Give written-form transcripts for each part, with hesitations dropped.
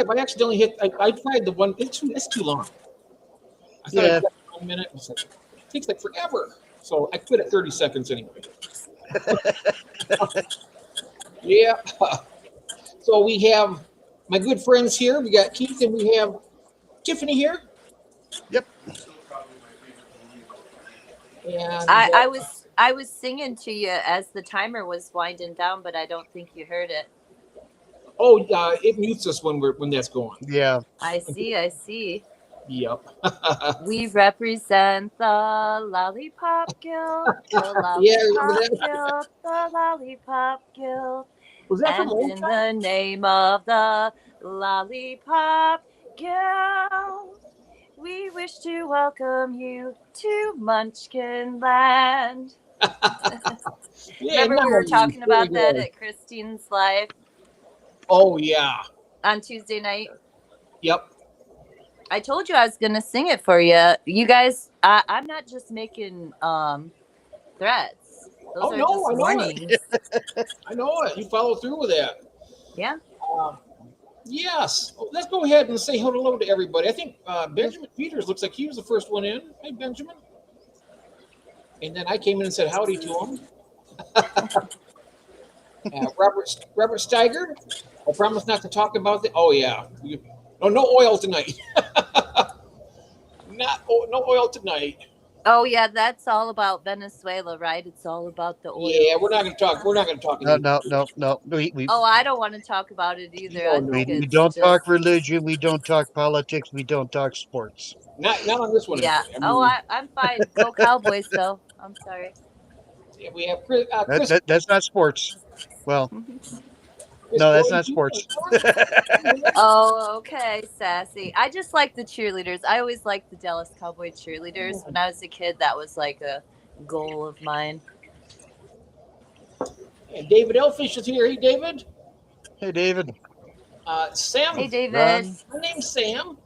5, I accidentally hit. I tried the one. It's too long. I thought Yeah. I'd get 1 minute. It's like, it takes like forever. So I quit at 30 seconds anyway. Yeah. So we have my good friends here. We got Keith and we have Tiffany here. Yep. And I was singing to you as the timer was winding down, but I don't think you heard it. it mutes us when that's going. Yeah. I see. Yep. We represent the Lollipop Guild, the Yeah. Lollipop Guild, the Lollipop Guild. Was that from And old in time? the name of the Lollipop Guild, we wish to welcome you to Munchkin Land. Yeah, Remember we were talking Very about that good. at Christine's live Oh yeah. on Tuesday night? Yep. I told you I was going to sing it for you. You guys, I'm not just making threats. Those Oh are no, just I know warnings. it. I know it. You follow through with that. Yeah. Yes. Let's go ahead and say hello to everybody. I think Benjamin Peters looks like he was the first one in. Hey, Benjamin. And then I came in and said howdy to him. Robert Steiger. I promise not to talk about the. Oh yeah. No oil tonight. No oil tonight. Oh yeah, that's all about Venezuela, right? It's all about the oil. Yeah, we're not going to talk. We're not going to talk. No. Oh, I don't want to talk about it either. I think We it's don't just... talk religion. We don't talk politics. We don't talk sports. Not on this one. Yeah. Anyway. I'm fine. Go Cowboys, though. I'm sorry. Yeah, we have Chris. That's not sports. Well, no, that's not sports. Oh, okay, sassy. I just like the cheerleaders. I always liked the Dallas Cowboy cheerleaders. When I was a kid, that was like a goal of mine. And David Elfish is here. Hey, David. Hey, David. Sam. Hey, David. Ron. My name's Sam.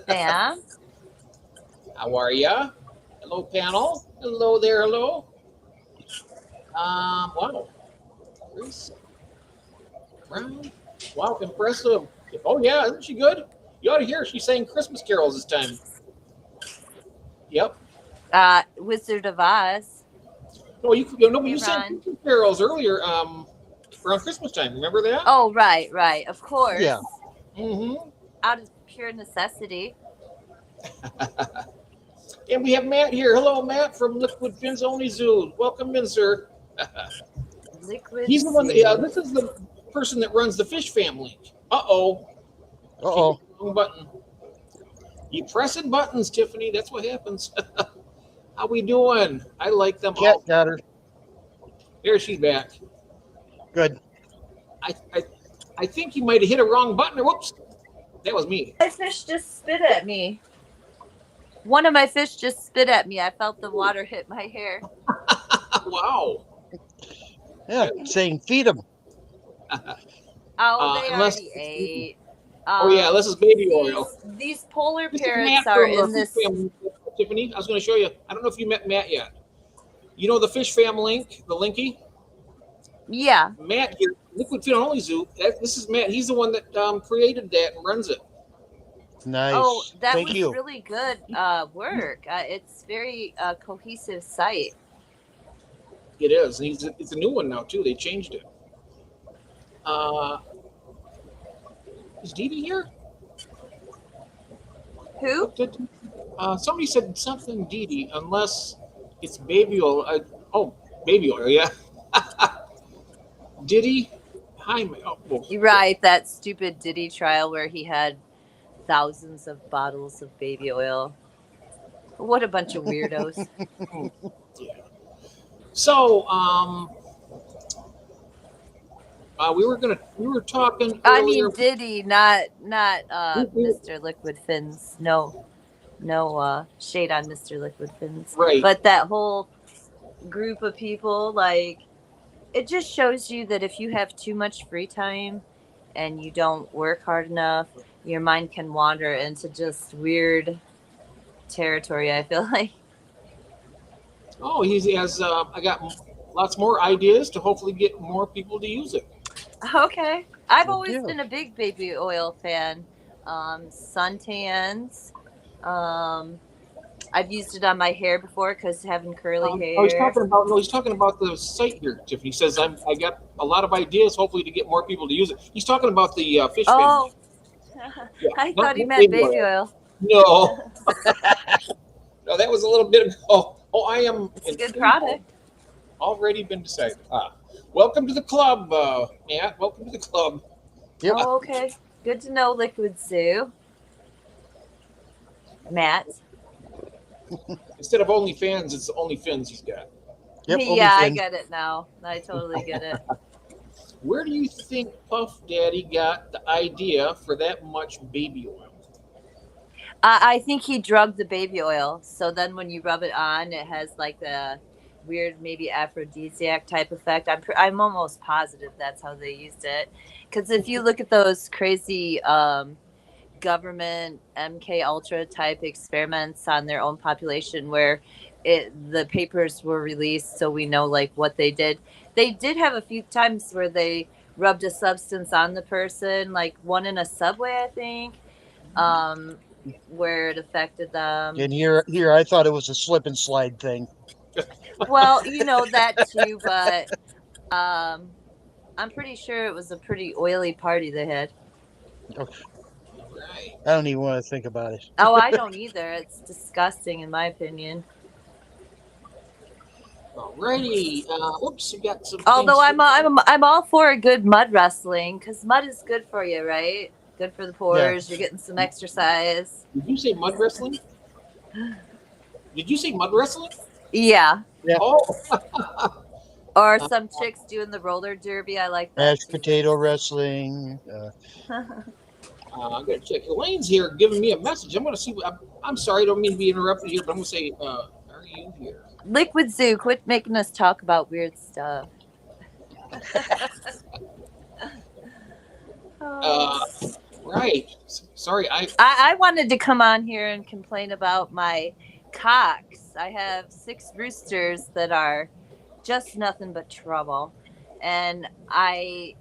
Sam. How are ya? Hello, panel. Hello there. Hello. Wow. Chris. Brown. Wow, impressive. Oh yeah, isn't she good? You ought to hear her. She sang Christmas carols this time. Yep. Wizard of Oz. No, you Hey, sang Ron. Christmas carols earlier. Around Christmas time. Remember that? Oh, right. Of course. Yeah. Mm-hmm. Out of pure necessity. And we have Matt here. Hello, Matt from Liquid Fins Only Zoo. Welcome in, sir. Liquid. He's the one. Zoo. Yeah, this is the person that runs the fish family. Uh-oh. Wrong button. You pressing buttons, Tiffany. That's what happens. How we doing? I like them Cat all. got her. There she's back. Good. I think you might have hit a wrong button. Or whoops. That was me. My fish just spit at me. One of my fish just spit at me. I felt the water hit my hair. Wow. Yeah, saying feed them. Oh, they unless- already ate. Oh yeah, this is baby oil. These polar This is parrots Matt are from the in this. Fish Family, Tiffany, I was going to show you. I don't know if you met Matt yet. You know the Fish Fam link, the linky? Yeah. Matt here, Liquid Fin Only Zoo. This is Matt. He's the one that created that and runs it. Nice. Oh, that Thank was you. really good work. It's very cohesive site. It is. And it's a new one now too. They changed it. Is Dee Dee here? Who? Somebody said something Dee Dee, unless it's baby oil. Baby oil, yeah. Diddy? Hi, You're right. That stupid Diddy trial where he had thousands of bottles of baby oil. What a bunch of weirdos. Yeah. So, we were talking. I earlier. mean Diddy, not Mr. Liquid Fins. No shade on Mr. Liquid Fins. Right. But that whole group of people, like, it just shows you that if you have too much free time and you don't work hard enough, your mind can wander into just weird territory, I feel like. Oh, he has. I got lots more ideas to hopefully get more people to use it. Okay. I've Good always deal. been a big baby oil fan. suntans. I've used it on my hair before because having curly hair. He's talking about the site here, Tiffany. He says I got a lot of ideas, hopefully to get more people to use it. He's talking about the fish family. Yeah, I thought he meant baby oil. No, no, that was a little bit ago. Oh, I am. It's a good product. Already been decided. Welcome to the club, Matt. Welcome to the club. Yep. Oh, okay. Good to know, Liquid Zoo. Matt. Instead of OnlyFans, it's OnlyFins he's got. Yep, Yeah, I get it now. I totally get it. Where do you think Puff Daddy got the idea for that much baby oil? I think he drugged the baby oil. So then when you rub it on, it has like the weird, maybe aphrodisiac type effect. I'm almost positive that's how they used it. Because if you look at those crazy government MK Ultra type experiments on their own population where the papers were released, so we know like what they did. They did have a few times where they rubbed a substance on the person, like one in a subway, I think, where it affected them. And here, I thought it was a slip and slide thing. Well, that too, but I'm pretty sure it was a pretty oily party they had. Okay. I don't even want to think about it. Oh, I don't either. It's disgusting, in my opinion. Alrighty. Oops, we got some. Although I'm all for a good mud wrestling because mud is good for you, right? Good for the pores. Yeah. You're getting some exercise. Did you say mud wrestling? Did you say mud wrestling? Yeah. Oh. Or some chicks doing the roller derby. I like that. Mashed potato wrestling. I'm gonna check. Elaine's here giving me a message. I'm gonna see. I'm sorry, I don't mean to be interrupted here, but I'm gonna say, are you here? Liquid Zoo, quit making us talk about weird stuff. Right. Sorry, I wanted to come on here and complain about my cocks. I have 6 roosters that are just nothing but trouble, and I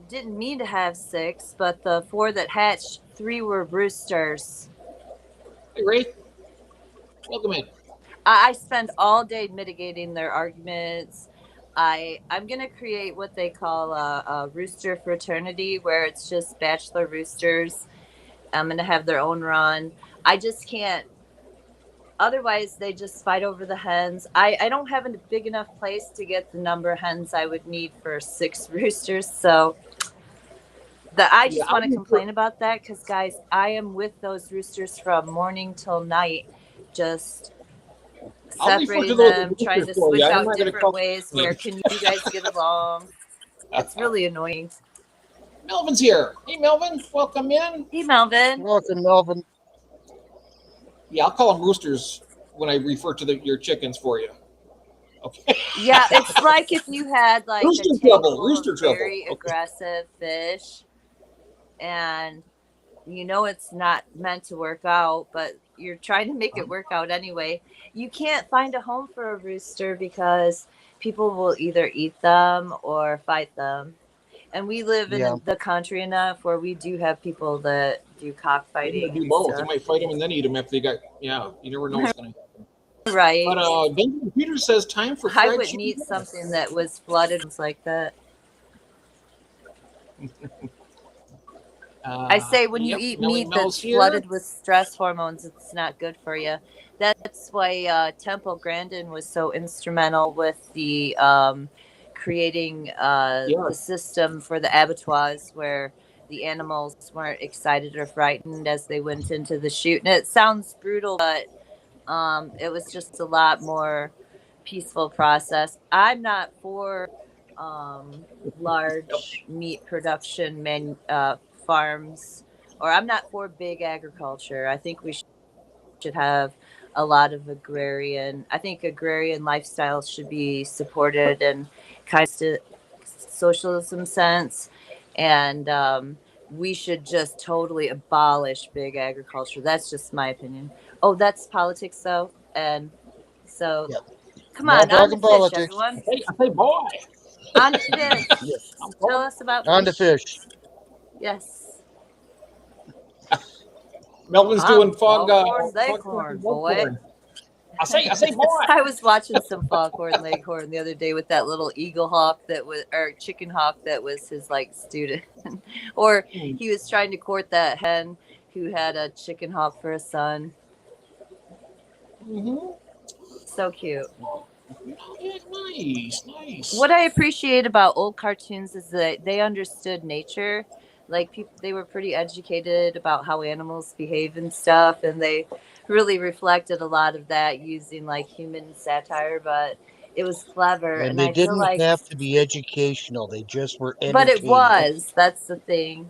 didn't mean to have 6, but the 4 that hatched, 3 were roosters. Hey, Ray. Welcome in. I spend all day mitigating their arguments. I'm going to create what they call a rooster fraternity where it's just bachelor roosters. I'm going to have their own run. I just can't. Otherwise, they just fight over the hens. I don't have a big enough place to get the number of hens I would need for 6 roosters. So I just want to complain about that because, guys, I am with those roosters from morning till night, just separating them, trying to switch out different ways. Where can you guys get along? It's really annoying. Melvin's here. Hey, Melvin, welcome in. Hey, Melvin. Welcome, Melvin. Yeah, I'll call them roosters when I refer to your chickens for you. Okay. Yeah, it's like if you had like rooster trouble. Very aggressive fish, and it's not meant to work out, but you're trying to make it work out anyway. You can't find a home for a rooster because people will either eat them or fight them. And we live in the country enough where we do have people that do cockfighting. They do both. They might fight them and then eat them after they got. Yeah, you never know what's going to happen. Right. But Benjamin Peters says time for. I would need something that was flooded like that. I say when you eat meat that's flooded with stress hormones, it's not good for you. That's why Temple Grandin was so instrumental with the creating the system for the abattoirs where the animals weren't excited or frightened as they went into the chute. And it sounds brutal, but it was just a lot more peaceful process. I'm not for large meat production farms, or I'm not for big agriculture. I think we should have a lot of agrarian lifestyles should be supported in kind of socialism sense, and we should just totally abolish big agriculture. That's just my opinion. Oh, that's politics though, and so come on to fish, everyone. Hey boy, on to fish. Tell us about on to fish. Yes. Melvin's doing fog. Foghorn Foghorn, Leghorn, boy. I say, boy. I was watching some Foghorn Leghorn the other day with that little eagle hawk that was, or chicken hawk that was his like student, or he was trying to court that hen who had a chicken hawk for a son. Mm-hmm. So cute. Yeah, nice. What I appreciate about old cartoons is that they understood nature. Like people, they were pretty educated about how animals behave and stuff, and they really reflected a lot of that using like human satire. But it was clever, And and they I feel didn't like, have to be educational. They just were but it entertaining. was. That's the thing.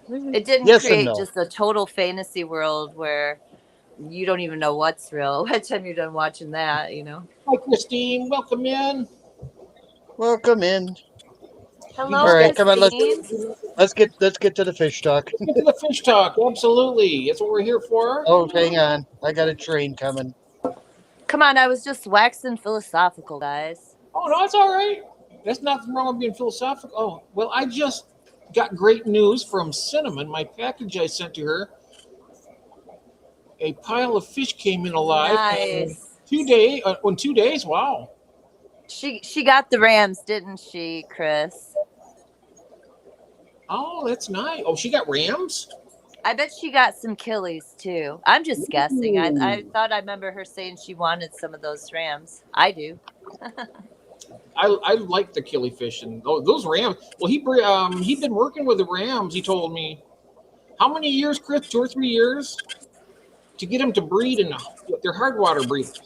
It didn't Yes and create no. just a total fantasy world where you don't even know what's real by the time you're done watching that. You know. Hi, Christine. Welcome in. Welcome in. Hello, All right, come on, Christine. let's get to the fish talk. Let's get to the fish talk. Absolutely. That's what we're here for. Oh, hang on. I got a train coming. Come on, I was just waxing philosophical, guys. Oh, no, it's all right. There's nothing wrong with being philosophical. Oh, well, I just got great news from Cinnamon. My package I sent to her. A pile of fish came in alive. Nice. 2 days. In 2 days. Wow. She got the Rams, didn't she, Chris? Oh, that's nice. Oh, she got rams? I bet she got some killies too. I'm just guessing. I thought I remember her saying she wanted some of those Rams. I do. I like the killifish and those rams. Well, he'd been working with the rams. He told me, how many years, Chris? 2 or 3 years to get them to breed, and they're hard water breeders.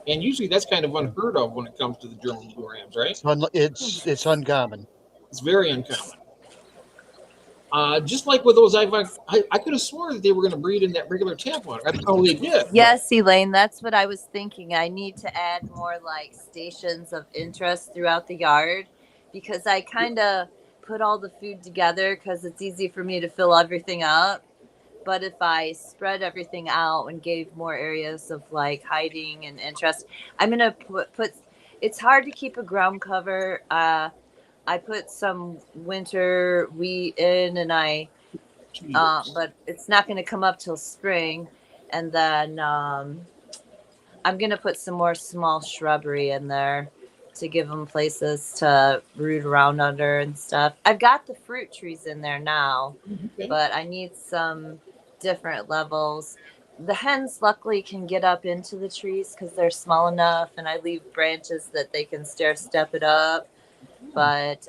And usually that's kind of unheard of when it comes to the German blue rams, right? It's uncommon. It's very uncommon. Just like with those, I could have sworn that they were going to breed in that regular tap water. They did. Yes, Elaine, that's what I was thinking. I need to add more like stations of interest throughout the yard because I kind of put all the food together because it's easy for me to fill everything up. But if I spread everything out and gave more areas of like hiding and interest, I'm going to put it's hard to keep a ground cover. I put some winter wheat in, and but it's not going to come up till spring. And then I'm going to put some more small shrubbery in there to give them places to root around under and stuff. I've got the fruit trees in there now, but I need some different levels. The hens luckily can get up into the trees because they're small enough, and I leave branches that they can stair step it up. But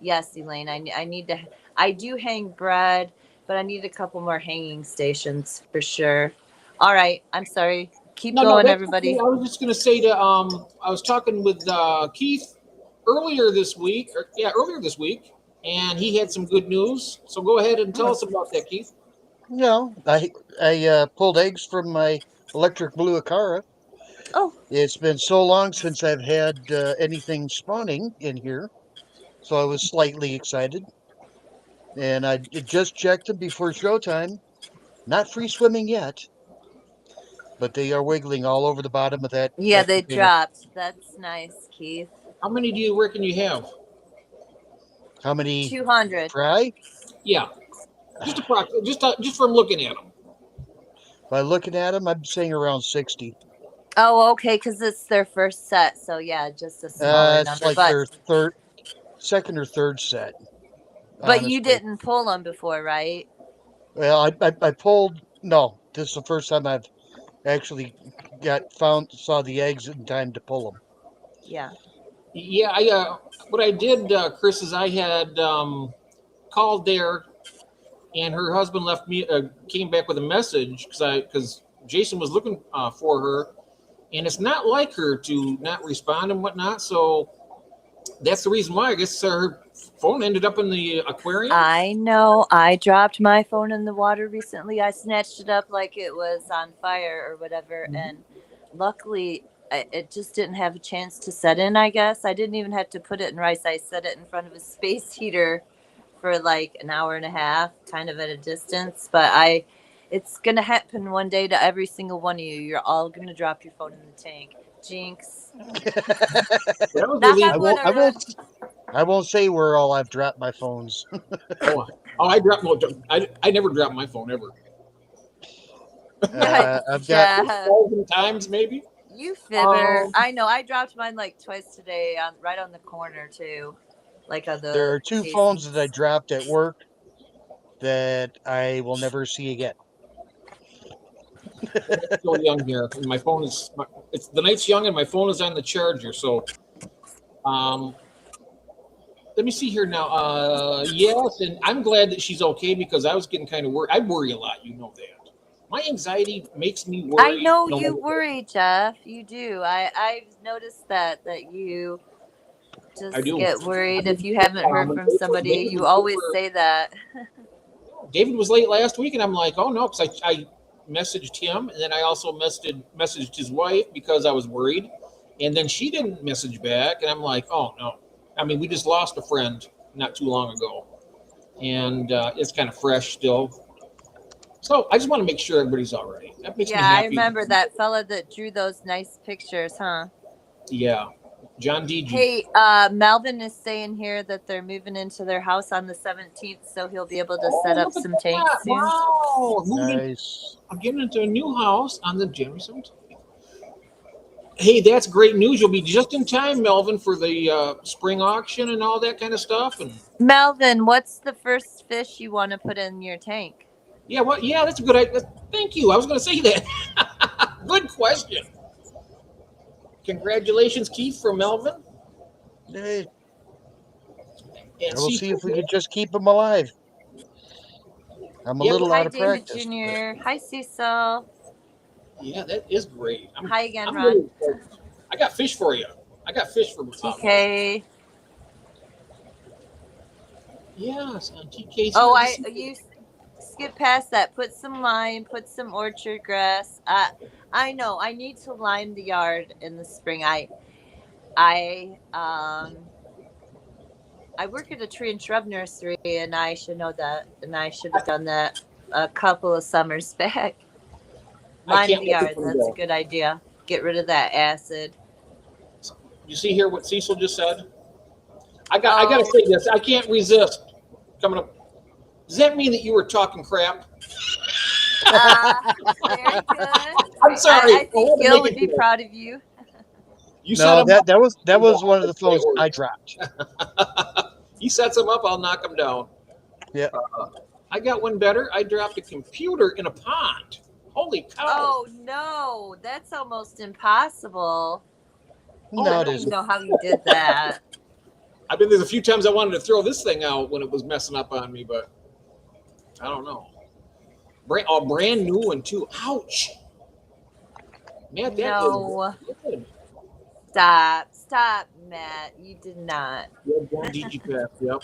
yes, Elaine, I need to. I do hang bread, but I need a couple more hanging stations for sure. All right, I'm sorry. Keep going, everybody. Okay. I was just going to say to I was talking with Keith earlier this week, and he had some good news. So go ahead and tell us about that, Keith. No, I pulled eggs from my electric blue Acara. Oh, It's been so long since I've had anything spawning in here, so I was slightly excited. And I just checked them before showtime. Not free swimming yet, but they are wiggling all over the bottom of that. yeah, that they container. dropped. That's nice, Keith. How many do you reckon you have? How many? 200. Yeah, just from looking at them. By looking at them, I'm saying around 60. Oh, okay, because it's their first set. So yeah, just a smaller It's number. like But their second or third set. but you honestly. didn't pull them before, right? Well, I pulled. No, this is the first time I've actually saw the eggs in time to pull them. Yeah. Yeah, what I did, Chris, is I had called there, and her husband came back with a message because Jason was looking for her, and it's not like her to not respond and whatnot. So that's the reason why. I guess her phone ended up in the aquarium. I know. I dropped my phone in the water recently. I snatched it up like it was on fire or whatever, and luckily it just didn't have a chance to set in. I guess I didn't even have to put it in rice. I set it in front of a space heater for like an hour and a half, kind of at a distance. But it's gonna happen one day to every single one of you. You're all gonna drop your phone in the tank. Jinx. That was I won't say where all I've dropped my phones. Oh, I never dropped my phone ever. I've got Jeff, 1,000 times maybe. you fibber. Um, I know. I dropped mine like twice today, right on the corner too, like on there the are two phones that I casings. dropped at work that I will never see again. it's still young here, and my phone is. It's the night's young, and my phone is on the charger. So, um, let me see here now. Yes, and I'm glad that she's okay because I was getting kind of worried. I worry a lot, you know that. My anxiety makes me I worry. know No matter you what. worry, Jeff. You do. I've noticed that you I just do. get I worried if mean, you haven't heard when from somebody. David You was always over, say that. David was late last week, and I'm like, oh no, because I messaged him, and then I also messaged his wife because I was worried, and then she didn't message back, and I'm like, oh no. I mean, we just lost a friend not too long ago, and it's kind of fresh still. So I just want to make sure everybody's all right. That makes me Yeah, I happy. remember that fella that drew those nice pictures, huh? Yeah, John DG. Hey, Melvin is saying here that they're moving into their house on the 17th, so he'll be able to set Oh, up look at some tanks that! soon. Wow, Nice. I'm getting into a new house on the January 17th. Hey, that's great news. You'll be just in time, Melvin, for the spring auction and all that kind of stuff. And Melvin, what's the first fish you want to put in your tank? yeah, what? Yeah, that's a good idea. Thank you. I was going to say that. Good question. Congratulations, Keith, from Melvin. Hey, And I will see, see if we could just keep them alive. I'm a yeah, little Hi, out of David practice, but Jr. Hi, Cecil. yeah, that is great. Hi again, I'm Ron. really excited. I got fish for you. I got fish for Melvin. TK. Yes, and TK's Oh, here. you skip past that. Put some lime. Put some orchard grass. I know. I need to lime the yard in the spring. I work at a tree and shrub nursery, and I should know that. And I should have done that a couple of summers back. I Lime can't the let this yard. one That's a go. good idea. Get rid of that acid. You see here what Cecil just said? I got to Oh, say this. I can't resist coming up. Does that mean that you were talking crap? very good. I'm sorry. I think had to Gil make would it be clear. proud of you. You set no, him up. that was one of the That's great phones I words. dropped. He sets him up. I'll knock him down. Yeah. I got one better. I dropped a computer in a pond. Holy cow! Oh no, that's almost impossible. No, I it don't even isn't. know how you did that. I've been there's a few times I wanted to throw this thing out when it was messing up on me, but I don't know. Brand new one too. Ouch! Matt, that is No, good. stop, Matt. You did not. Yeah, John DigiPath. Yep.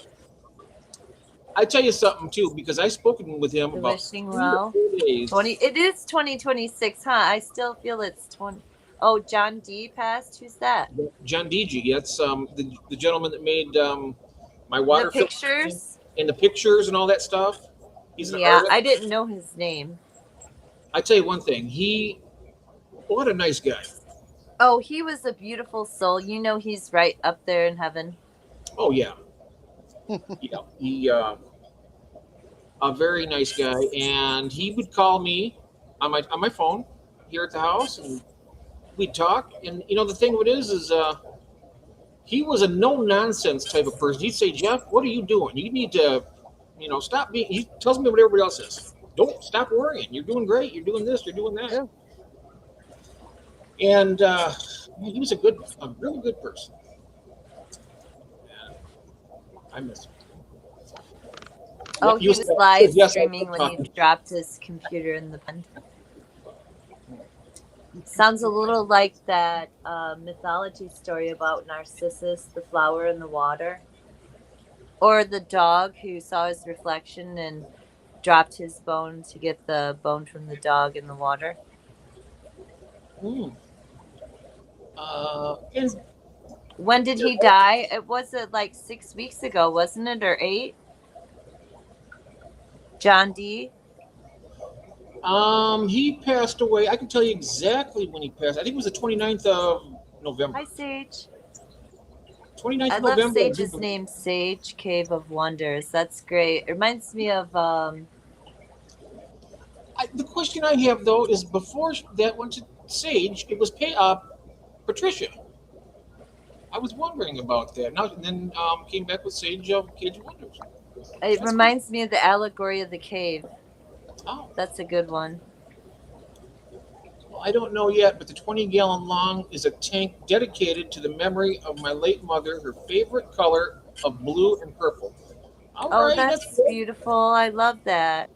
I tell you something too, because I spoken with him The about wishing 3 or well. 4 days. It is 2026, huh? I still feel it's 20. Oh, John D passed. Who's that? John DG. That's the gentleman that made my The water filter pictures? and the pictures and all that stuff. He's an Yeah, artist. I didn't know his name. I tell you one thing. What a nice guy. Oh, he was a beautiful soul. You know he's right up there in heaven. Oh yeah, yeah. He a very nice guy, and he would call me on my phone here at the house, and we'd talk. And you know the thing of it is he was a no nonsense type of person. He'd say, Jeff, what are you doing? You need to, stop being. He tells me what everybody else says. Don't stop worrying. You're doing great. You're doing this. You're doing that. Yeah. And he was a really good person. And I miss him. Oh, You he was said- live yes, streaming when he dropped his computer in the pond. Sounds a little like that mythology story about Narcissus, the flower in the water. Or the dog who saw his reflection and dropped his bone to get the bone from the dog in the water. Hmm. And When did he die? It was like 6 weeks ago, wasn't it, or 8? John D. he passed away. I can tell you exactly when he passed. I think it was the 29th of November. Hi, Sage. 29th I of love November. Sage's name, Sage Cave of Wonders. That's great. It reminds me of The question I have though is before that went to Sage, it was Patricia. I was wondering about that. Now and then came back with Sage of Cage of Wonders. it That's good. reminds me of the allegory of the cave. Oh, That's a good one. well, I don't know yet, but the 20-gallon long is a tank dedicated to the memory of my late mother. Her favorite color of blue and purple. All Oh, right, that's that's good. beautiful. I love that.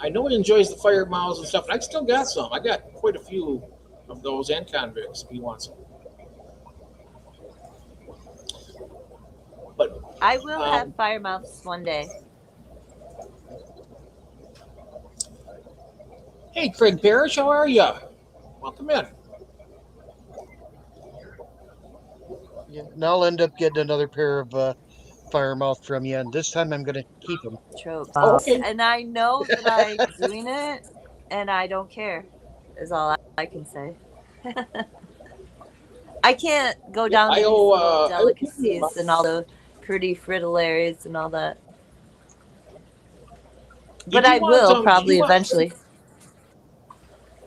I know he enjoys the fire miles and stuff. And I still got some. I got quite a few of those and convicts if he wants them. But I will have fire mouths one day. hey, Craig Parrish, how are you? Welcome in. Yeah, and I'll end up getting another pair of Firemouth from you, and this time I'm going to keep them. Tropes. Oh, okay. And I know that I'm doing it, and I don't care, is all I can say. I can't go down to these little delicacies and all the pretty fritillaries and all that. But I will probably eventually.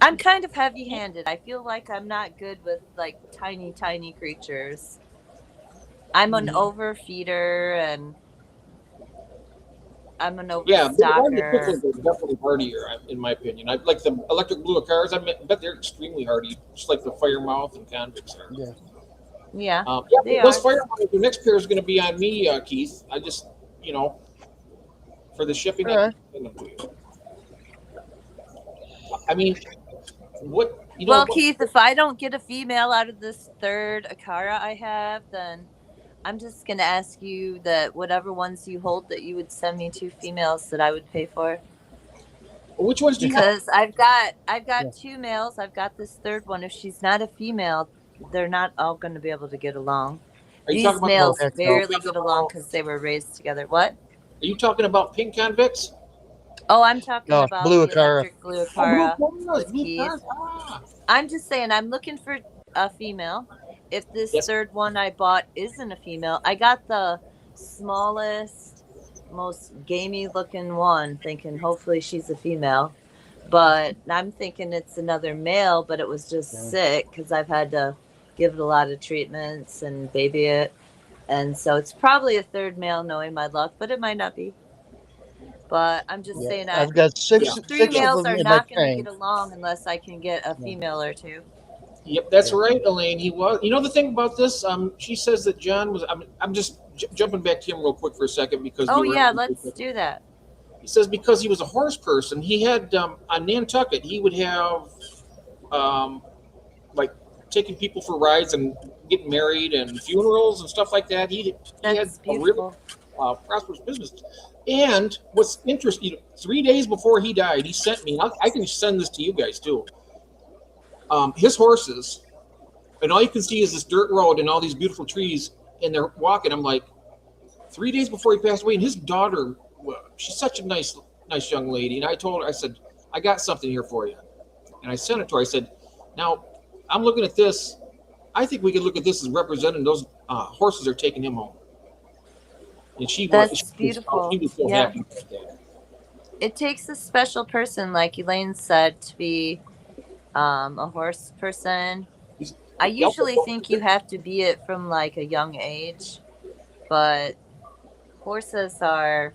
I'm kind of heavy-handed. I feel like I'm not good with like tiny, tiny creatures. I'm an overfeeder and I'm an overstocker. Yeah, they're definitely hardier, in my opinion. I like the electric blue cars. I bet they're extremely hardy, just like the Firemouth and convicts are. Yeah. Yeah. Those Firemouth. The next pair is going to be on me, Keith. I just, for the shipping. All right. I mean, what Well, Keith, if I don't get a female out of this third Akara I have, then I'm just gonna ask you that whatever ones you hold that you would send me 2 females that I would pay for. Which ones do you have? Because I've got 2 males. I've got this third one. If she's not a female, they're not all going to be able to get along. These males barely get along because they were raised together. What? Are you talking about pink convicts? Oh, I'm talking about blue the Akara. electric blue Akara with Blue Keith. cars. I'm just saying, I'm looking for a female. If this third one I bought isn't a female, I got the smallest, most gamey looking one, thinking hopefully she's a female. But I'm thinking it's another male, but it was just sick because I've had to give it a lot of treatments and baby it. And so it's probably a third male knowing my luck, but it might not be. But I'm just saying I've got 3 males of them are in not my going to tank. get along unless I can get a female or 2. Yep, that's right, Elaine. He was. You know the thing about this? She says that John was. I'm just jumping back to him real quick for a second because. Oh yeah, let's do that. He says because he was a horse person, he had on Nantucket. He would have, like taking people for rides and getting married and funerals and stuff like that. He had a really prosperous business. And what's interesting, 3 days before he died, he sent me. I can send this to you guys too. His horses, and all you can see is this dirt road and all these beautiful trees, and they're walking. I'm like, 3 days before he passed away, and his daughter, she's such a nice young lady, and I told her, I said, I got something here for you, and I sent it to her. I said, now I'm looking at this. I think we could look at this as representing those horses are taking him home. And That's beautiful. She was so happy with that. It takes a special person, like Elaine said, to be a horse person. I usually think you have to be it from like a young age, but horses are,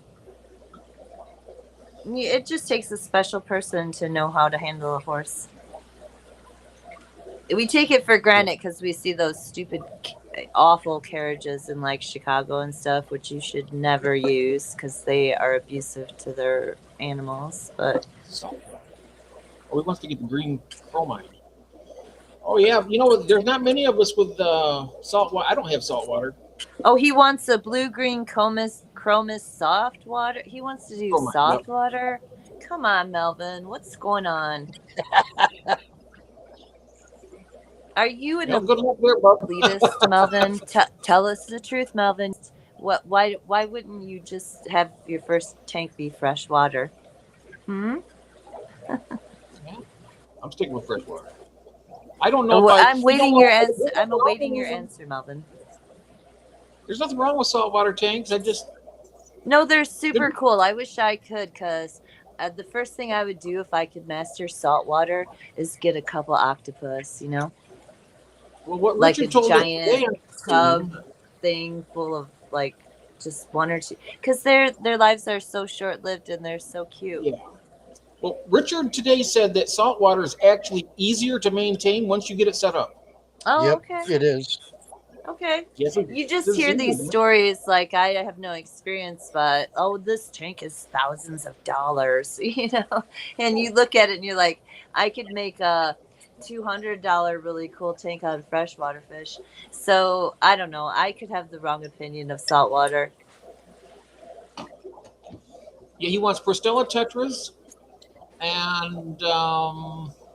it just takes a special person to know how to handle a horse. We take it for granted because we see those stupid, awful carriages in like Chicago and stuff, which you should never use because they are abusive to their animals. But he wants to get the green chromite. Oh yeah, there's not many of us with salt water. I don't have salt water. Oh, he wants a blue-green chromis soft water. He wants to do soft water. Come on, Melvin. What's going on? Are you an elitist, Melvin? Tell us the truth, Melvin. Why wouldn't you just have your first tank be fresh water? I'm sticking with fresh water. I don't know if I'm waiting your answer. I'm awaiting your answer, Melvin. There's nothing wrong with saltwater tanks. No, they're super cool. I wish I could, because the first thing I would do if I could master saltwater is get a couple octopus, well, what like a Richard told us today, giant tub thing full of like just one or two, because their lives are so short lived and they're so cute. yeah. Well, Richard today said that saltwater is actually easier to maintain once you get it set up. Oh, Yep, okay. it is. Okay. Yes, You just hear these stories like I have no experience, but this tank is thousands of dollars, and you look at it and you're like, I could make a $200 really cool tank out of freshwater fish. So I don't know. I could have the wrong opinion of saltwater. Yeah, he wants Prostella tetras and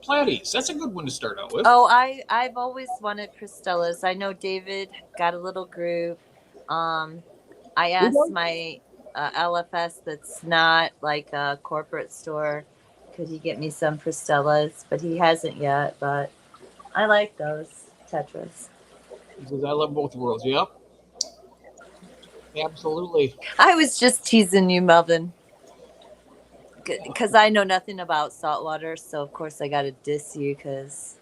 platies. That's a good one to start out with. Oh, I've always wanted Cristellas. I know David got a little group. I asked my LFS that's not like a corporate store, could he get me some Cristellas, but he hasn't yet. But I like those tetras. He says, I love both worlds. Yep. Absolutely. I was just teasing you, Melvin, because I know nothing about saltwater, so of course I got to diss you because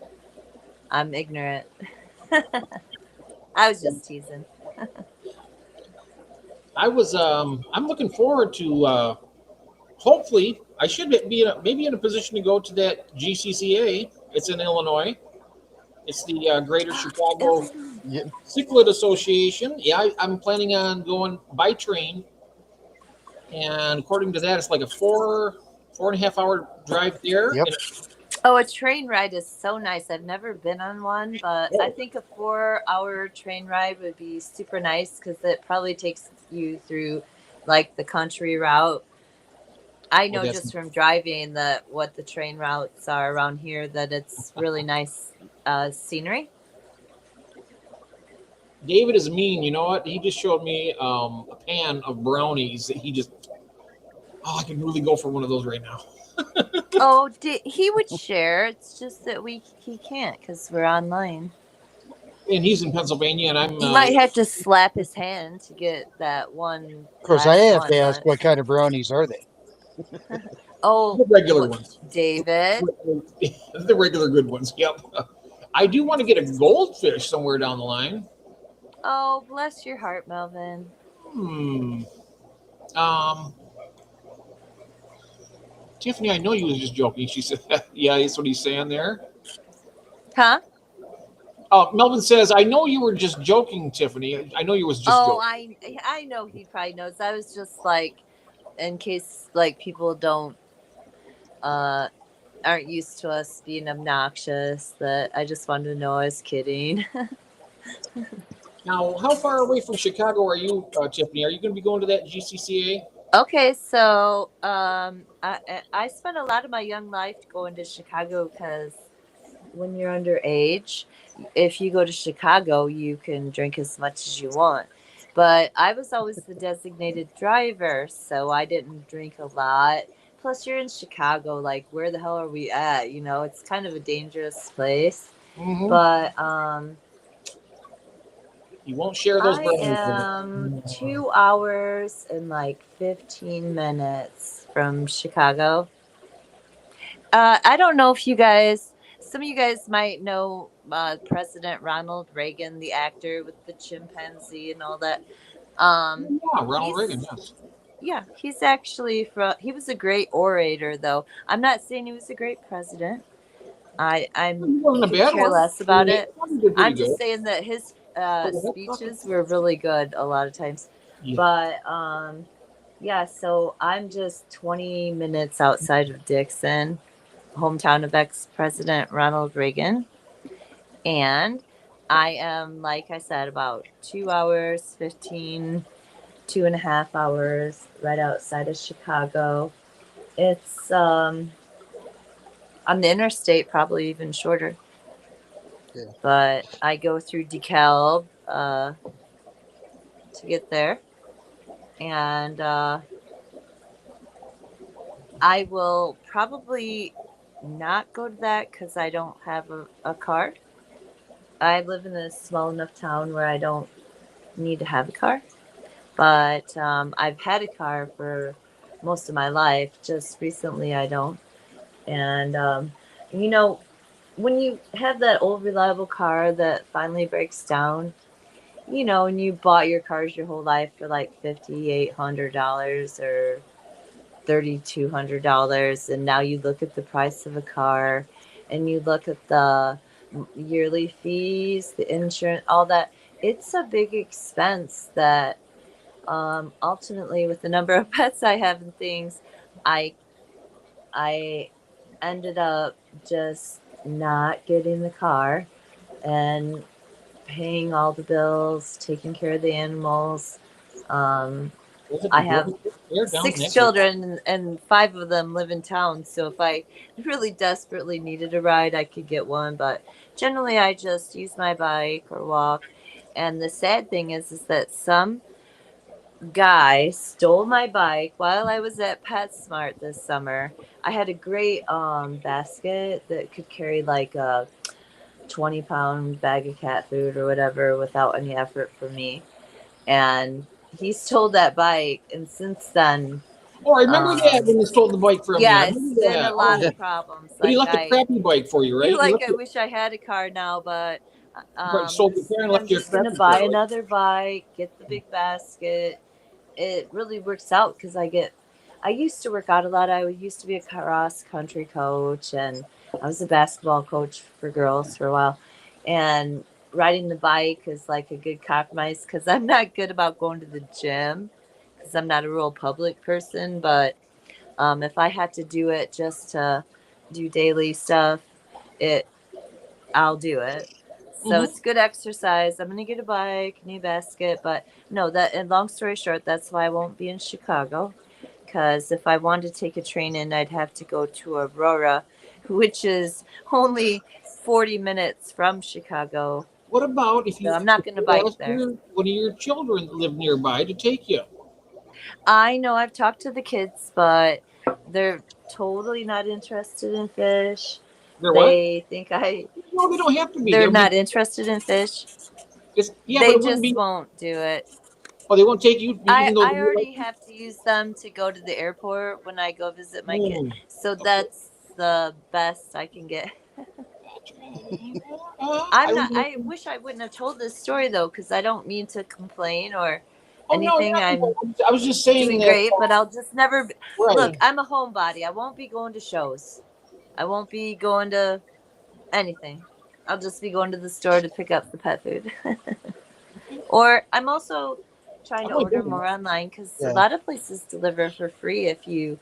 I'm ignorant. I was just teasing. I'm looking forward to hopefully I should be maybe in a position to go to that GCCA. It's in Illinois. It's the Greater Chicago Cichlid Association. Yeah, I'm planning on going by train, and according to that, it's like a 4.5 hour drive there. Yep. Oh, a train ride is so nice. I've never been on one, but I think a 4-hour train ride would be super nice because it probably takes you through like the country route. I know just from driving what the train routes are around here, that it's really nice scenery. David is mean. You know what? He just showed me a pan of brownies that I can really go for one of those right now. He would share. It's just that he can't because we're online. And he's in Pennsylvania, and I'm. You might have to slap his hand to get that one. Of course, I have to ask, what kind of brownies are they? The regular ones, David. The regular good ones. Yep. I do want to get a goldfish somewhere down the line. Oh, bless your heart, Melvin. Tiffany, I know you was just joking. She said, yeah, that's what he's saying there. Huh? Melvin says, I know you were just joking, Tiffany. I know you was just joking. I know he probably knows. I was just like, in case like people aren't used to us being obnoxious, that I just wanted to know I was kidding. Now, how far away from Chicago are you, Tiffany? Are you going to be going to that GCCA? Okay, so I spent a lot of my young life going to Chicago because when you're underage, if you go to Chicago, you can drink as much as you want. But I was always the designated driver, so I didn't drink a lot. Plus, you're in Chicago. Like, where the hell are we at? It's kind of a dangerous place. Mm-hmm. But you won't share those. I am 2 hours and like 15 minutes from Chicago. I don't know if some of you guys might know President Ronald Reagan, the actor with the chimpanzee and all that. Ronald Reagan, yes. Yeah, he's actually he was a great orator, though. I'm not saying he was a great president. I'm care less about it. I'm just saying that his speeches were really good a lot of times. Yeah. But yeah, so I'm just 20 minutes outside of Dixon, hometown of ex-president Ronald Reagan. And I am, like I said, about 2 hours, 2.5 hours right outside of Chicago. It's on the interstate, probably even shorter. Yeah. But I go through DeKalb to get there. And I will probably not go to that because I don't have a car. I live in a small enough town where I don't need to have a car. But I've had a car for most of my life. Just recently, I don't. And, you know, when you have that old reliable car that finally breaks down, and you bought your cars your whole life for like $5,800 or $3,200, and now you look at the price of a car and you look at the yearly fees, the insurance, all that. It's a big expense that ultimately, with the number of pets I have and things, I I ended up just not getting the car and paying all the bills, taking care of the animals. Um, Was it I the have air down 6 there? children, and 5 of them live in town. So if I really desperately needed a ride, I could get one. But generally, I just use my bike or walk. And the sad thing is that some guy stole my bike while I was at PetSmart this summer. I had a great basket that could carry like a 20-pound bag of cat food or whatever without any effort from me. And he stole that bike, and since then, Oh, I remember that when um, you stole the bike from you. I yeah, it's remember been a that. lot Oh, of problems. but he Like left a crappy bike for you, right? He left I it, wish I had a car now, but sold your this car and I'm left your just gonna crappy car, buy right? another bike, get the big basket. It really works out because I used to work out a lot. I used to be a cross country coach, and I was a basketball coach for girls for a while. And riding the bike is like a good compromise because I'm not good about going to the gym because I'm not a real public person. But if I had to do it just to do daily stuff, it I'll do it. So Mm-hmm. it's good exercise. I'm gonna get a bike, new basket, but no, that and long story short, that's why I won't be in Chicago. Because if I wanted to take a train in, I'd have to go to Aurora, which is only 40 minutes from Chicago. What about So I'm not gonna bike asked there. one of your children that live nearby to take you? I know I've talked to the kids, but they're totally not interested in fish. They're what? They think No, they don't have to be. they're They'll be. not interested in fish. Yeah, but They it wouldn't just be. won't do it. Oh, they won't take you, I even though I they're already have to use them to go to the airport when I go visit my kid. Hmm. So Okay. that's the best I can get. I I remember. wish I wouldn't have told this story though, because I don't mean to complain or Oh no, anything. yeah, I'm no, I was just saying doing that. great, but I'll just never. Right. Look, I'm a homebody. I won't be going to shows. I won't be going to anything. I'll just be going to the store to pick up the pet food. Or I'm also trying I'm to like order that. more online because a Yeah. lot of places deliver for free if you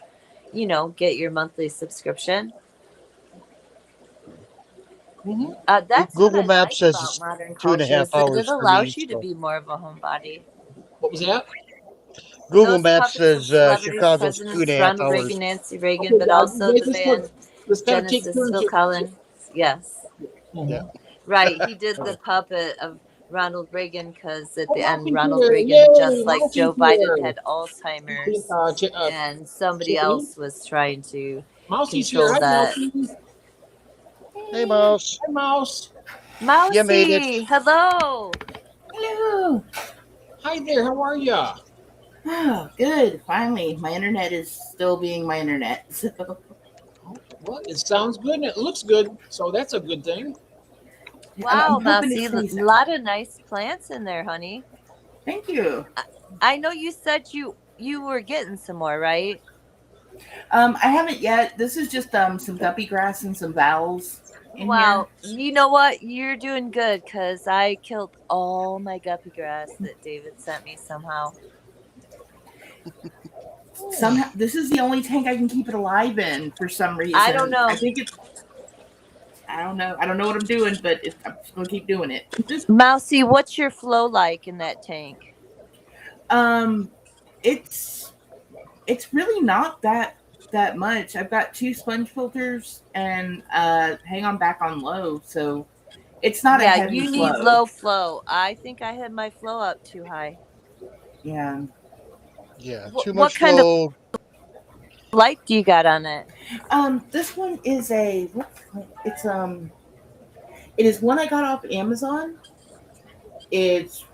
get your monthly subscription. Hmm. That's what Google I Maps like says about it's modern two and a culture half is that it hours for me. allows you to So be more of a homebody. What was that? Google Those Maps puppets of says celebrities, Chicago's two and a Presidents half Ronald hours. Reagan, Nancy Reagan, Okay, but guys, also the let's band let's kind of take Genesis, turns Phil here. Collins. Yes. Yeah. Mhm. Right. He did the puppet of Ronald Reagan because at Oh, the end, Mousie's Ronald here! Reagan, Yay, just like Mousie's Joe Biden, here. had Alzheimer's, and somebody Tiffany, else was trying to Mousie's here. control Hi, that. Mousie. Hey, Hey, Mouse. hi, Mouse. You made it. Mousy, hello. Hello. Hi there. How are ya? Oh, good. Finally, my internet is still being my internet. So, Well, it sounds good and it looks good, so that's a good thing. Wow, I'm hoping it Mousy, a stays that way. lot of nice plants in there, honey. Thank you. I, I know you said you were getting some more, right? I haven't yet. This is just some guppy grass and some vowels in here. Wow, you know what? You're doing good because I killed all my guppy grass that David sent me somehow. Somehow, this is the only tank I can keep it alive in for some I don't reason. I know. think it's. I don't know. I don't know what I'm doing, but I'm just gonna keep doing it. Mousy, what's your flow like in that tank? um, it's really not that much. I've got 2 sponge filters and hang on back on low, so it's not a Yeah, heavy you need flow. low flow. I think I had my flow up too high. Yeah. Yeah. What, Too what much kind of flow. light do you got on it? This one is it is one I got off Amazon. It's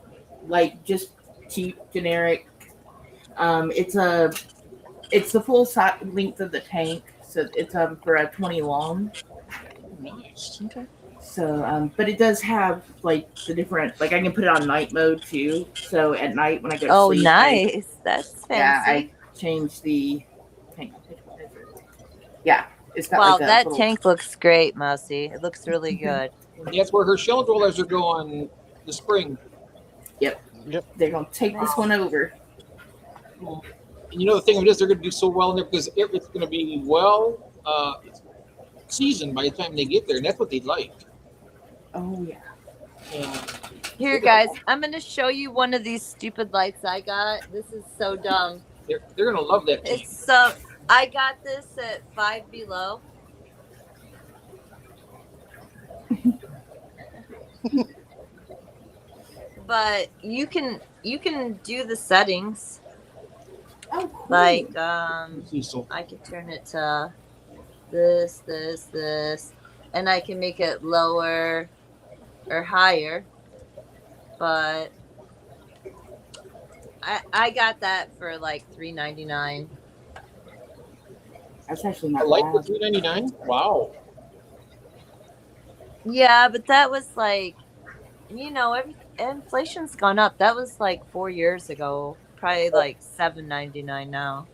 like just cheap, generic. It's the full length of the tank, so it's for a 20 long. Nice. Okay. So, but it does have like the different, like I can put it on night mode too. So at night when I go to Oh, sleep, nice. That's fancy. I change the tank. Yeah, it's got Wow, like a that little, tank looks great, Mousy. It looks really good. That's where her shell dwellers are going this spring. Yep. They're gonna take this one over. And you know the thing of it is, they're going to do so well in there because it's going to be well seasoned by the time they get there, and that's what they like. Oh yeah. And Here, guys, I'm going to show you one of these stupid lights I got. This is so dumb. they're going to love that tank. It's I got this at Five Below. But you can do the settings. Oh, cool. Like Cecil. I can turn it to this, and I can make it lower or higher. But I got that for like $3.99. That's actually A not light for bad. $3.99. Wow. Yeah, but that was like, inflation's gone up. That was like 4 years ago. Probably like $7.99 now.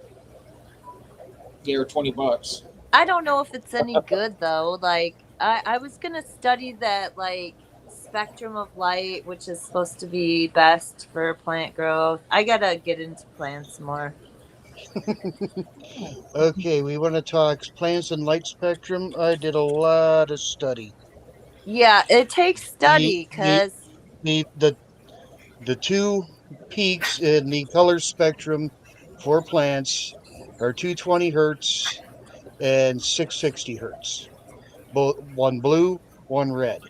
They were $20. I don't know if it's any good though. Like I was gonna study that like spectrum of light, which is supposed to be best for plant growth. I gotta get into plants more. Okay, we want to talk plants and light spectrum. I did a lot of study. Yeah, it takes study The because the two peaks in the color spectrum for plants are 220 hertz and 660 hertz. Both one blue, one red.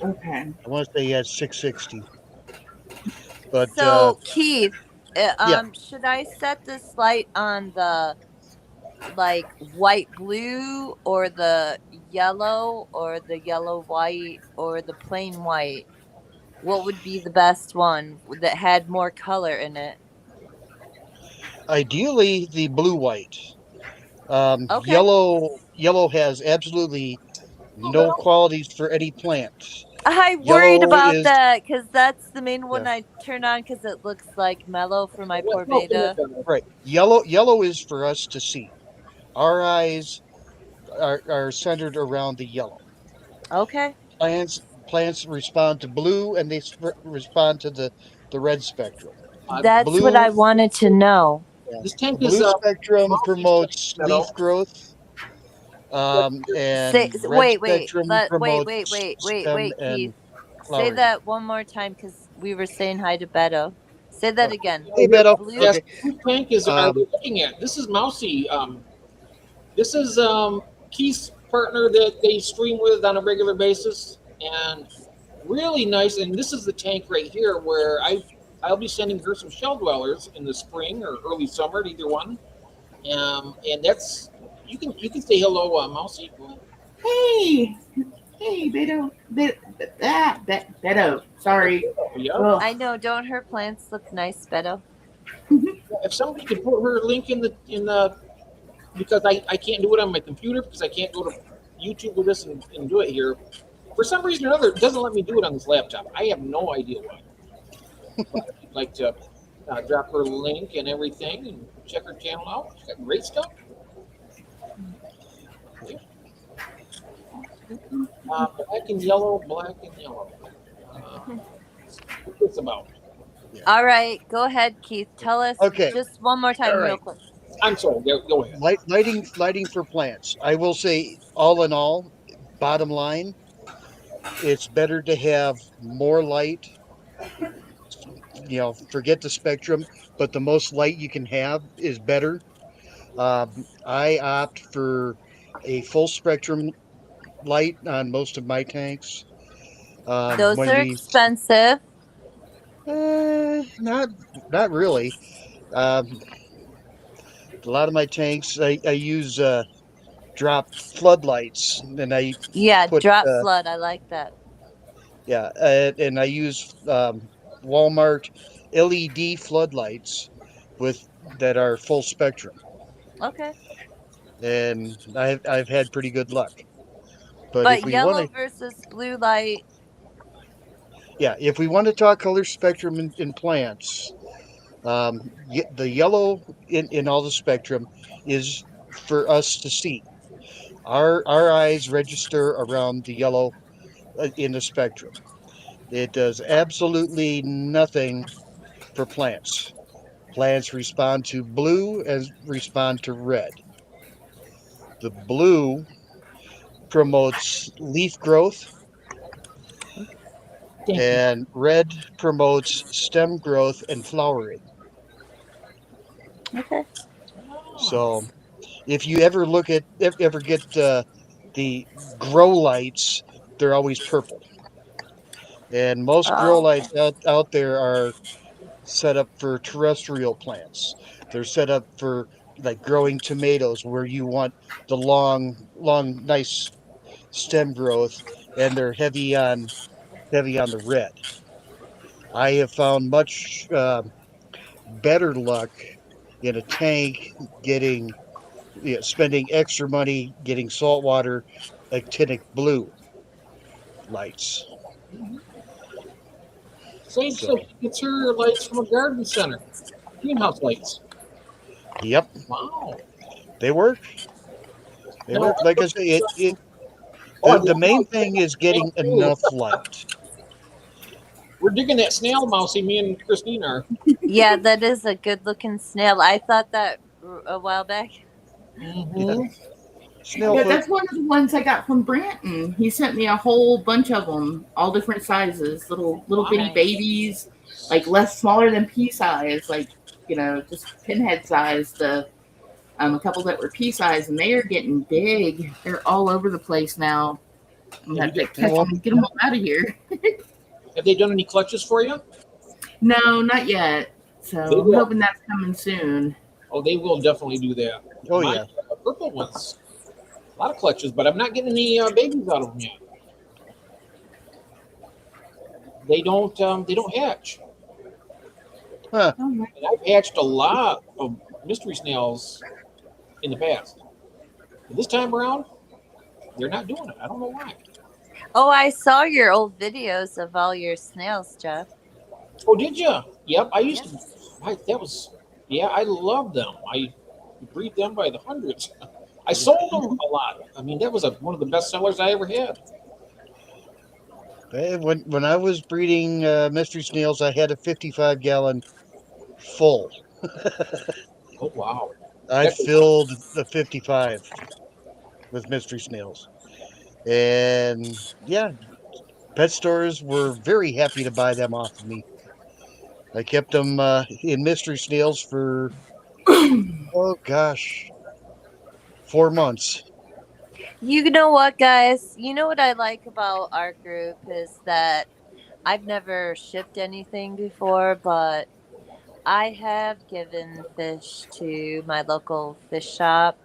Okay. I want to say 660. But so Keith, yeah. should I set this light on the like white blue or the yellow white or the plain white? What would be the best one that had more color in it? Ideally the blue white. Okay. Yellow has absolutely no qualities for any plant. I worried Yellow about is that because that's the main one yeah, I turn on because it looks like mellow for my Well, poor beta. right. Yellow is for us to see. Our eyes are centered around the yellow. Okay. Plants respond to blue and they respond to the red spectrum. That's what I Blue wanted to know. This tank is blue spectrum Mousie's promotes leaf metal. growth, and red Wait. spectrum promotes stem Wait, Keith. and Say flowering. that one more time because we were saying hi to Beto. Say that again. Hey, Beto. Blue. Yes, Okay. whose tank are we looking at? This is Mousy. This is Keith's partner that they stream with on a regular basis, and really nice. And this is the tank right here where I'll be sending her some shell dwellers in the spring or early summer, either one. And that's you can say hello, Mousy. Hey, Beto. Beto. Sorry. Yeah. Ugh. I know. Don't her plants look nice, Beto? If somebody could put her link in the because I can't do it on my computer because I can't go to YouTube with this and do it here. For some reason or other, it doesn't let me do it on this laptop. I have no idea why. But I'd like to drop her link and everything and check her channel out. She's got great stuff. Black and yellow. What's this about? All right. Go ahead, Keith. Tell us just one more time, real quick. I'm sorry. Go ahead. Lighting for plants. I will say, all in all, bottom line, it's better to have more light. Forget the spectrum, but the most light you can have is better. I opt for a full spectrum light on most of my tanks. Those are expensive. Not really. a lot of my tanks, I use drop floodlights, and I Yeah, put drop flood. I like that. yeah, and I use Walmart LED floodlights with that are full spectrum, Okay. and I've had pretty good luck. But if But we want yellow to, versus blue light. yeah, if we want to talk color spectrum in plants, the yellow in all the spectrum is for us to see. Our eyes register around the yellow in the spectrum. It does absolutely nothing for plants. Plants respond to blue and respond to red. The blue promotes leaf growth, Thank you. and red promotes stem growth and flowering. Okay. So if you ever ever get the grow lights, they're always purple. And most grow Oh, lights okay. out there are set up for terrestrial plants. They're set up for like growing tomatoes where you want the long, nice stem growth, and they're heavy on the red. I have found much better luck in a tank getting spending extra money getting saltwater actinic blue lights. Same So, stuff. Gets her lights from a garden center. Greenhouse lights. yep, Wow. they work. They Now, work. Like I say, oh, I the love main how thing is snail getting too. enough light. We're digging that snail mousey. Me and Christine are. Yeah, that is a good looking snail. I thought that a while back. Yeah, Mm-hmm. Yeah, snailfoot. that's one of the ones I got from Branton. He sent me a whole bunch of them, all different sizes, little Wow. bitty Nice. babies, like less smaller than pea size, like just pinhead size. The a couple that were pea size, and they are getting big. They're all over the place now. I'm gonna Have you have to got? catch Well, them and get them all out of here. Have they done any clutches for you? No, not yet. So They I'm will. hoping that's coming soon. Oh, they will definitely do that. oh My yeah. purple ones, a lot of clutches, but I'm not getting any babies out of them yet. They don't. They don't hatch. Huh. Oh my. And I've hatched a lot of mystery snails in the past. But this time around, they're not doing it. I don't know why. Oh, I saw your old videos of all your snails, Jeff. Oh, did you? Yep. I used Yeah. to. That was. Yeah, I love them. I breed them by the hundreds. I sold them a lot. I mean, that was one of the best sellers I ever had. When I was breeding mystery snails, I had a 55-gallon full. Oh wow. I That's filled the 55 with mystery snails. And yeah, pet stores were very happy to buy them off of me. I kept them in mystery snails for, oh gosh, 4 months. You know what, guys? You know what I like about our group is that I've never shipped anything before, but I have given fish to my local fish shop,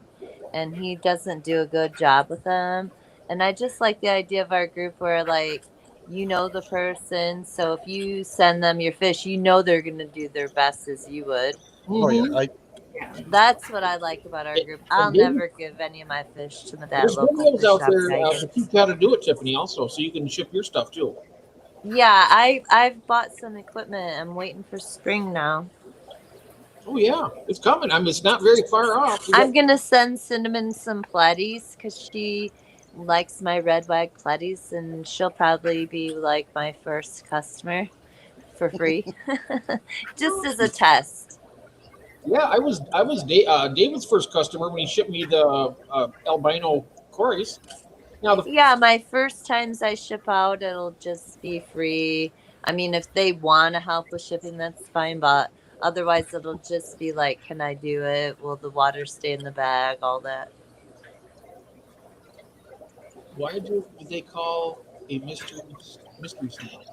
and he doesn't do a good job with them. And I just like the idea of our group where, like, you know the person, so if you send them your fish, you know they're going to do their best as you would. Oh yeah, mm-hmm. Yeah. That's what I like about our group. I'll And then never give any of my fish to that there's local videos fish out shop there guy. to teach you how to do it, Tiffany, also, so you can ship your stuff too. Yeah, I've bought some equipment. I'm waiting for spring now. Oh yeah, it's coming. I mean, it's not very far off. We got, I'm gonna send Cinnamon some platies because she likes my red wag platies, and she'll probably be like my first customer for free, just as a test. yeah, I was David's first customer when he shipped me the albino cories. Now the Yeah, my first times I ship out, it'll just be free. I mean, if they want to help with shipping, that's fine, but otherwise, it'll just be like, can I do it? Will the water stay in the bag? All that. why do they call a mystery snail?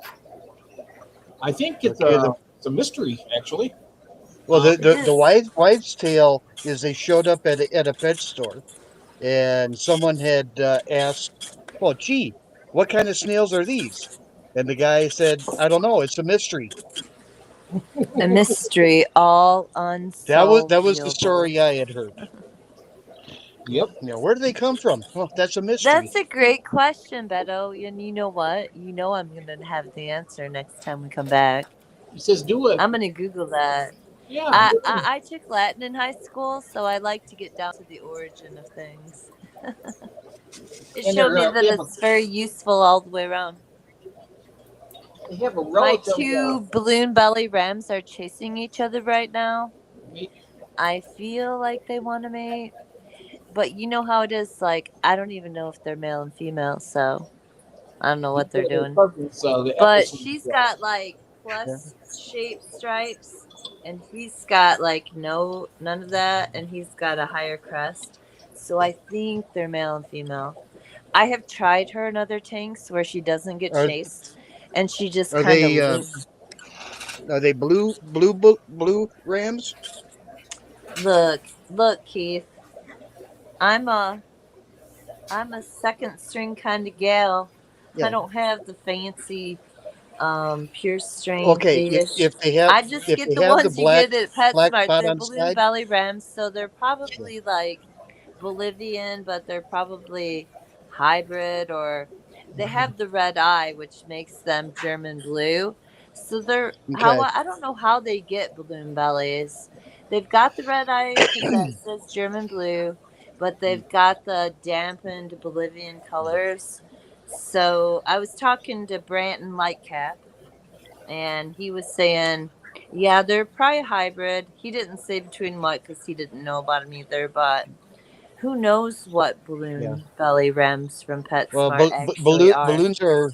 I think Okay, it's a mystery actually. Well, the This wives' tale is they showed up at a pet store, and someone had asked, "Well, gee, what kind of snails are these?" And the guy said, "I don't know. It's a mystery." a mystery, all That was the unsolvable. story I had heard. Yep. Where do they come from? Well, that's a mystery. That's a great question, Beto. And you know what? You know I'm gonna have the answer next time we come back. He says do it. I'm gonna Google that. Yeah. I took Latin in high school, so I like to get down to the origin of things. It And showed me they that have it's very useful all the way around. a My relative. two balloon belly rams are chasing each other right now. I feel like they want to mate, but you know how it is. Like I don't even know if they're male and female, so I don't know what they're doing. Cousins, the But episode. she's got like plus shaped stripes, and he's got like none of that, and he's got a higher crest. So I think they're male and female. I have tried her in other tanks where she doesn't get Are chased, and she just are kind of they lives. blue rams? Look, Keith. I'm a I'm a second string kind of gal. I Yeah. don't have the fancy pure strain Okay. Swedish. If they have I just if get they the have the ones you get at black PetSmart. spot They're on the balloon side, belly rams, so they're sure. probably like Bolivian, but they're probably hybrid, or they have the red eye, which makes them German blue. So they're how Okay. I don't know how they get balloon bellies. They've got the red eye because that says German blue, but they've got the dampened Bolivian colors. So I was talking to Branton Lightcap, and he was saying, yeah, they're probably hybrid. He didn't say between what because he didn't know about them either, but who knows what Yeah. balloon belly rams from Well, PetSmart actually are? balloons are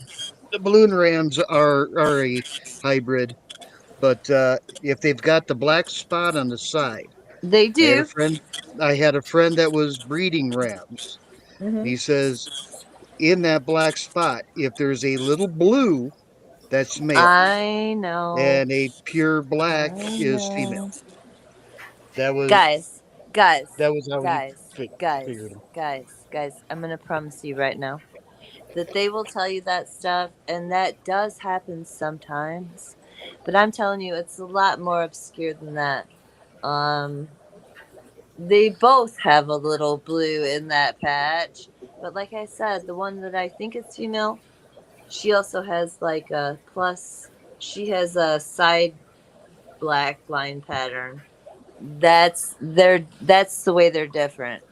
the balloon rams are a hybrid, but if they've got the black spot on the side, They I had a do. friend. I had a friend that was breeding rams. Hmm. He says in that black spot, if there's a little blue, that's male, I know. and a pure black I is know. female. That was Guys, guys, that was how he guys, figured them. guys. I'm going to promise you right now that they will tell you that stuff, and that does happen sometimes. But I'm telling you, it's a lot more obscure than that. Um, they both have a little blue in that patch, but like I said, the one that I think is female, she also has like a plus. She has a side black line pattern. That's the way they're different.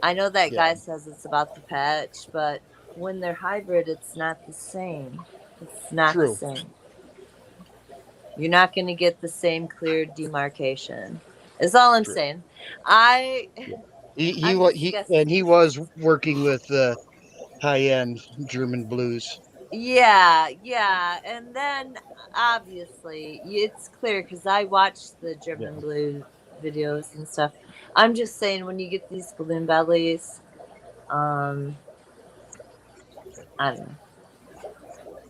I know that Yeah, guy says it's about the patch, but when they're hybrid, it's not the same. It's not the true, same. You're not going to get the same clear demarcation. Is all I'm true. saying. I Yeah. I'm just guessing. He was working with high end German blues. Yeah, yeah, and then obviously it's clear because I watched the German Yeah, blue videos and stuff. I'm just saying when you get these balloon bellies, um, I don't know.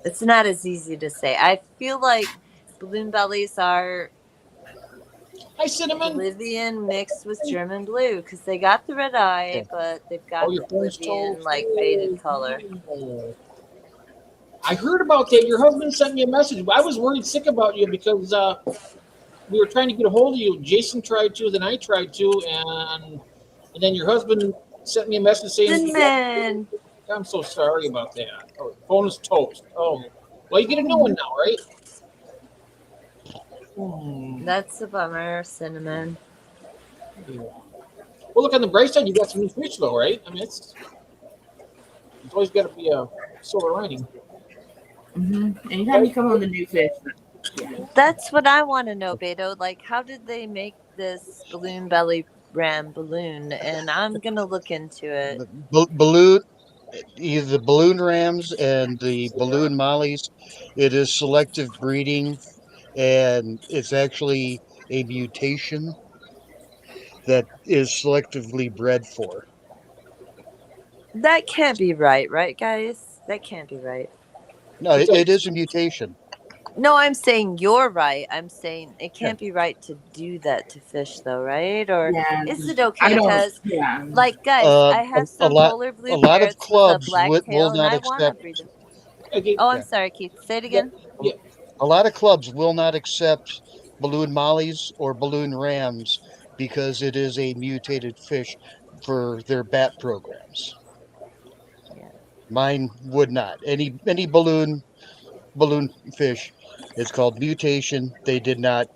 It's not as easy to say. I feel like balloon bellies are Hi, Cinnamon. Bolivian mixed with German blue because they got the red eye, okay. but they've Oh, got the your phone's Bolivian toast. like faded color. I heard about that. Your husband sent me a message. I was worried sick about you because we were trying to get a hold of you. Jason tried to, then I tried to, and then your husband sent me a message saying, Cinnamon. I'm so sorry about that. Oh, the phone is toast. Oh, well, you get a new one now, right? That's a bummer, Cinnamon. Yeah. Well, look on the bright side. You got some new fish, though, right? I mean, it's always got to be a silver lining. Anytime you come on the new fish, That's what I want to know, Beto. Like, how did they make this balloon belly ram balloon? And I'm gonna look into it. The balloon, either the balloon rams and the balloon mollies, it is selective breeding, and it's actually a mutation that is selectively bred for. That can't be right, right, guys? That can't be right. No, What's that? it is a mutation. No, I'm saying you're right. I'm saying it Yeah. can't be right to do that to fish, though, right? Or Yeah, is it I okay? don't. Because, Yeah. like, guys, I have A some lot polar blue of parrots with a clubs black will tail, and not I want to accept. breed them. Okay. Oh, I'm Yeah. sorry, Keith. Say it Yeah. again. Yeah. A lot of clubs will not accept balloon mollies or balloon rams because it is a mutated fish for their bat programs. Yeah. Mine would not. Any balloon fish is called mutation. They did not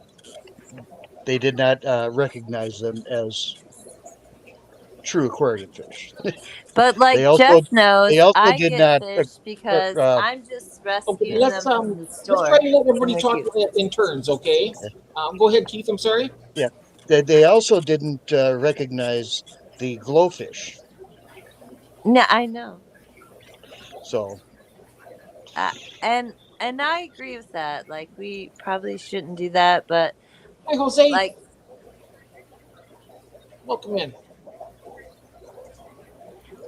recognize them as true aquarium fish. But They like also Jeff knows, they also I did get not fish because uh, I'm just Okay. rescuing Let's them from the let's try store, to let and everybody they're talk cute. in turns. Okay. Go ahead, Keith. I'm sorry. yeah. They also didn't recognize the glowfish. No, I know. So Uh, and I agree with that. Like we probably shouldn't do that, but Hi, Jose. like Welcome in.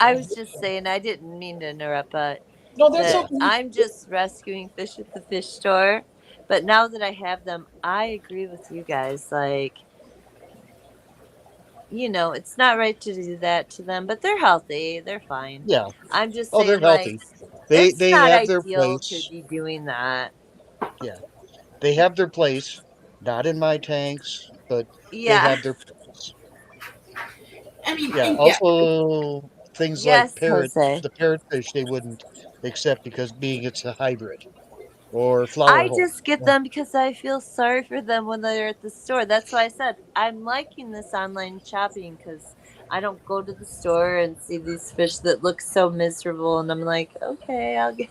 I was just saying, I didn't mean to interrupt, but No, that's that okay. I'm just rescuing fish at the fish store. But now that I have them, I agree with you guys. Like, it's not right to do that to them, but they're healthy. They're fine. yeah. I'm just Oh, they're saying, like, healthy. it's They not have their ideal to place. be doing that. Yeah. They have their place. Not in my tanks, but they Yeah. have their place. I mean, Yeah. yeah. Also, things like Yes, Jose. the parrotfish, they wouldn't accept because being it's a hybrid or flower I hole. just get them because I feel sorry for them when they're at the store. That's why I said I'm liking this online shopping because I don't go to the store and see these fish that look so miserable, and I'm like, okay, I'll get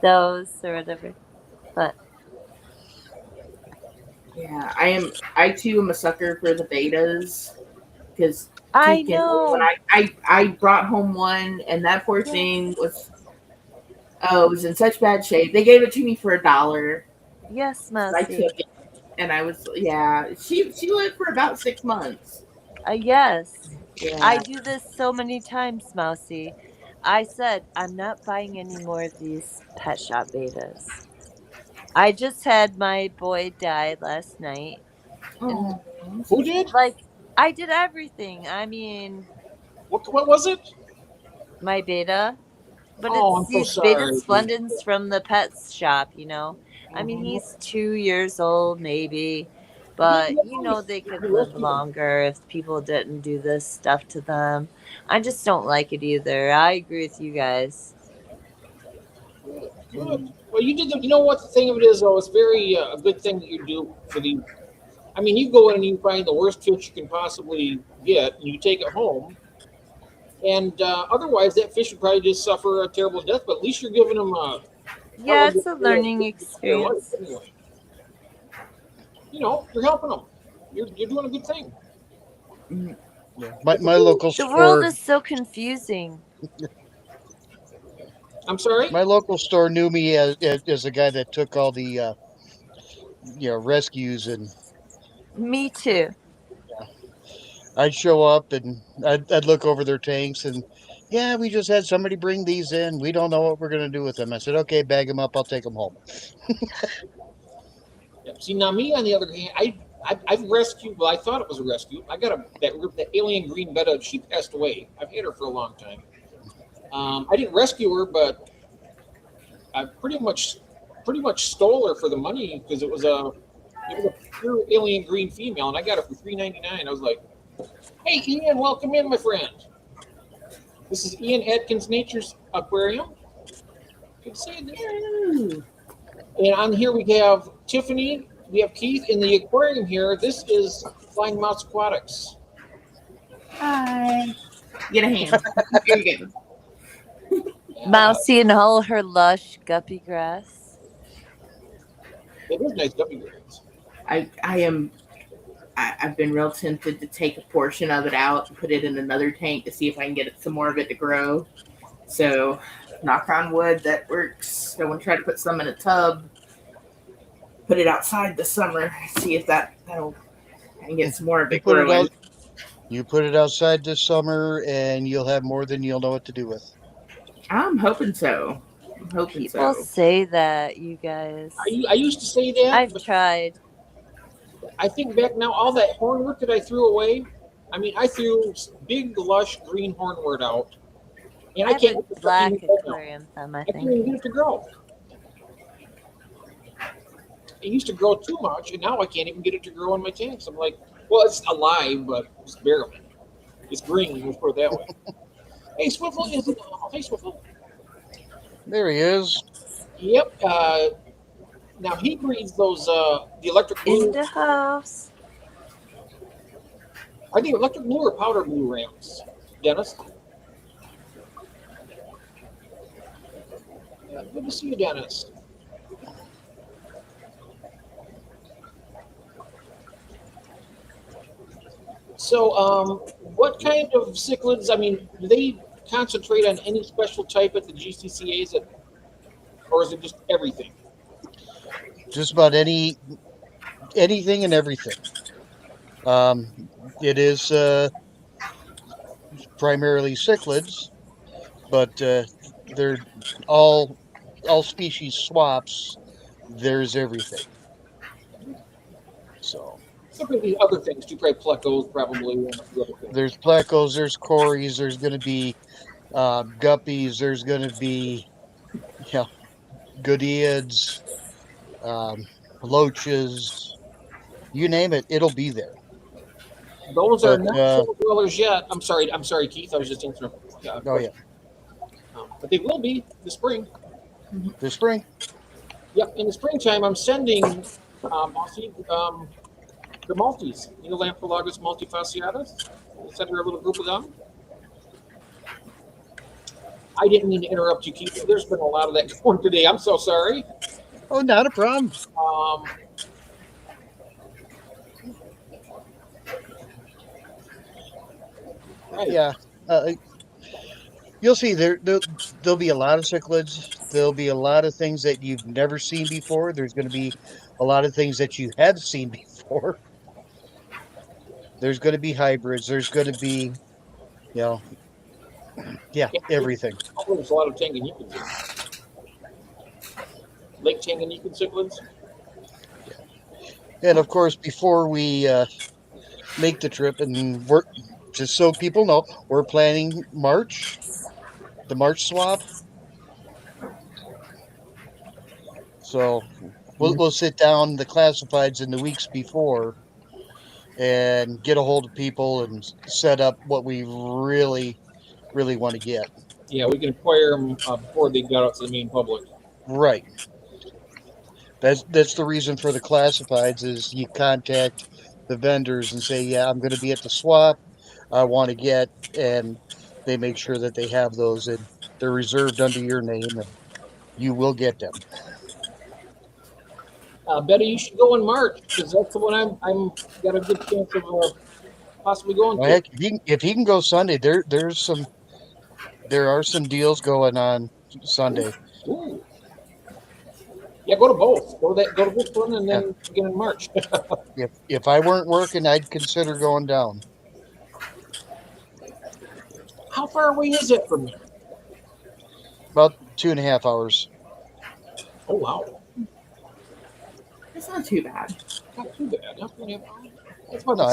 those or whatever. But Yeah, I am. I too am a sucker for the betas because I Keith can. When know. I brought home one, and that poor thing Yes. was in such bad shape. They gave it to me for $1. Yes, So I Mousy. took it, and I was She lived for about 6 months. Yes. I Yeah. do this so many times, Mousy. I said I'm not buying any more of these pet shop betas. I just had my boy die last night, and Oh, I'm so Who sorry. did? like I did everything. I mean, What was it? my beta, but Oh, it's I'm so these beta sorry. splendens from the pet shop. I mean, Mhm. he's 2 years old, maybe, Yeah, but yeah, they could you live rescued him. longer if people didn't do this stuff to them. I just don't like it either. I agree with you guys. Good, good. Well, you did. You know what the thing of it is, though, it's very a good thing that you do for the. I mean, you go in and you find the worst fish you can possibly get, and you take it home. And otherwise, that fish would probably just suffer a terrible death. But at least you're giving them Yeah, probably it's a a learning better life experience. anyway. You're helping them. You're doing a good thing. Mm. Yeah. It's a My really, local The world store is so confusing. I'm sorry. my local store knew me as a guy that took all the rescues, and Me too. I'd show up and I'd look over their tanks, and yeah, we just had somebody bring these in. We don't know what we're gonna do with them. I said, okay, bag them up. I'll take them home. Yeah. See, now me on the other hand, I've rescued. Well, I thought it was a rescue. I got that alien green betta. She passed away. I've had her for a long time. I didn't rescue her, but I pretty much stole her for the money because it was a pure alien green female, and I got it for $3.99. I was like, "Hey, Ian, welcome in, my friend. This is Ian Atkins Nature's Aquarium. Good to see you there." Ooh. And on here we have Tiffany, we have Keith in the aquarium here. This is Flying Mouse Aquatics. Hi. Get a hand. Here you go. Yeah, Mousy and all her lush guppy grass. it is nice guppy grades. I am. I've been real tempted to take a portion of it out and put it in another tank to see if I can get some more of it to grow. So, knock on wood, that works. I want to try to put some in a tub, put it outside this summer, see if that'll I can get some more of You it put it growing. out. You put it outside this summer, and you'll have more than you'll know what to do with. I'm hoping so. I'm hoping People so. say that, you guys. I used to say that, I've but tried. I think back now, all that hornwort that I threw away. I mean, I threw big, lush green hornwort out, and I I have can't a get the fucking black grow now. aquarium thumb, I I can't think. even get it to grow. It used to grow too much, and now I can't even get it to grow in my tanks. I'm like, well, it's alive, but just barely. It's green, let's put it that way. Hey, Swiffle, is it? Hey, Swiffle. There he is. Yep. Now he breeds those the electric In blue. the house. Are they electric blue or powder blue ramps, Dennis? Good to see you, Dennis. So, what kind of cichlids? I mean, do they concentrate on any special type at the GCCAs, or is it just everything? Just about anything and everything. It is primarily cichlids, but they're all all species swaps. There's everything. So There could be other things too, probably plecos, probably, and a few other things. there's plecos, there's cories, there's going to be guppies, there's going to be yeah, goodeids, um, loaches, you name it, it'll be there. Those are But not full dwellers yet. I'm sorry, Keith. I was just answering. oh yeah, But they will be this spring. this spring. Yep, in the springtime, I'm sending the Maltese, Lampropelagus multifasciatus. I'll send her a little group of them. I didn't mean to interrupt you, Keith. There's been a lot of that going today. I'm so sorry. Oh, not a problem. Right. Yeah, you'll see there'll be a lot of cichlids. There'll be a lot of things that you've never seen before. There's going to be a lot of things that you have seen before. There's going to be hybrids. There's going to be, you know, yeah, everything. There's a lot of Tanganyikans here. Lake Tanganyikan cichlids. And of course, before we make the trip, and we're just so people know, we're planning March, the March swap. So we'll sit down the classifieds in the weeks before and get a hold of people and set up what we really want to get. Yeah, we can acquire them before they got out to the main public. Right. That's the reason for the classifieds is you contact the vendors and say, yeah, I'm going to be at the swap. I want to get, and they make sure that they have those and they're reserved under your name and you will get them. Betty, you should go in March because that's the one I'm got a good chance of possibly going Well, to. heck, if he can go Sunday, there are some deals going on Sunday. Ooh. Yeah, go to both. Go to this one and then again in March. If I weren't working, I'd consider going down. How far away is it from here? About 2.5 hours. Oh wow, It's not too bad. not too bad. Not 2.5 hours. That's No,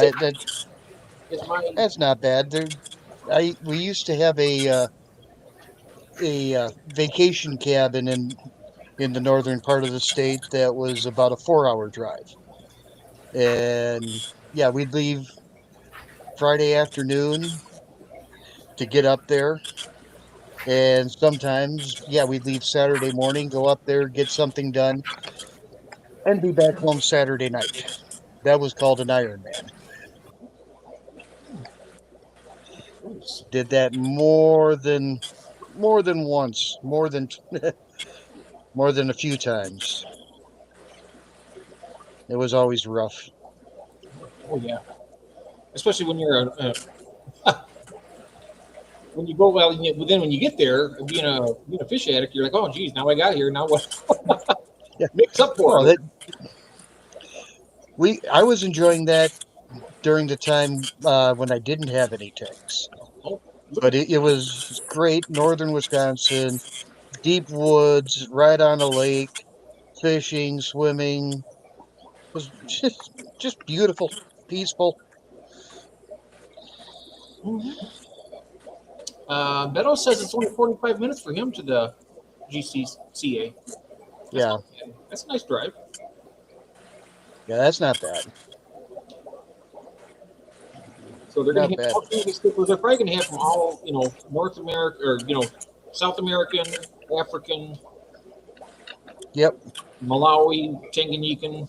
It's my that's not bad. We used to have a vacation cabin in the northern part of the state that was about a 4-hour drive, and yeah, we'd leave Friday afternoon to get up there, and sometimes we'd leave Saturday morning, go up there, get something done, and be back home Saturday night. That was called an Ironman. Did that more than once, more than more than a few times. It was always rough. Oh yeah, especially when you're when you go but then when you get there, being a fish addict, you're like, oh geez, now I got here. Now what? Mix up for it. I was enjoying that during the time when I didn't have any tanks. But it was great. Northern Wisconsin, deep woods, right on a lake, fishing, swimming. It was just beautiful, peaceful. Beto says it's only 45 minutes for him to the GCCA. Yeah, That's a nice drive. yeah, that's not bad. So they're going Not to have bad. all kinds of stickers. They're probably going to have from all, North America or, South American, African, Yep. Malawi, Tanganyikan,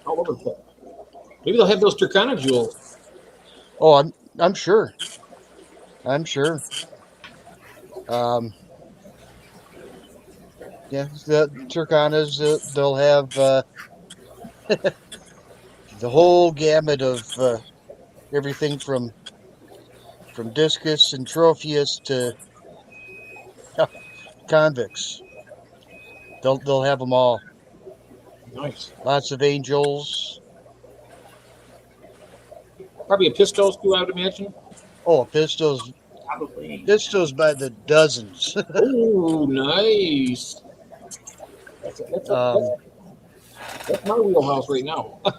all over the place. Maybe they'll have those Turkana jewels. Oh, I'm sure. I'm sure. Yeah, the Turkanas, they'll have the whole gamut of everything from discus and trophius to convicts. They'll have them all. Nice. Lots of angels. Probably a Pistos too, I would imagine. Oh, pistos, Probably. pistos by the dozens. Oh, nice. That's um, my wheelhouse right now. I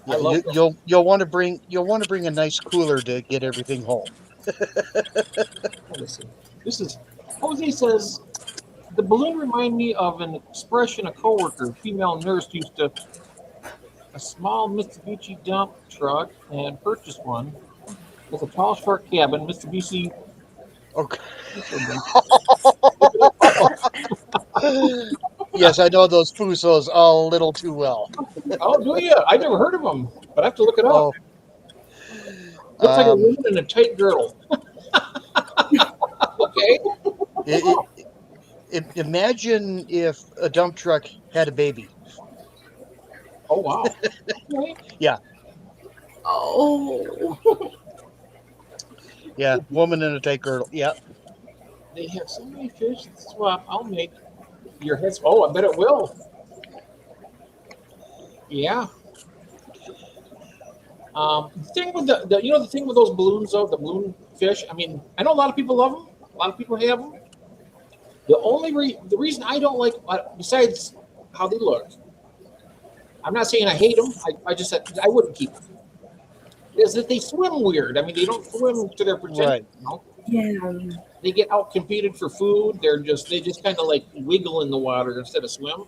yeah, love them. you'll want to bring a nice cooler to get everything home. Listen, this is Jose says the balloon remind me of an expression a coworker, female nurse, used to a small Mitsubishi dump truck and purchased one with a tall, short cabin. Mitsubishi. Okay. Yes, I know those Fusos all a little too well. Oh, do you? I never heard of them, but I have to look it up. Oh, Looks like a woman in a tight girdle. Okay. Imagine if a dump truck had a baby. Oh wow. Okay. Yeah, Oh. yeah, woman in a tight girdle. Yeah, They have so many fish to swap. I'll make your heads. Oh, I bet it will. Yeah. The thing with the thing with those balloons though, the balloon fish. I mean, I know a lot of people love them. A lot of people have them. The reason I don't like, besides how they look, I'm not saying I hate them. I just said I wouldn't keep them. Is that they swim weird? I mean, they don't swim to their potential. right. You know? Yeah. They get out competed for food. They just kind of like wiggle in the water instead of swim.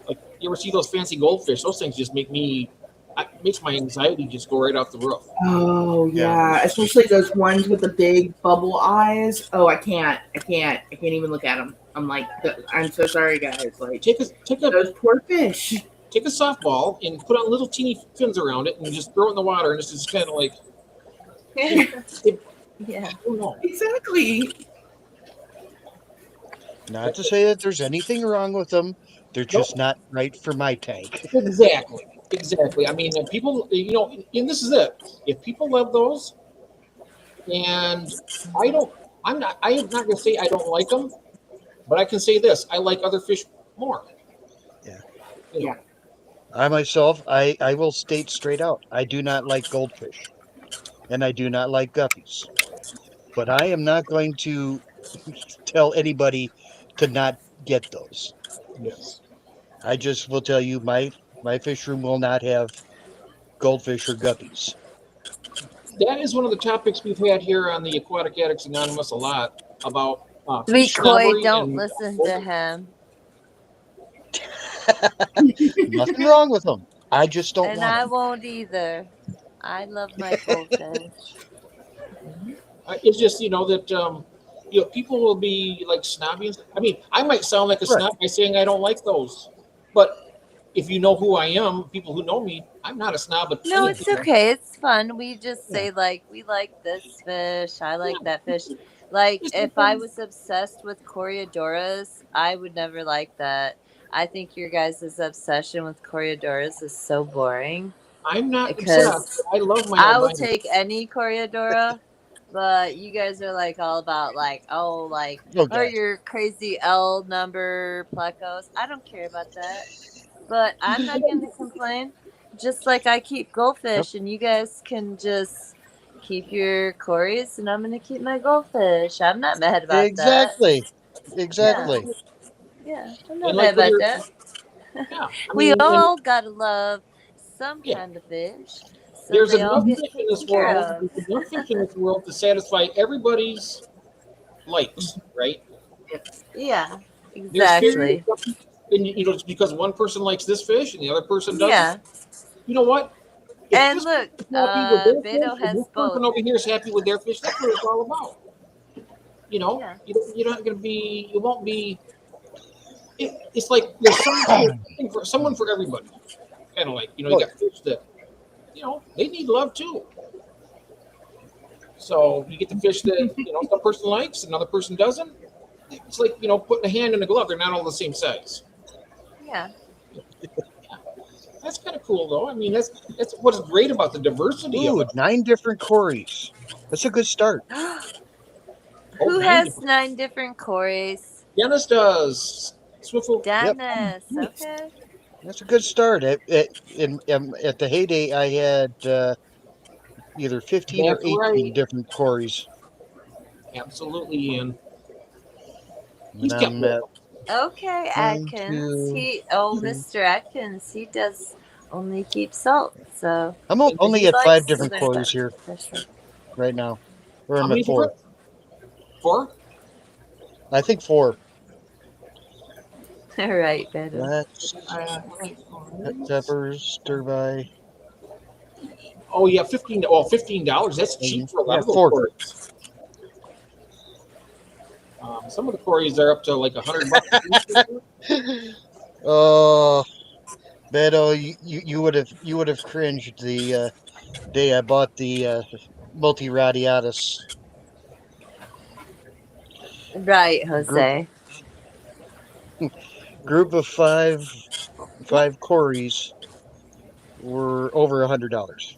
Like you ever see those fancy goldfish? Those things just makes my anxiety just go right off the roof. Oh Yeah. yeah. Especially those ones with the big bubble eyes. Oh, I can't even look at them. I'm like, I'm so sorry, guys. Like, Take a those poor fish. take a softball and put on little teeny fins around it and just throw it in the water and it's just kind of like Yeah. I don't know. Exactly. Not to say that there's anything wrong with them. They're just not right for my tank. Exactly. I mean, if people, and this is it. If people love those, and I'm not going to say I don't like them, but I can say this: I like other fish more. Yeah. Yeah. I myself, I will state straight out, I do not like goldfish, and I do not like guppies. But I am not going to tell anybody to not get those. Yes. I just will tell you, my fish room will not have goldfish or guppies. That is one of the topics we've had here on the Aquatic Addicts Anonymous a lot about Sweet fish Koi, snobbery don't and listen to him. Nothing wrong with them. I just don't And want I them. won't either. I love my goldfish. It's just that people will be like snobby. I mean, I might sound like a Right. snob by saying I don't like those, but if you know who I am, people who know me, I'm not a snob. But No, it's okay. It's fun. We just say like we like this fish. I like that fish. Like if I was obsessed with Coriodoras, I would never like that. I think your guys' obsession with Coriodoras is so boring. I'm not Because obsessed. I love my I will albino. take any Coriodora, but you guys are like all about like Oh, or God. your crazy L number plecos. I don't care about that. But I'm not going to complain. Just like I keep goldfish, and you guys can just keep your Corys and I'm gonna keep my goldfish. I'm not mad about Exactly. that. Exactly. Yeah, I'm And not like mad about with your, that. yeah, I We mean, and all gotta love some yeah, kind of fish, so there's they all enough get fish in this taken care world. of. There's enough fish in this world to satisfy everybody's likes, right? Yeah, There's fish, exactly. and just because one person likes this fish and the other person doesn't. Yeah, You know what? If and this look, person's happy with their Beto fish and has this person both. over here is happy with their fish, that's what it's all about. Yeah, You're not going to be. You won't be. It's like there's someone for everybody. Kind of like you Oh, got fish that they need love too. So you get the fish that some person likes, another person doesn't. It's like putting a hand in a glove. They're not all the same size. yeah. That's kind of cool, though. I mean, that's what's great about the diversity of ooh, it. 9 different Corys. That's a good start. Oh, Who 9 has different. 9 different Corys? Dennis does. Swiffle. Yep, Dennis. Nice. Okay. that's a good start. At the heyday, I had either 15 or That's 18 right. different Corys, Absolutely, Ian. and He's kept I'm at one. Okay, one, Atkins. two, three. Mr. Atkins, he does only keep salt. So but Only he at 5 likes to different learn Corys about here fishing. right now, or How I'm at many 4. different? 4? I think 4. All right, Beto. That's Like peppers, stir fry. oh yeah, 15. Well, $15. That's cheap for a lot Yeah, of those 4. quarries. Some of the quarries are up to like $100 a piece. Oh, Beto, you would have cringed the day I bought the multiradiatus Right, group Jose. group of five Corys were over $100,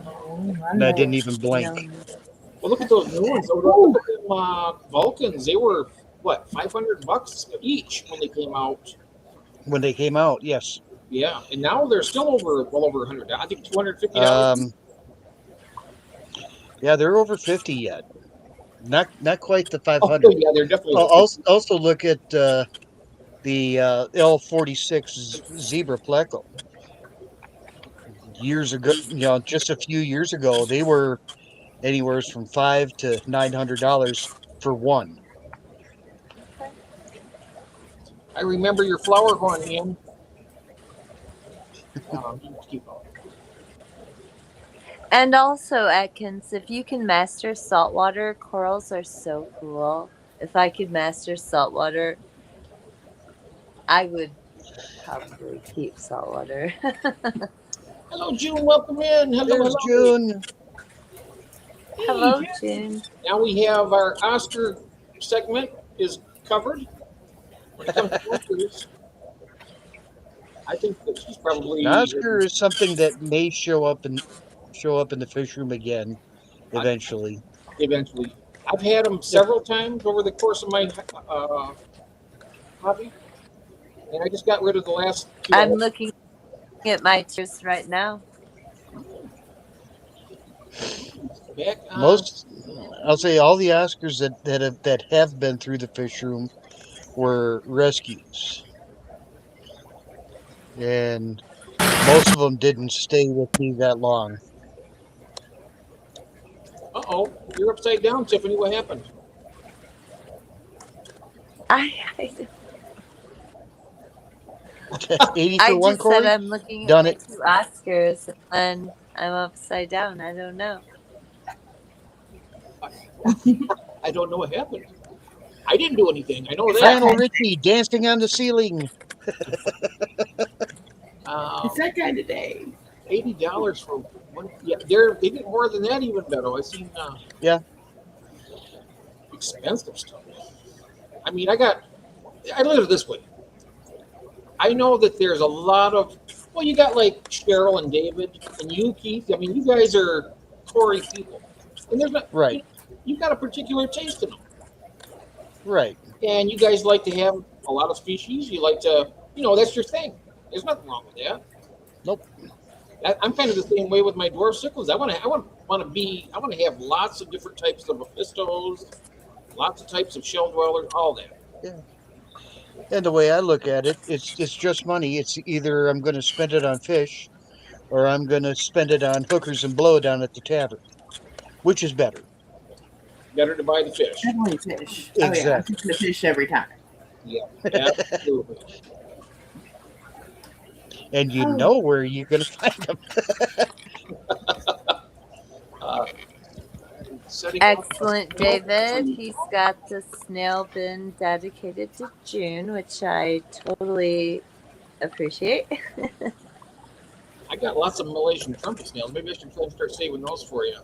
Oh, I and I know. didn't even blink No. Well, look at those new ones. Look at them Vulcans. They were what, $500 each when they came out. when they came out. Yes, Yeah, and now they're still well over 100. I think $250. um, yeah, they're over 50 yet. Not quite the Oh 500. yeah, they're definitely over Also, 50. also look at the L46 Zebra Pleco. Years ago, just a few years ago, they were anywhere from $500 to $900 for one. I remember your flower horn, Ian. Keep going. And also, Atkins, if you can master saltwater, corals are so cool. If I could master saltwater, I would probably keep saltwater. Hello, June. Welcome in. Hello, There's hello. June. Hello, Hey, June. now we have our Oscar segment is covered. When it comes to Oscars, I think that she's probably An Oscar is something that may show up in the fish room again eventually. eventually. I've had them If several times over the course of my hobby, and I just got rid of the last two. I'm looking at my tiers right now. Back on. most, I'll say all the Oscars that have been through the fish room were rescues, and most of them didn't stay with me that long. Uh-oh, you're upside down, Tiffany. What happened? I 80 I for one just said Corey. I'm looking at Done my it. 2 Oscars and I'm upside down. I don't know. I don't know what happened. I didn't do anything. I know that. Lionel Richie dancing on the ceiling. It's that kind of day. $80 for one. Yeah, they get more than that even, Beto. I've seen Yeah. expensive stuff. I mean, I look at it this way. I know that there's a lot of, well, you got like Cheryl and David and you, Keith. I mean, you guys are Tory people, and there's not Right. You've got a particular taste in them, Right. and you guys like to have a lot of species. You like to, that's your thing. There's nothing wrong with that. Nope. I'm kind of the same way with my dwarf cichlids. I want to have lots of different types of mephistos, lots of types of shell dwellers, all that. Yeah. And the way I look at it, it's just money. It's either I'm going to spend it on fish or I'm going to spend it on hookers and blow down at the tavern. Which is better? Better to buy the fish. Definitely fish. Oh yeah, I'm Exactly. picking the fish every time. Yeah, absolutely. And you Oh. know where you're going to find them. Uh, setting up- Excellent, David. He's got the snail bin dedicated to June, which I totally appreciate. I got lots of Malaysian trumpet snails. Maybe I should try and start saving those for you.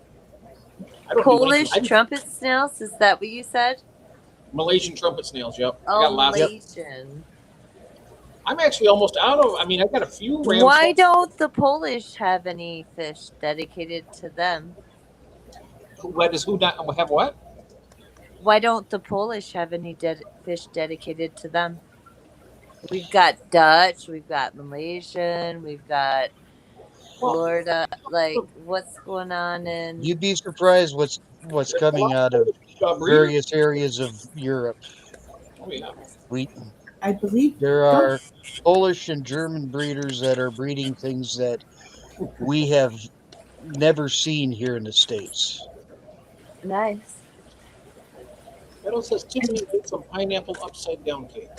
I don't do Polish anything. trumpet snails, is that what you said? Malaysian trumpet snails. Yep. I Oh, got lots. Malaysian. I'm actually almost out of. I mean, I got a few. Why don't the Polish have any fish dedicated to them? Why does who not have what? Why don't the Polish have any fish dedicated to them? We've got Dutch, we've got Malaysian, we've got Florida. Like, what's going on in? You'd be surprised what's coming out of various areas of Europe. Oh yeah. I believe There are Polish and German breeders that are breeding things that we have never seen here in the States. Nice. That says Tiffany made some pineapple upside down cake.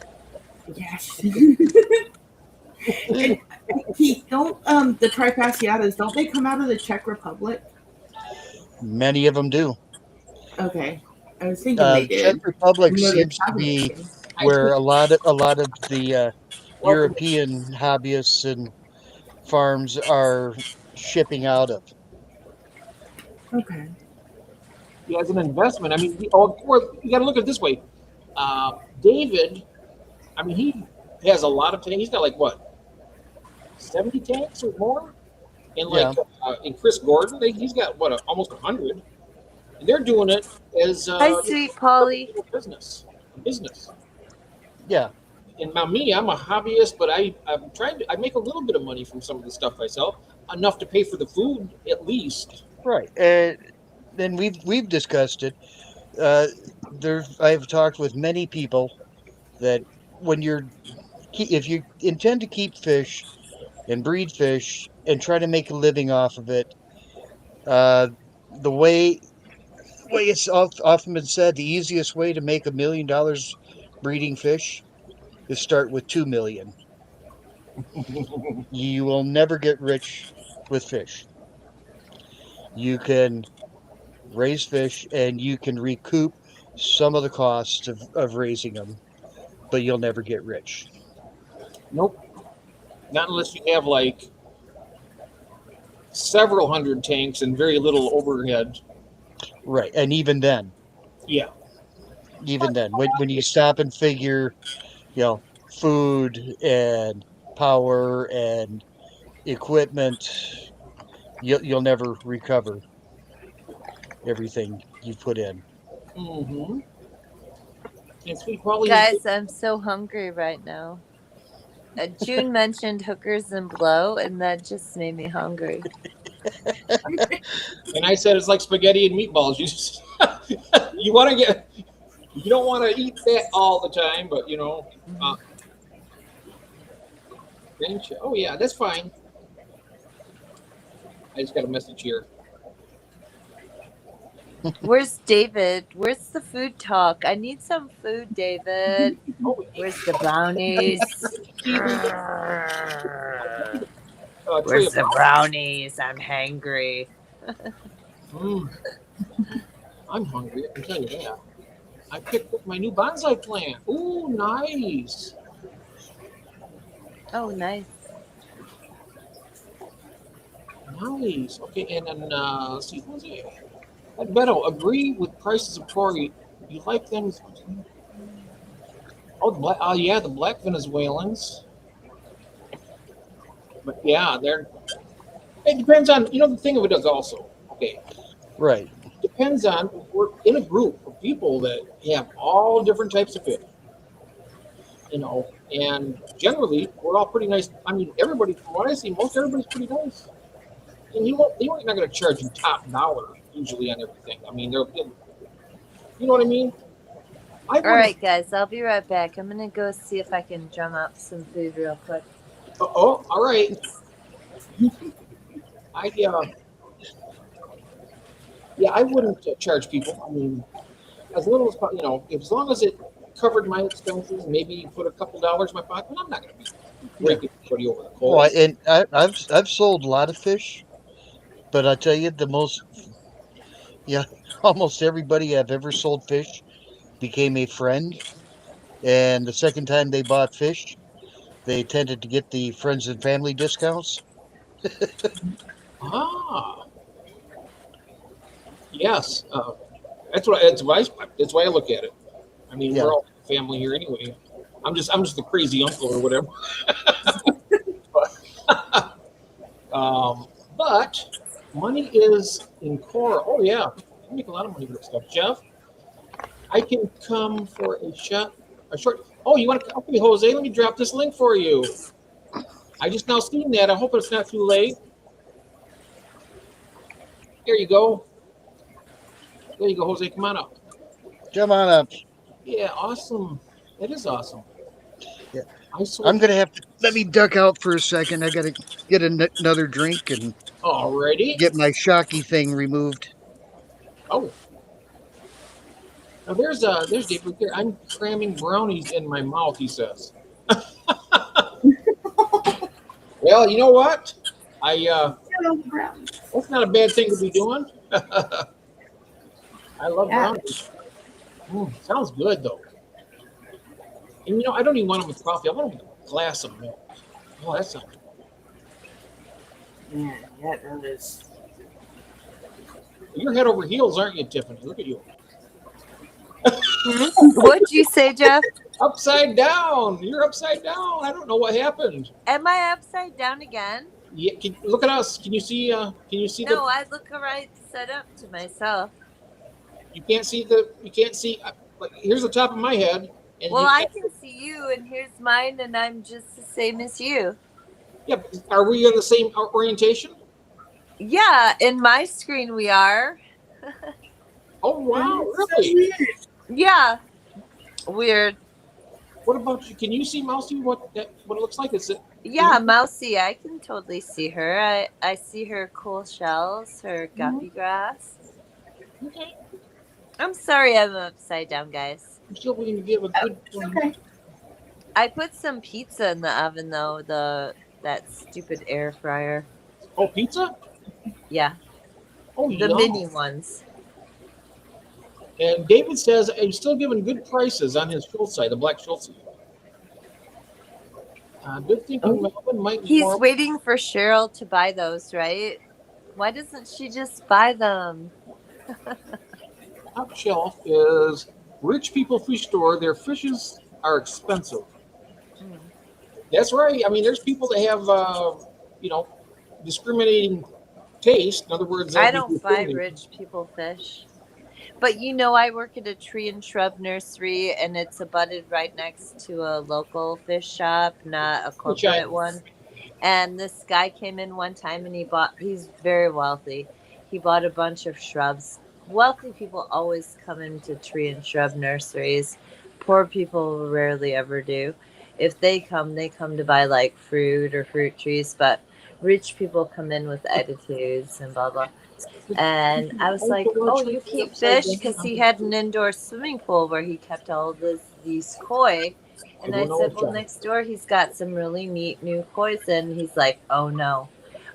yes. And, Keith, don't the trifasciatas, don't they come out of the Czech Republic? Many of them do. Okay, I was thinking they did. Czech Republic You know, seems to be where a lot of the European hobbyists and farms are shipping out of. Okay. Yeah, as an investment, I mean, or you got to look at it this way. David, I mean, he has a lot of tanks. He's got like what, 70 tanks or more? And like in Chris Gordon, he's got what, almost 100. And they're doing it as Hi, sweet Polly. business. Yeah. And now me, I'm a hobbyist, but I'm trying to. I make a little bit of money from some of the stuff I sell, enough to pay for the food at least. Right. Then we've discussed it. I've talked with many people that if you intend to keep fish and breed fish and try to make a living off of it, the way it's often been said, the easiest way to make $1 million breeding fish is start with 2 million. You will never get rich with fish. You can raise fish and you can recoup some of the cost of raising them, but you'll never get rich. Nope. Not unless you have like several hundred tanks and very little overhead. Right. And even then, when you stop and figure, food and power and equipment, you'll never recover everything you put in. Mm-hmm. And Sweet Polly, Guys, I'm so hungry right now. June mentioned hookers and blow, and that just made me hungry. and I said it's like spaghetti and meatballs. You want to get, you don't want to eat that all the time, but oh yeah, that's fine. I just got a message here. Where's David? Where's the food talk? I need some food, David. Where's the brownies? Where's the brownies? I'm hangry. I'm hungry. I can tell you that. I picked up my new bonsai plant. Ooh, nice. Oh, nice. Nice. Okay, and then let's see, who's it? Beto, agree with prices of porgy. You like them? Oh, the black Venezuelans. But yeah, it depends on, the thing of it is also, okay. Right. Depends on, we're in a group of people that have all different types of fish. And generally, we're all pretty nice. I mean, everybody, from what I see, most everybody's pretty nice. And they're not going to charge you top dollar usually on everything. I mean, you know what I mean? All right, guys, I'll be right back. I'm gonna go see if I can drum up some food real quick. Oh, all right. I wouldn't charge people. I mean, as little as as long as it covered my expenses, maybe put a couple dollars in my pocket. But I'm not going to be breaking everybody over the coals. Well, and I've sold a lot of fish, but I tell you, almost everybody I've ever sold fish became a friend. And the second time they bought fish, they tended to get the friends and family discounts. Ah, yes. That's why I look at it. I mean, we're all family here anyway. I'm just the crazy uncle or whatever. But money is in core. Oh yeah, I make a lot of money with stuff, Jeff. I can come for a short. Oh, you want to? Okay, Jose, let me drop this link for you. I just now seen that. I hope it's not too late. Here you go. There you go, Jose. Come on up. Come on up. Yeah, awesome. That is awesome. Yeah. I'm going to have to let me duck out for a second. I got to get another drink and already get my shocky thing removed. Oh. Now there's Dave right there. I'm cramming brownies in my mouth, he says. Well, you know what? That's not a bad thing to be doing. I love brownies. Sounds good though. And I don't even want them with coffee. I want them with a glass of milk. Oh, that sounds good. Yeah, that is. You're head over heels, aren't you, Tiffany? Look at you. What'd you say, Jeff? Upside down. You're upside down. I don't know what happened. Am I upside down again? Yeah. Look at us. Can you see? No, I look right set up to myself. You can't see You can't see. Here's the top of my head. And I can see you, and here's mine, and I'm just the same as you. Yeah. Are we on the same orientation? Yeah. In my screen, we are. Oh wow! Really? Yeah. Weird. What about you? Can you see Mousy? What it looks like? Is it? Yeah, Mousy. I can totally see her. I see her cool shells, her guppy grass. Okay. I'm sorry I'm upside down, guys. I'm still willing to give a good one. Okay. I put some pizza in the oven though, that stupid air fryer. Oh, pizza? Yeah. Oh, the yum. mini ones. And David says I'm still giving good prices on his Schultz side, the black Schultz. Good thinking, Melvin. Might be He's waiting for Cheryl to buy those, right? Why doesn't she just buy them? Top shelf is Rich People Fish Store. Their fishes are expensive. That's right. I mean, there's people that have, discriminating taste. In other words, I don't buy Rich People fish. But I work at a tree and shrub nursery, and it's abutted right next to a local fish shop, not a corporate one. And this guy came in one time, and he's very wealthy. He bought a bunch of shrubs. Wealthy people always come into tree and shrub nurseries. Poor people rarely ever do. If they come to buy like fruit or fruit trees, but rich people come in with attitudes and blah, blah. And I was like, oh, you keep fish? Because he had an indoor swimming pool where he kept all these koi. And I said, well, next door he's got some really neat new koi. And he's like, oh, no,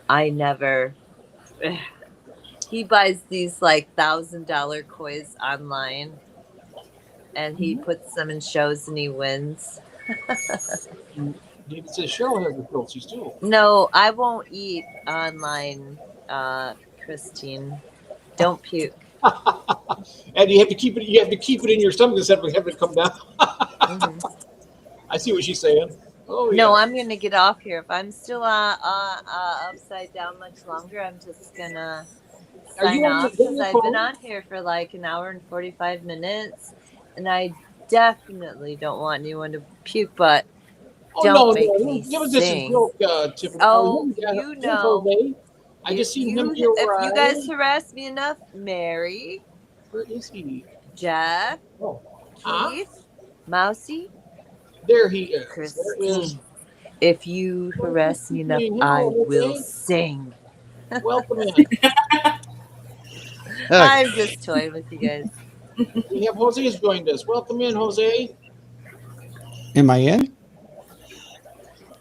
I never. He buys these like $1,000 koi online. And he puts them in shows and he wins. David says Cheryl has the Schultz too. No, I won't eat online, Christine. Don't puke. And you have to keep it in your stomach instead of having it come down. I see what she's saying. Oh, no, I'm gonna get off here. If I'm still upside down much longer, I'm just gonna sign off because I've been on here for like an hour and 45 minutes, and I definitely don't want anyone to puke, but don't make me sing. Joke, oh, you know. I just seen him If here. you guys harass me enough, Mary, Where is he? Jeff, Oh, huh? Keith, Mousy, There he is. There is. Christine. If you harass me enough, I will sing. Welcome in. I'm just toying with you guys. We have Jose has joined us. Welcome in, Jose. Am I in?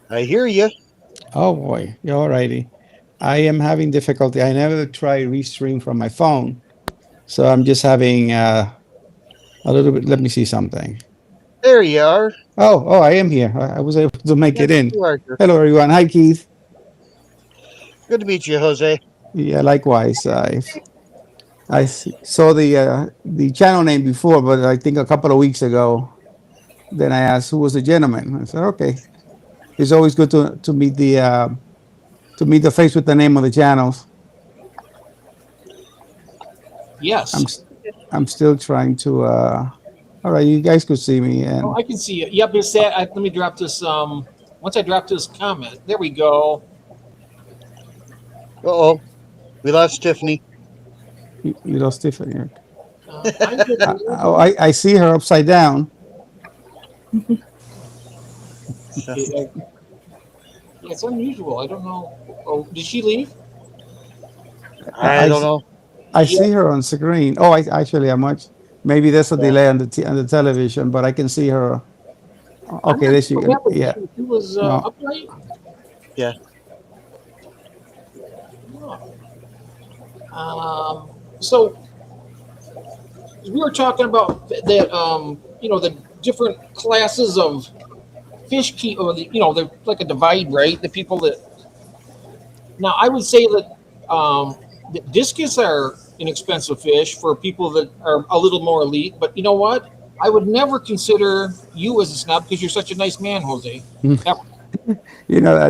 I hear you. Oh boy, yeah, alrighty. I am having difficulty. I never try restream from my phone, so I'm just having a little bit. Let me see something. There you are. Oh, I am here. I was able to make it Yes, in. you are, sir. Hello, everyone. Hi, Keith. Good to meet you, Jose. Yeah, likewise. Saw the channel name before, but I think a couple of weeks ago. Then I asked who was the gentleman. I said, okay. It's always good to meet the face with the name of the channels. Yes. I'm still trying to. All right, you guys could see me, and Oh, I can see it. Yep, it's that. Let me drop this. Once I drop this comment, there we go. Uh-oh. We lost Tiffany. you lost Tiffany. I'm good. I see her upside down. Yeah, it's unusual. I don't know. Oh, did she leave? I don't know. I see her on screen. Oh, I actually, I'm much. Maybe there's a delay on the television, but I can see her. Okay, there she goes. Yeah. She was No. upright. Yeah. So we were talking about that. The different classes of fish keep, or they're like a divide, right? The people that now I would say that discus are inexpensive fish for people that are a little more elite. But you know what? I would never consider you as a snob because you're such a nice man, Jose. Ever.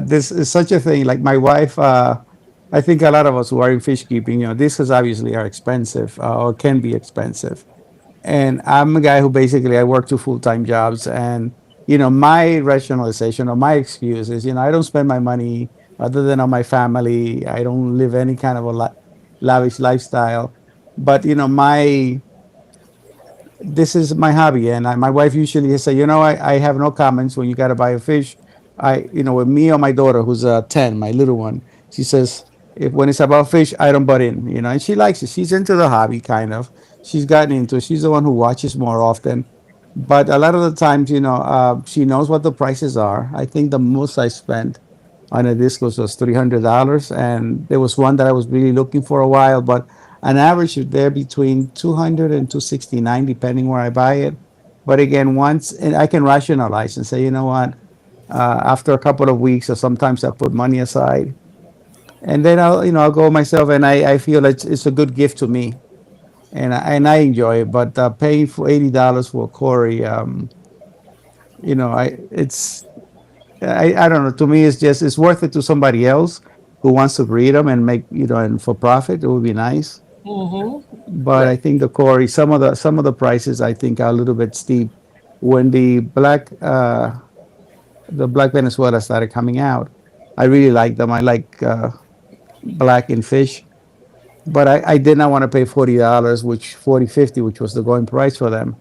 This is such a thing. Like my wife, I think a lot of us who are in fish keeping, discs obviously are expensive or can be expensive. And I'm a guy who basically I work two full-time jobs, and my rationalization or my excuse is, I don't spend my money other than on my family. I don't live any kind of a lavish lifestyle, but my this is my hobby, and my wife usually say, I have no comments when you got to buy a fish. With me or my daughter, who's 10, my little one, she says, if when it's about fish, I don't butt in, and she likes it. She's into the hobby, kind of. She's gotten into it. She's the one who watches more often. But a lot of the times, she knows what the prices are. I think the most I spent on a discos was $300, and there was one that I was really looking for a while, but an average is there between 200 and 269, depending where I buy it. But again, once and I can rationalize and say, you know what, after a couple of weeks, or sometimes I put money aside, and then I'll go myself, and I feel it's a good gift to me, and I enjoy it. But paying for $80 for a Cory, I don't know. To me, it's worth it to somebody else who wants to breed them and make and for profit. It would be nice. But I think the Cory, some of the prices I think are a little bit steep. When the black Venezuela started coming out, I really like them. I like black in fish, but I did not want to pay $40, which 40-50, which was the going price for them.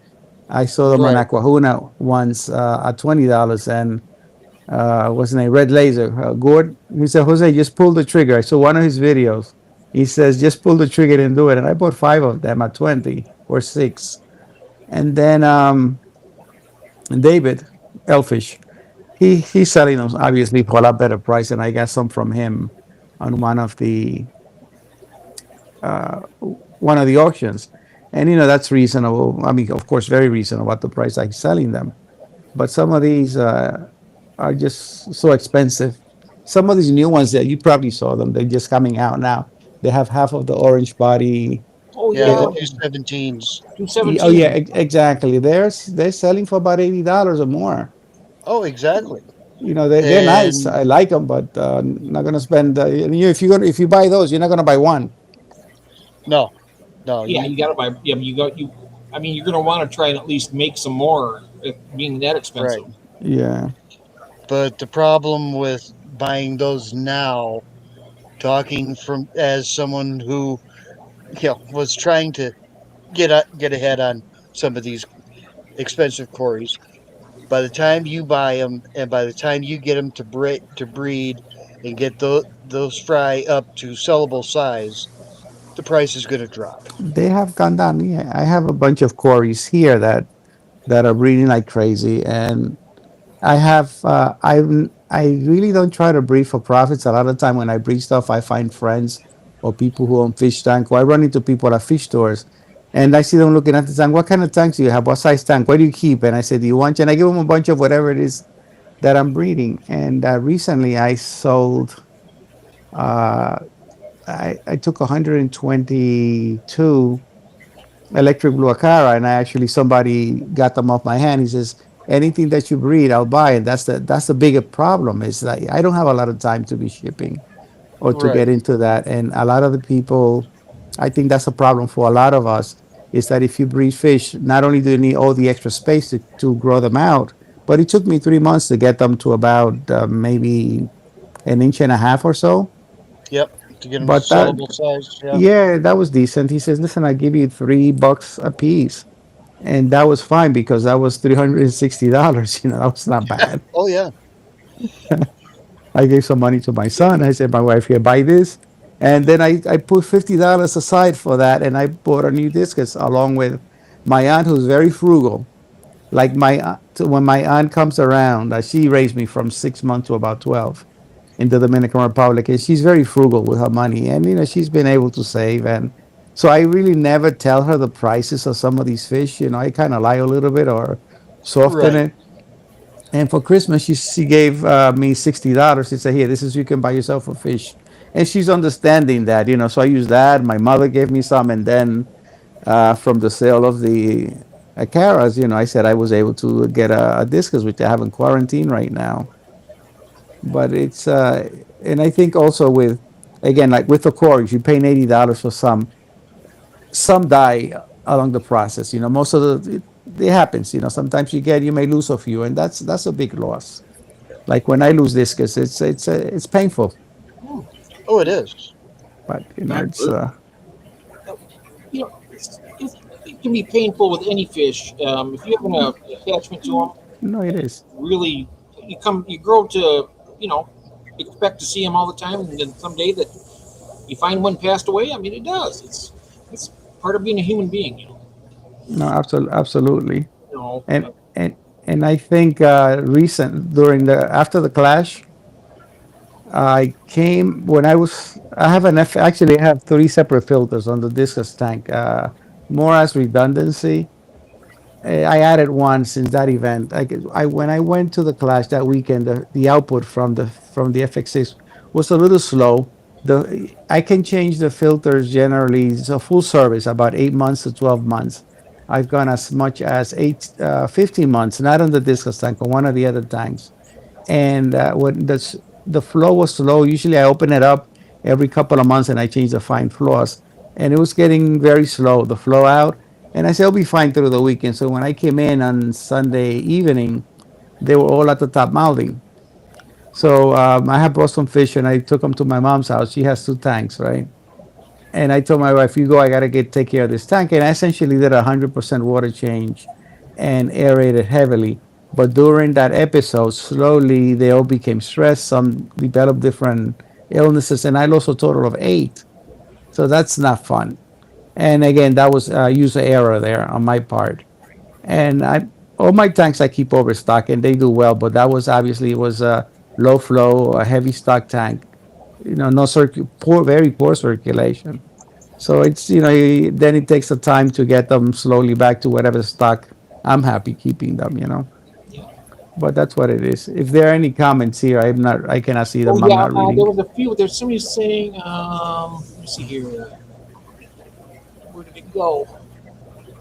I saw them on Aquahuna once at $20, and what's his name? Red Laser. Gord. He said, Jose, just pull the trigger. I saw one of his videos. He says, just pull the trigger and do it. And I bought 5 of them at 20 or 6. And then David Elfish, he's selling them obviously for a lot better price, and I got some from him on uh, one of the auctions. And that's reasonable. I mean, of course, very reasonable at the price I'm selling them. But some of these are just so expensive. Some of these new ones that you probably saw them, they're just coming out now. They have half of the orange body. Oh Yeah, yeah, the 217s. 217. Oh yeah, exactly. They're selling for about $80 or more. Oh, exactly. They're nice. And I like them, but not gonna spend. If you buy those, you're not gonna buy one. no, Yeah, you got to buy. Yeah, I mean, you're going to want to try and at least make some more, being that expensive. Yeah. But the problem with buying those now talking from as someone who was trying to get ahead on some of these expensive quarries. By the time you buy them, and by the time you get them to breed and get those fry up to sellable size, the price is going to drop. They have gone down. Yeah, I have a bunch of quarries here that are breeding like crazy, and I really don't try to breed for profits. A lot of time when I breed stuff, I find friends or people who own fish tank, or I run into people at fish stores, and I see them looking at the tank. What kind of tanks do you have? What size tank? What do you keep? And I say, do you want? And I give them a bunch of whatever it is that I'm breeding. And recently, I sold. Uh, I took 122 electric blue acara, and I actually somebody got them off my hand. He says, anything that you breed, I'll buy. And that's the bigger problem is that I don't have a lot of time to be shipping or to Right. get into that. And a lot of the people, I think that's a problem for a lot of us, is that if you breed fish, not only do you need all the extra space to grow them out, but it took me 3 months to get them to about maybe an inch and a half or so. Yep. To get them to But that, sellable size. Yeah. yeah, that was decent. He says, listen, I give you $3 a piece. And that was fine because that was $360. That was not bad. Oh yeah. I gave some money to my son. I said, my wife, here, buy this. And then I put $50 aside for that. And I bought a new discus along with my aunt, who's very frugal. Like when my aunt comes around, she raised me from 6 months to about 12 in the Dominican Republic. And she's very frugal with her money. And, she's been able to save. And so I really never tell her the prices of some of these fish. I kind of lie a little bit or soften Right. it. And for Christmas, she gave me $60. She said, "Here, this is you can buy yourself a fish." And she's understanding that. So I use that. My mother gave me some, and then from the sale of the Acaras, I said I was able to get a discus, which I have in quarantine right now. But and I think also with, again, like with the quarries, you paying $80 for some. Some die along the process. Most of it happens. Sometimes you may lose a few, and that's a big loss. Like when I lose discus, it's painful, Oh, it is. but it's Absolutely. It can be painful with any fish. If you have an attachment to them, no, it is. really, you grow to, you know, expect to see them all the time, and then someday that you find one passed away. I mean, it does. It's part of being a human being. No, absolutely. You know. And and and I think recent during the after the clash, I came when I have actually I have three separate filters on the discus tank. More as redundancy. I added one since that event. I when I went to the clash that weekend, the output from the FX6 was a little slow. I can change the filters generally. It's a full service, about 8 months to 12 months. I've gone as much as 15 months, not on the discus tank, on one of the other tanks. And when the flow was slow, usually I open it up every couple of months and I change the fine floors. And it was getting very slow, the flow out. And I said, I'll be fine through the weekend. So when I came in on Sunday evening, they were all at the top mouthing. So I had brought some fish and I took them to my mom's house. She has two tanks, right? And I told my wife, "You go. I gotta take care of this tank." And I essentially did 100% water change and aerated heavily. But during that episode, slowly they all became stressed. Some developed different illnesses, and I lost a total of 8. So that's not fun. And again, that was user error there on my part. And all my tanks I keep overstock, and they do well. But that was obviously it was a low flow, a heavy stock tank. No very poor circulation. So then it takes the time to get them slowly back to whatever stock I'm happy keeping them. Yeah. But that's what it is. If there are any comments here, I cannot see Oh them. I'm yeah, not there reading. was a few. There's somebody saying, let me see here. Where did it go?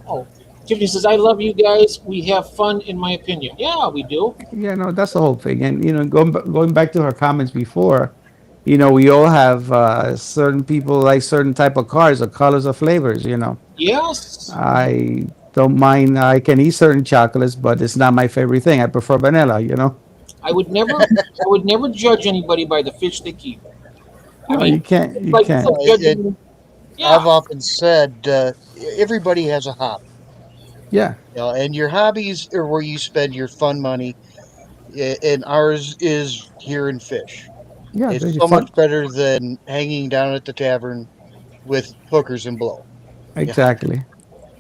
Oh, Tiffany says, "I love you guys. We have fun, in my opinion." Yeah, we do. Yeah, no, that's the whole thing. And going back to her comments before, we all have certain people like certain type of cars or colors or flavors. Yes, I don't mind. I can eat certain chocolates, but it's not my favorite thing. I prefer vanilla. I would never judge anybody by the fish they keep. I No, mean, you can't. You it's can't. like judging. I've Yeah, often said everybody has a hobby, Yeah, and your hobbies are where you spend your fun money, and ours is here in fish. yeah. It's Very so much fun. better than hanging down at the tavern with hookers and blow. Yeah, Exactly.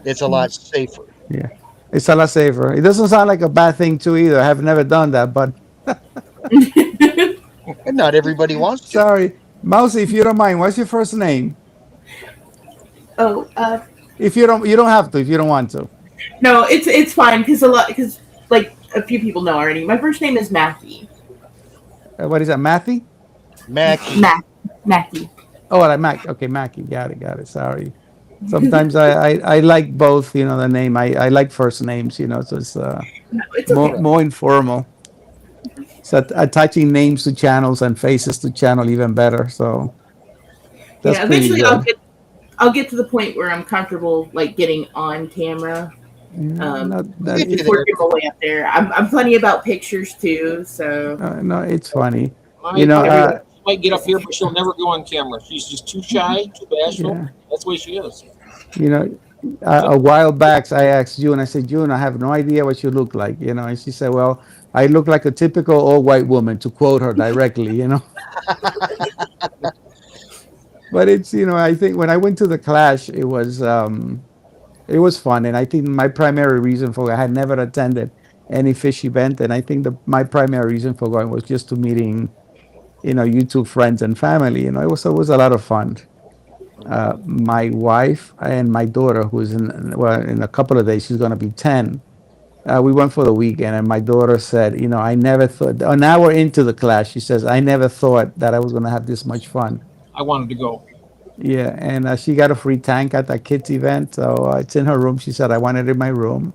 it's a lot safer. Yeah. It's a lot safer. It doesn't sound like a bad thing too either. I have never done that, but And not everybody wants to. sorry, Mousy, if you don't mind, what's your first name? Oh, If you don't have to. If you don't want to. no, it's fine because like a few people know already. My first name is Matthew. What is that, Matthew? Mackie. Matt, Matthew. Oh, like Mac. Okay, Mackie. Got it. Got it. Sorry. Sometimes I like both. You know the name. I like first names. You know, so it's No, it's okay. more informal. So attaching names to channels and faces to channel even better. So that's Yeah, pretty eventually good. I'll get to the point where I'm comfortable like getting on camera. Yeah, no, We'll that get you Just there. working my way up there. I'm funny about pictures too, so no, it's funny. my You know, daughter might get up here, but she'll never go on camera. She's just too shy, too bashful. yeah, That's the way she is. you know, a while back I asked June. I said, June, I have no idea what you look like. You know, and she said, well, I look like a typical old white woman, to quote her directly. You know, but it's I think when I went to the Clash, it was fun, and I think my primary reason for I had never attended any fish event, and I think my primary reason for going was just to meeting YouTube friends and family. It was a lot of fun. My wife and my daughter, who's in a couple of days, she's going to be 10. We went for the weekend, and my daughter said, I never thought. An hour into the class, she says, I never thought that I was going to have this much fun. I wanted to go. Yeah, and she got a free tank at that kids event, so it's in her room. She said, I want it in my room.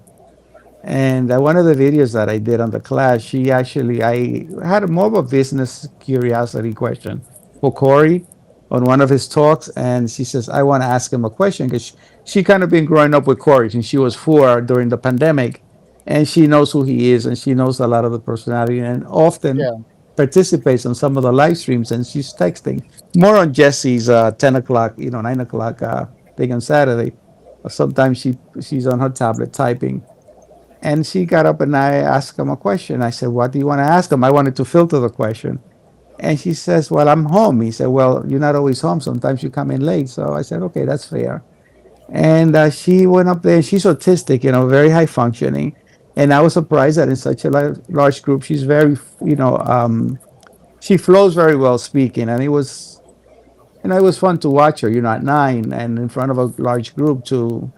And one of the videos that I did on the class, I had more of a business curiosity question for Corey on one of his talks. And she says, I want to ask him a question because she kind of been growing up with Corey since she was 4 during the pandemic. And she knows who he is and she knows a lot of the personality and often Yeah. participates on some of the live streams. And she's texting more on Jesse's 10 o'clock, 9 o'clock thing on Saturday. Sometimes she's on her tablet typing. And she got up and I asked him a question. I said, what do you want to ask him? I wanted to filter the question. And she says, well, I'm home. He said, well, you're not always home. Sometimes you come in late. So I said, okay, that's fair. And she went up there. She's autistic, very high functioning. And I was surprised that in such a large group, she's very, she flows very well speaking. And it was fun to watch her, at 9 and in front of a large group to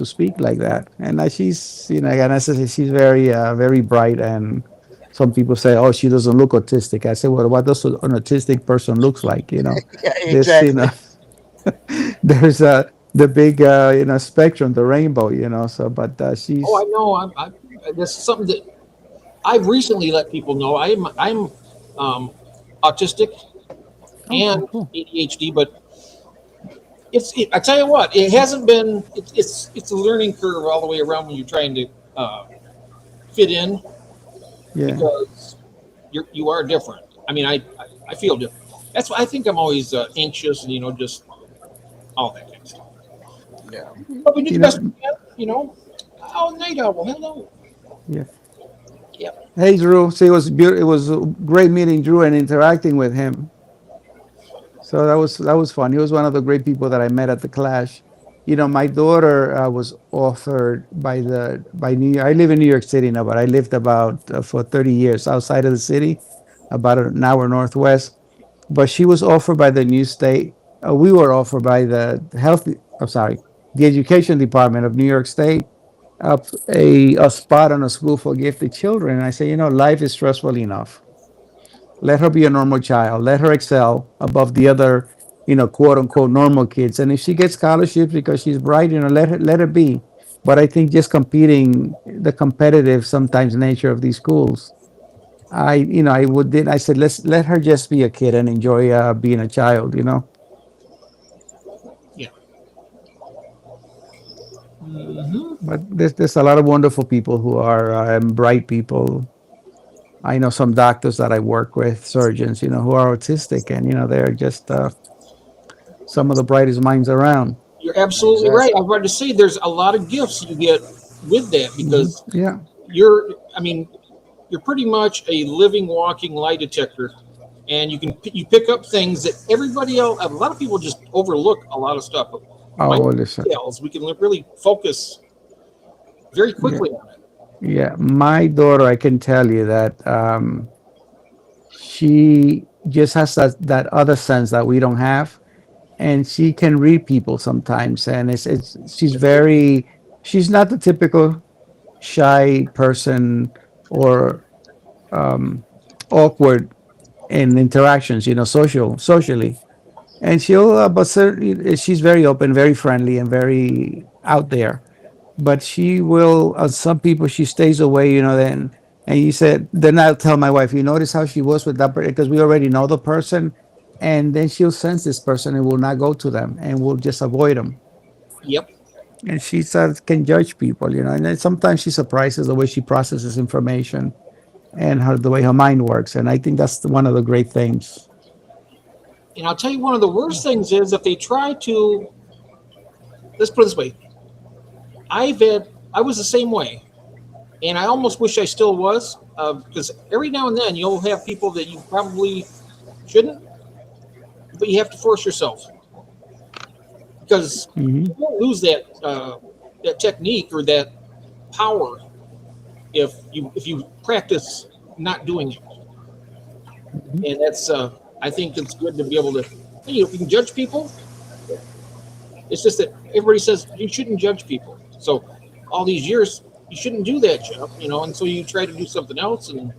speak like that. And she's, again, I said she's very, very bright. And some people say, "Oh, she doesn't look autistic." I said, "Well, what does an autistic person looks like?" Yeah, This, exactly. there's the big, spectrum, the rainbow. So, but Oh, I she's know. This is something that I've recently let people know. I'm autistic and cool. ADHD, but I tell you what, it hasn't been. It's a learning curve all the way around when you're trying to fit in Yeah. because you are different. I mean, I feel different. That's why I think I'm always anxious and just all that kind of stuff. Yeah. But we do the You best we know, can. Oh, night owl, hello. yeah. Yep. Hey, Drew. See, it was great meeting Drew and interacting with him. So that was fun. He was one of the great people that I met at the Clash. My daughter was offered by New York. I live in New York City now, but I lived about for 30 years outside of the city, about an hour northwest. But she was offered by the new state. We were offered by the health. I'm sorry, the education department of New York State, a spot on a school for gifted children. And I say, life is stressful enough. Let her be a normal child. Let her excel above the other, quote unquote normal kids. And if she gets scholarships because she's bright, let her be. But I think just competing, the competitive sometimes nature of these schools, I said, let her just be a kid and enjoy being a child. Yeah. Hmm. But there's a lot of wonderful people who are bright people I know some doctors that I work with, surgeons, who are autistic, and they're just some of the brightest minds around. You're absolutely right. I was about to say there's a lot of gifts you get with that because Yeah. I mean, you're pretty much a living, walking lie detector, and you pick up things that everybody else, a lot of people just overlook a lot of stuff. But Oh, minor listen. details, we can really focus very Yeah. quickly on it. Yeah. My daughter, I can tell you that she just has that other sense that we don't have, and she can read people sometimes. And she's not the typical shy person or awkward in interactions, socially. And but certainly she's very open, very friendly, and very out there. But she will, some people, she stays away, then. And then I'll tell my wife, you notice how she was with that person, because we already know the person. And then she'll sense this person and will not go to them and will just avoid them. Yep. And she can judge people, and then sometimes she surprises the way she processes information and the way her mind works. And I think that's one of the great things. And I'll tell you, one of the worst things is if they try to. Let's put it this way: I was the same way, and I almost wish I still was, because every now and then you'll have people that you probably shouldn't, but you have to force yourself because you won't lose that technique or that power if you practice not doing it. And that's I think it's good to be able to. You can judge people. It's just that everybody says you shouldn't judge people. So all these years you shouldn't do that, Jeff. And so you try to do something else, and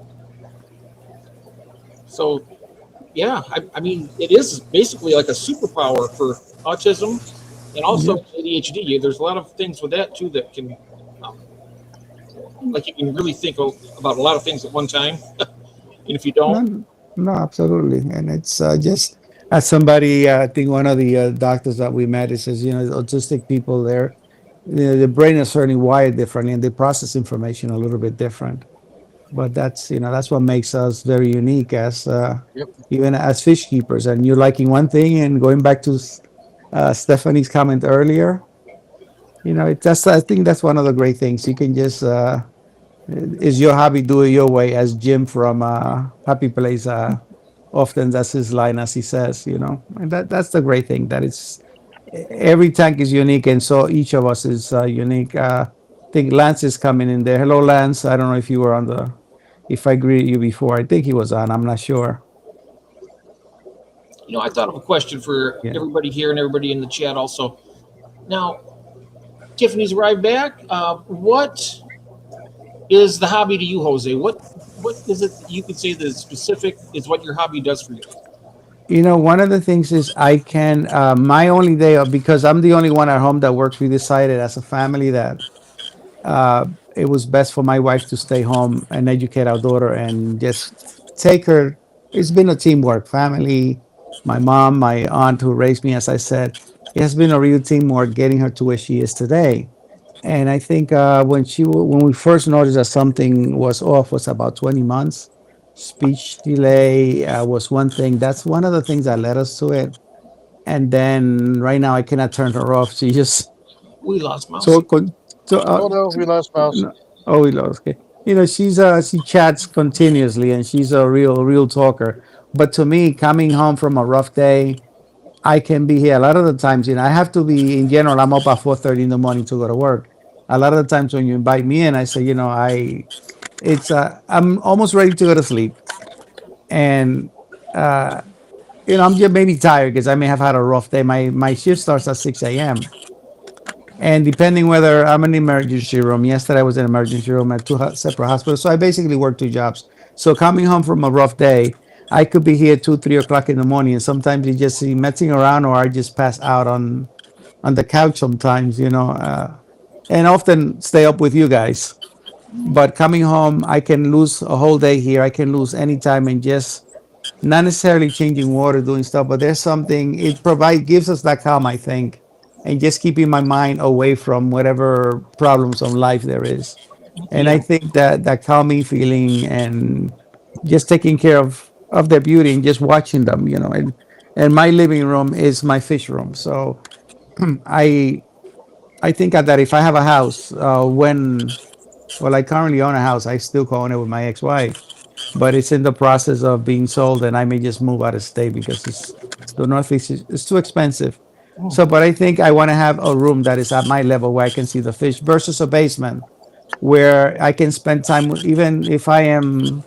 so yeah, I mean it is basically like a superpower for autism and also ADHD. There's a lot of things with that too that can, like you can really think about a lot of things at one time, and if you don't, No, no, absolutely. And it's just as somebody, I think one of the doctors that we met, he says, autistic people, the brain is certainly wired differently and they process information a little bit different. But that's what makes us very unique as Yep. even as fish keepers. And you're liking one thing, and going back to Stephanie's comment earlier, I think that's one of the great things. You can just is your hobby, do it your way, as Jim from Happy Place often that's his line, as he says, and that's the great thing, that it's every tank is unique, and so each of us is unique. I think Lance is coming in there. Hello, Lance. I don't know if you were if I greeted you before. I think he was on. I'm not sure. I thought of a question for Yeah. everybody here and everybody in the chat also. Now, Tiffany's arrived back. What is the hobby to you, Jose? What is it you could say that specific is what your hobby does for you? One of the things is I can, my only day off, because I'm the only one at home that works, we decided as a family that it was best for my wife to stay home and educate our daughter and just take her. It's been a teamwork, family, my mom, my aunt who raised me, as I said. It has been a real teamwork getting her to where she is today. And I think when we first noticed that something was off was about 20 months. Speech delay was one thing. That's one of the things that led us to it. And then right now I cannot turn her off. She just We lost Mouse. so so Oh no, we lost Mouse. no, oh, we lost. Okay. She chats continuously and she's a real talker. But to me, coming home from a rough day, I can be here. A lot of the times, I have to be, in general, I'm up at 4:30 in the morning to go to work. A lot of the times when you invite me in, I say, I'm almost ready to go to sleep. And I'm just maybe tired because I may have had a rough day. My shift starts at 6 a.m. And depending whether I'm in the emergency room, yesterday I was in emergency room at two separate hospitals. So I basically work two jobs. So coming home from a rough day, I could be here 2, 3 o'clock in the morning, and sometimes you just see messing around, or I just pass out on the couch sometimes, and often stay up with you guys. But coming home, I can lose a whole day here. I can lose any time and just not necessarily changing water, doing stuff, but there's something gives us that calm, I think, and just keeping my mind away from whatever problems of life there is. And I Yeah. think that calming feeling and just taking care of their beauty and just watching them, and my living room is my fish room. So I I think that if I have a house, well, I currently own a house. I still own it with my ex-wife, but it's in the process of being sold, and I may just move out of state because the Northeast is too expensive. So, but I think I want to have a room that is at my level where I can see the fish versus a basement where I can spend time with, even if I am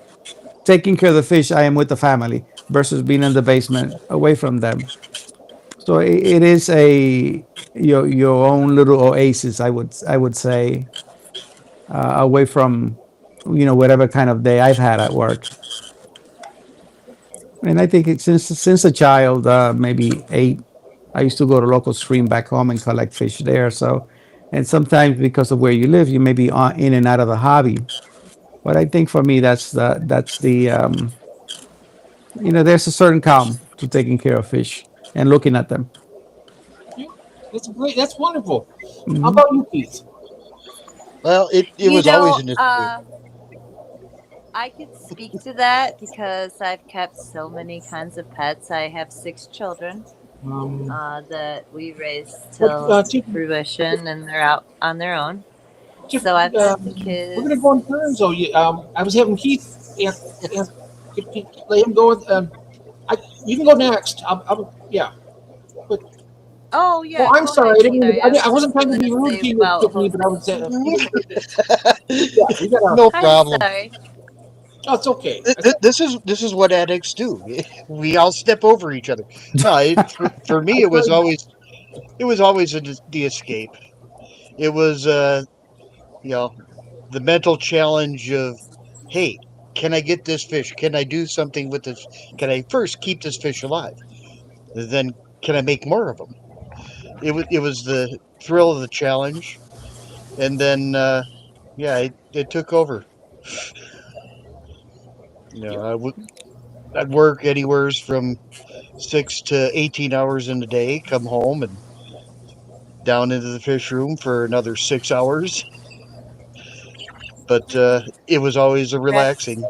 taking care of the fish, I am with the family versus being in the basement away from them. So it is your own little oasis, I would say, away from whatever kind of day I've had at work. And I think since a child, maybe 8, I used to go to local stream back home and collect fish there. So, and sometimes because of where you live, you may be in and out of the hobby. But I think for me, there's a certain calm to taking care of fish and looking at them. Yeah, that's great. That's wonderful. How Hmm. about you, Keith? Well, it You was always know, an escape. I could speak to that because I've kept so many kinds of pets. I have 6 children Um, that we raised what, till Tiff, fruition, and they're out on their own. Tiff, So I've had the we're gonna go kids. in turns. So I was having Keith. Let him go. I, you can go next. Yeah. But Oh oh, yeah, I'm go sorry. ahead, Keith. I I was wasn't just trying to gonna be rude say to you, about Tiffany, Jose. but I would say, yeah, we gotta. No I'm problem. sorry. Oh, it's okay. I said, This is what addicts do. We all step over each other. No, for me I tried. it was always the escape. It was you know the mental challenge of, hey, can I get this fish? Can I do something with this? Can I first keep this fish alive? Then can I make more of them? It was the thrill of the challenge, and then yeah, it took over. Yep. I'd work anywheres from 6 to 18 hours in a day. Come home and down into the fish room for another 6 hours. But it was always a Rest. relaxing.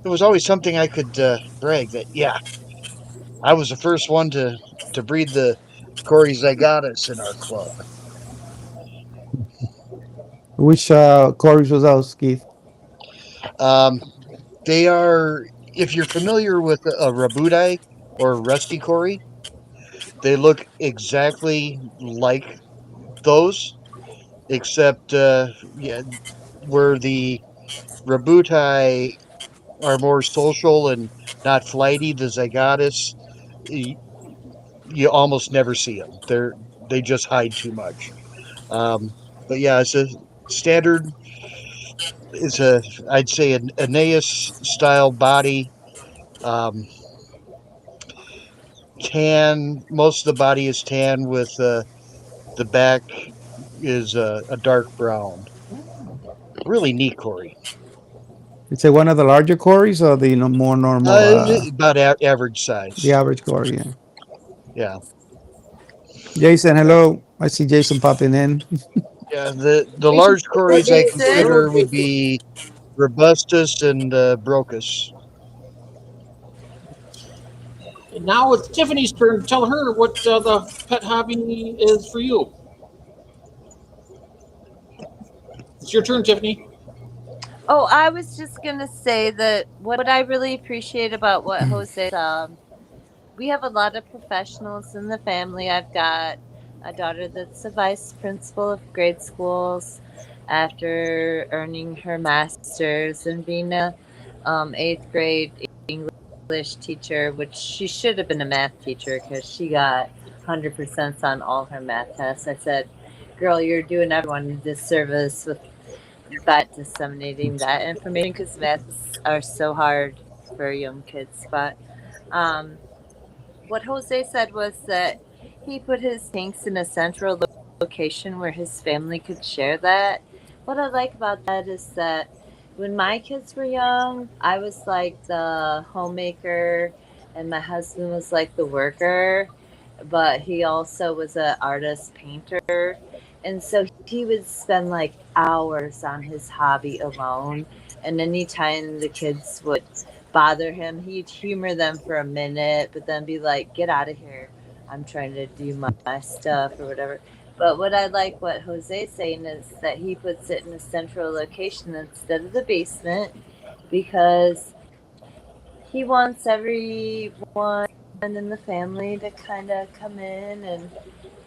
It was always something I could brag that, yeah, I was the first one to breed the Cory zygotus in our club. Which chorus was those, Keith? Um, they are, if you're familiar with a Rabutai or Rusty Cory, they look exactly like those, except yeah, where the Rabutai are more social and not flighty, the Zygotus, you, you almost never see them. They just hide too much. Um, but yeah, it's a standard. It's a I'd say an Aeneas style body. Um, Tan. Most of the body is tan with the back is a dark brown. Really neat, Corey. It's a one of the larger Corys or the more normal, About average size. the average Cory. Yeah. Yeah, Jason, hello. I see Jason popping in. yeah. The Jason, large Corys I Jason. consider would be Robustus and Brocus. And now it's Tiffany's turn to tell her what the pet hobby is for you. It's your turn, Tiffany. Oh, I was just gonna say that what I really appreciate about what Jose we have a lot of professionals in the family. I've got a daughter that's a vice principal of grade schools after earning her master's and being a 8th grade English teacher, which she should have been a math teacher because she got 100% on all her math tests. I said, girl, you're doing everyone a disservice with that disseminating that information because maths are so hard for young kids. But um, what Jose said was that he put his tanks in a central location where his family could share that. What I like about that is that when my kids were young, I was like the homemaker and my husband was like the worker, but he also was an artist painter. And so he would spend like hours on his hobby alone. And anytime the kids would bother him, he'd humor them for a minute, but then be like, get out of here. I'm trying to do my stuff or whatever. But what I like what Jose's saying is that he puts it in a central location instead of the basement because he wants everyone in the family to kind of come in and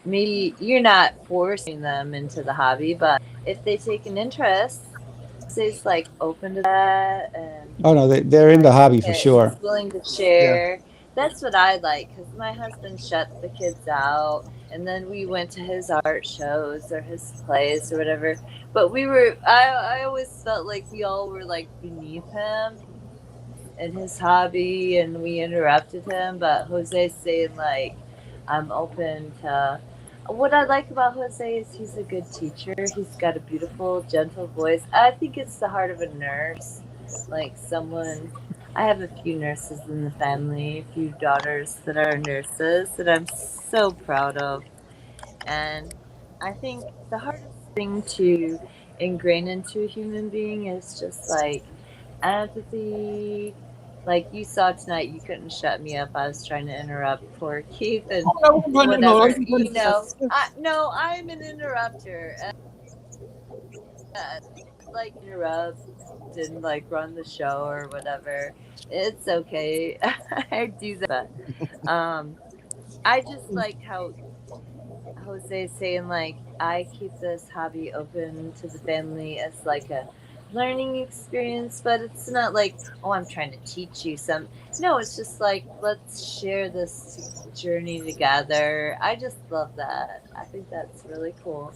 maybe you're not forcing them into the hobby, but if they take an interest, Jose's like open to that and Oh no, they're in the like hobby for okay, sure. he's willing to Yeah. share. That's what I like because my husband shut the kids out, and then we went to his art shows or his plays or whatever. But I always felt like we all were like beneath him in his hobby, and we interrupted him. But Jose's saying like, I'm open to. What I like about Jose is he's a good teacher. He's got a beautiful, gentle voice. I think it's the heart of a nurse, like someone. I have a few nurses in the family, a few daughters that are nurses that I'm so proud of. And I think the hardest thing to ingrain into a human being is just like empathy. Like you saw tonight, you couldn't shut me up. I was trying to interrupt poor Keith and Oh, no, no, no, no, whatever. no, No, I'm an interrupter. Like interrupt and like run the show or whatever. It's okay. I do that. But I just like how Jose is saying like I keep this hobby open to the family as like a learning experience, but it's not like oh I'm trying to teach you some. No, it's just like let's share this journey together. I just love that. I think that's really cool.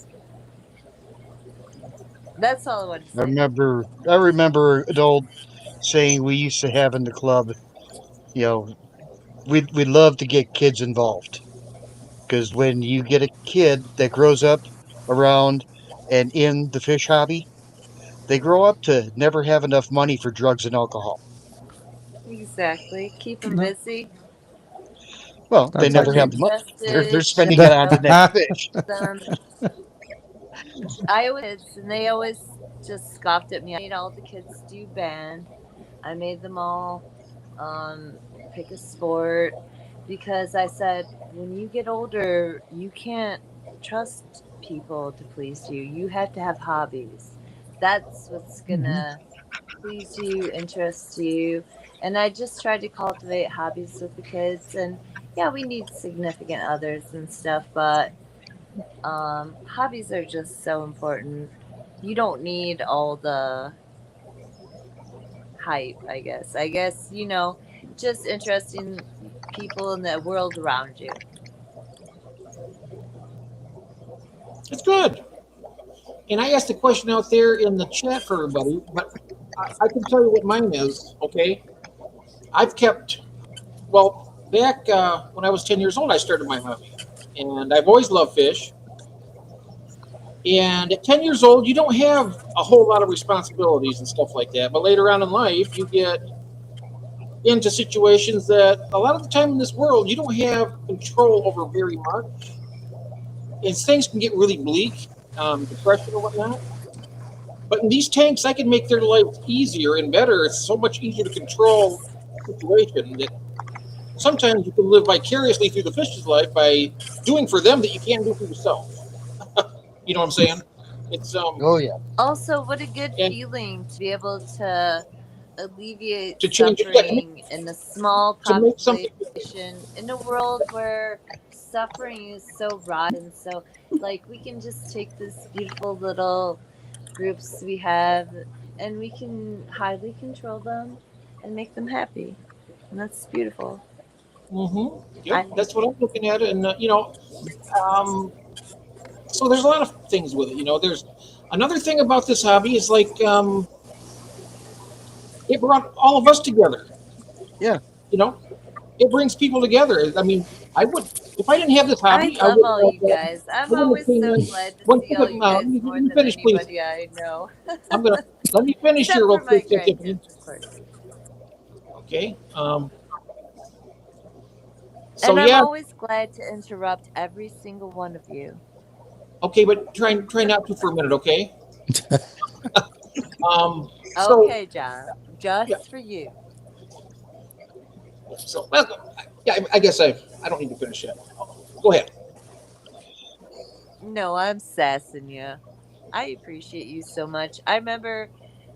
That's all I want to say. I remember an old saying we used to have in the club. You know, we'd love to get kids involved because when you get a kid that grows up around and in the fish hobby, they grow up to never have enough money for drugs and alcohol. Exactly. Keep them No, busy. Well, they that's never Keep have them accurate. the money. They're interested. Show spending it on the next fish. them. I always kids, and they always just scoffed at me. I made all the kids do band. I made them all um, pick a sport because I said, when you get older, you can't trust people to please you. You have to have hobbies. That's what's Mhm. gonna please you, interest you. And I just tried to cultivate hobbies with the kids. And yeah, we need significant others and stuff, but hobbies are just so important. You don't need all the hype, I guess. I guess, just interesting people in the world around you. it's good. And I asked a question out there in the chat for everybody, but I can tell you what mine is. Okay, I've kept well back when I was 10 years old. I started my hobby, and I've always loved fish. And at 10 years old, you don't have a whole lot of responsibilities and stuff like that. But later on in life, you get into situations that a lot of the time in this world, you don't have control over very much. And things can get really bleak, depression or whatnot. But in these tanks, I can make their life easier and better. It's so much easier to control the situation that sometimes you can live vicariously through the fish's life by doing for them that you can't do for yourself. You know what I'm saying? It's Oh yeah. Also, what a good and feeling to be able to alleviate to change it, yeah, suffering in a small to make something. population in a world where suffering is so raw and so like we can just take this beautiful little groups we have and we can highly control them and make them happy. And that's beautiful. I Yep, think. that's what I'm looking at, and um, so there's a lot of things with it. There's another thing about this hobby is like it brought all of us together. Yeah. You know, it brings people together. I mean, I would if I didn't have this I hobby, I love would all you guys. I I'm wouldn't have always came so in. glad to One see all second, you guys let more me than finish, please. anybody I know. I'm gonna let me finish here Except real for my quick, Tiffany. grandkids, of course. Okay. So And I'm yeah, always glad to interrupt every single one of you. Okay, but try not to for a minute, okay? So Okay, John, yeah, just for you. so well, yeah, I guess I don't need to finish yet. Go ahead. No, I'm sassing you. I appreciate you so much. I remember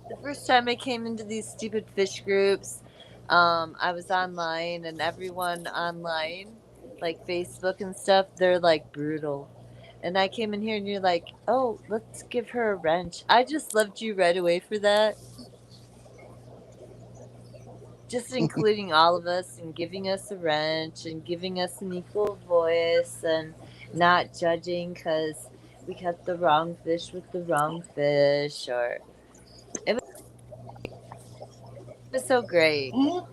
the first time I came into these stupid fish groups. I was online, and everyone online, like Facebook and stuff, they're like brutal. And I came in here, and you're like, "Oh, let's give her a wrench." I just loved you right away for that. Just including all of us and giving us a wrench and giving us an equal voice and not judging because we caught the wrong fish with the wrong fish, or it was so great. Mhm.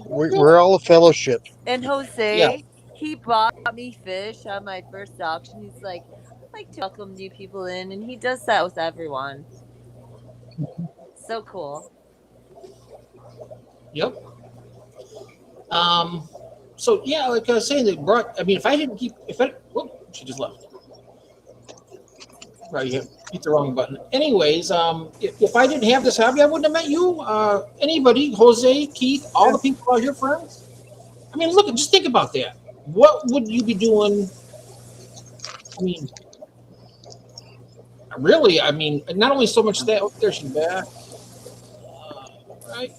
We're all a fellowship. And Yeah. Jose, he bought me fish on my first auction. He's like, I like to welcome new people in, and he does that with everyone. So cool. Yep. Um. So yeah, like I was saying, they brought. I mean, whoop, she just left. Right, you hit the wrong button. Anyways, if I didn't have this hobby, I wouldn't have met you. Anybody, Jose, Keith, all the people out here, friends. I mean, look, just think about that. What would you be doing? I mean, really, I mean, not only so much that. Oh, there she's back. Right.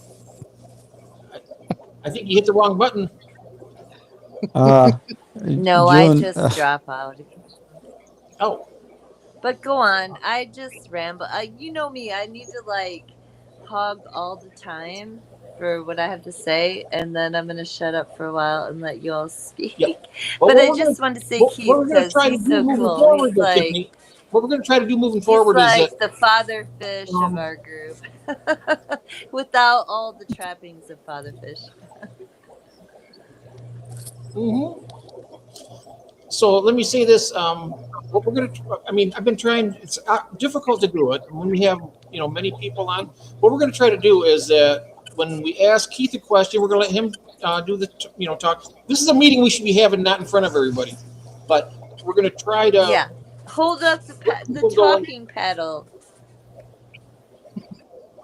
I think you hit the wrong button. Uh, No, I June, just drop out. Oh, But go on. I just ramble. You know me. I need to like hog all the time for what I have to say, and then I'm gonna shut up for a while and let you all speak. yeah. But what I we're gonna just wanted to say what Keith we're gonna because try to he's do so moving cool. forward, He's though, like Tiffany. What we're gonna try to do moving forward is that the father fish of um, our group, without all the trappings of father fish. mhm. So let me say this. What we're gonna. I mean, I've been trying. It's difficult to do it when we have many people on. What we're gonna try to do is that when we ask Keith a question, we're gonna let him do the talk. This is a meeting we should be having, not in front of everybody, but we're gonna try to Yeah, hold up let the people go. talking paddle.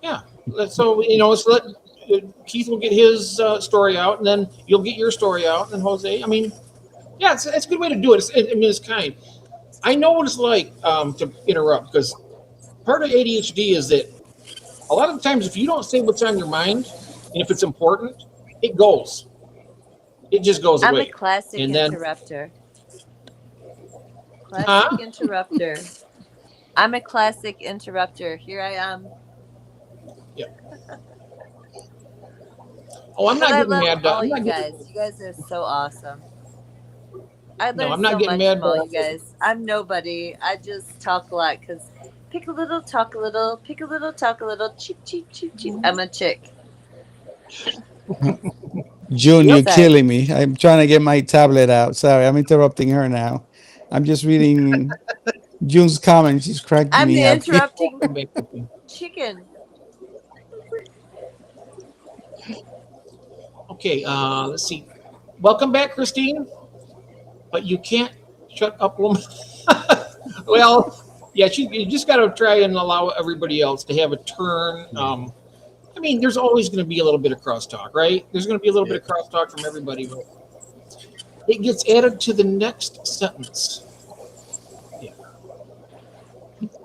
Yeah. So let's let Keith will get his story out, and then you'll get your story out, and Jose. I mean, yeah, it's a good way to do it. I mean, it's kind. I know what it's like to interrupt because part of ADHD is that a lot of the times if you don't say what's on your mind and if it's important, it goes. It just goes I'm a away. classic And then, interrupter. huh? Classic interrupter. I'm a classic interrupter. Here I am. Yeah. Oh, I'm But not I getting love mad. all I'm you not getting. guys. You guys are so awesome. I No, learned I'm not so getting much mad. from all you guys. I'm nobody. I just talk a lot because pick a little, talk a little, pick a little, talk a little, cheep, cheep, cheep, cheep. I'm a chick. June, Yep. you're Sorry. killing me. I'm trying to get my tablet out. Sorry, I'm interrupting her now. I'm just reading June's comment. She's cracking I'm me the up here. interrupting Come back with me. chicken. Okay. Let's see. Welcome back, Christine. But you can't shut up, woman. Well, yeah, you just got to try and allow everybody else to have a turn. I mean, there's always going to be a little bit of crosstalk, right? There's going to be a little bit of crosstalk from everybody, but it gets added to the next sentence. Yeah.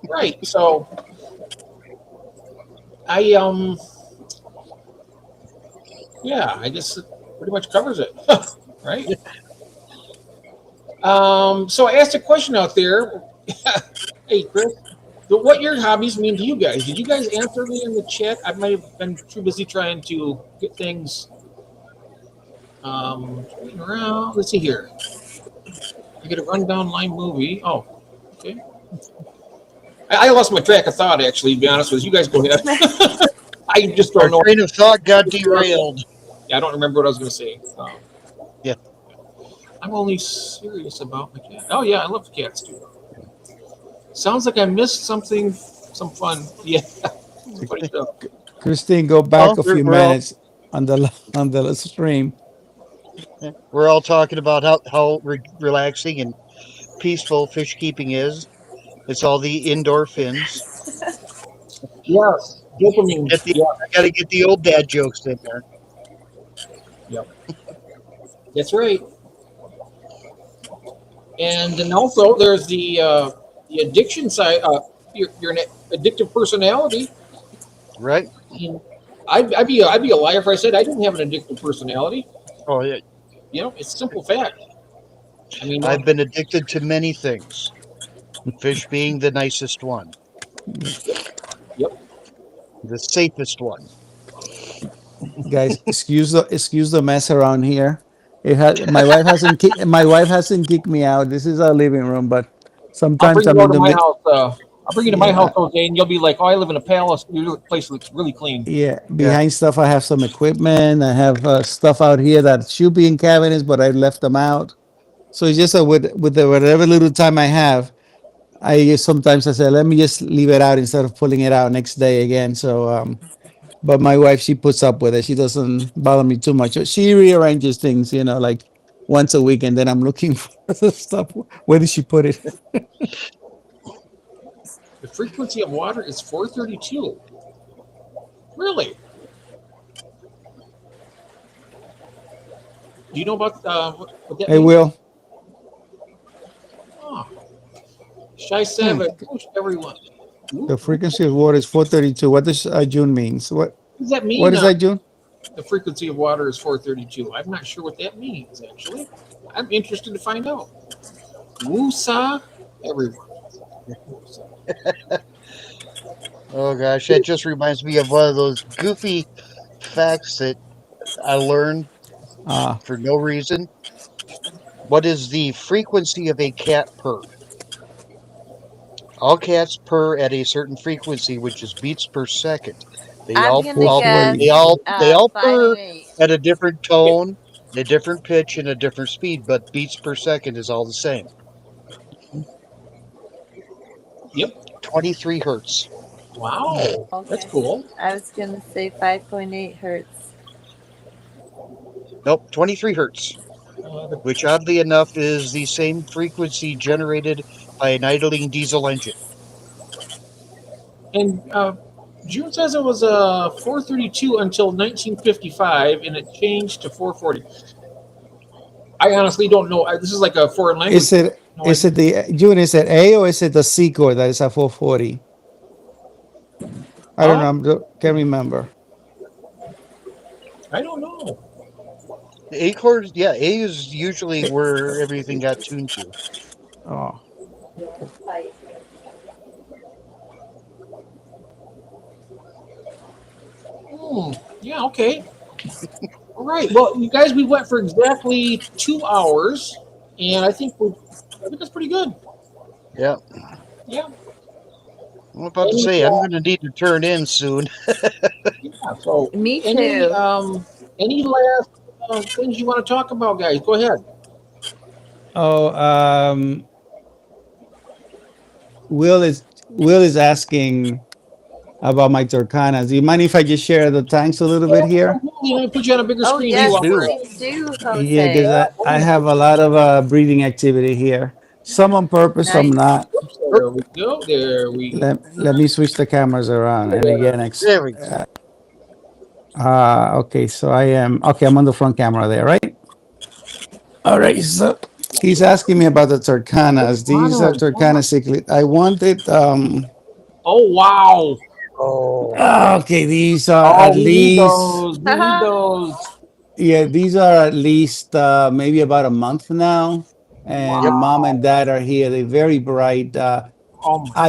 Right. So I yeah, I guess it pretty much covers it, right? So I asked a question out there. Hey, Chris, what your hobbies mean to you guys? Did you guys answer me in the chat? I might have been too busy trying to get things around. Let's see here. I get a rundown line movie. Oh, okay. I lost my track of thought, actually, to be honest with you. You guys go ahead. I just Our don't know. train of thought got derailed. Yeah, I don't remember what I was going to say. Yeah. I'm only serious about my cat. Oh, yeah, I love cats, too. Sounds like I missed something, some fun. Yeah. Funny stuff. Christine, go back Oh, a few we're all minutes on the stream. we're all talking about how relaxing and peaceful fish keeping is. It's all the indoor fins. Yes, dopamine. I got to get the old dad jokes in there. Yep. That's right. And then also there's the addiction side. Your addictive personality. Right? I'd be a liar if I said I didn't have an addictive personality. Oh yeah. You know, it's simple fact. I mean, I've been addicted to many things. Fish being the nicest one. Yep. The safest one. Guys, excuse the mess around here. My wife hasn't kicked me out. This is our living room, but I'll sometimes bring I'm you in over the to my mid. house. I'll bring you to my Yeah. house, Jose, and you'll be like, "Oh, I live in a palace. Your place looks really clean." Yeah, behind stuff I have some equipment. I have stuff out here that should be in cabinets, but I left them out. So it's just with the whatever little time I have, sometimes I say let me just leave it out instead of pulling it out next day again. So but my wife, she puts up with it. She doesn't bother me too much. She rearranges things, like once a week, and then I'm looking for the stuff. Where did she put it? The frequency of water is 432. Really? Do you know about what that Hey, means? Will. Oh. Shy Savage, everyone. The frequency of water is 432. What does June means? What does that mean? What is that, June? The frequency of water is 432. I'm not sure what that means, actually. I'm interested to find out. Woosah, everyone. Oh gosh, that just reminds me of one of those goofy facts that I learned for no reason. What is the frequency of a cat purr? All cats purr at a certain frequency, which is beats per second. They I'm all gonna guess they all purr 5.8. at a different tone, a different pitch, and a different speed, but beats per second is all the same. Yep. 23 hertz. Wow, that's cool. I was gonna say 5.8 hertz. Nope, 23 hertz. Which oddly enough is the same frequency generated by an idling diesel engine. And June says it was 432 until 1955, and it changed to 440. I honestly don't know. This is like a foreign language. Is it the June? Is it A or is it the C core that is at 440? I don't know. Can't remember. I don't know. The A chord, yeah, A is usually where everything got tuned to. Oh. Yeah, okay. All right. Well, you guys, we went for exactly 2 hours, and I think that's pretty good. Yeah. Yeah. I'm about to say, I'm going to need to turn in soon. Yeah, so Me too. Any last things you want to talk about, guys? Go ahead. Oh, Will is asking about my Turcanas. Do you mind if I just share the tanks a little bit here? Let me put you on a bigger Oh screen. yes, too. please do, Jose. Yeah, because I have a lot of breeding activity here. Some on purpose, some not. There we go. There we go. Let me switch the cameras around. And again, There we go. okay, so I'm on the front camera there, right? All right, so he's asking me about the Turcanas. These are Turkana cichlid. I wanted Oh wow. Okay, these are at least We need those. Yeah, these are at least maybe about a month now. And mom and dad are here. They're very bright.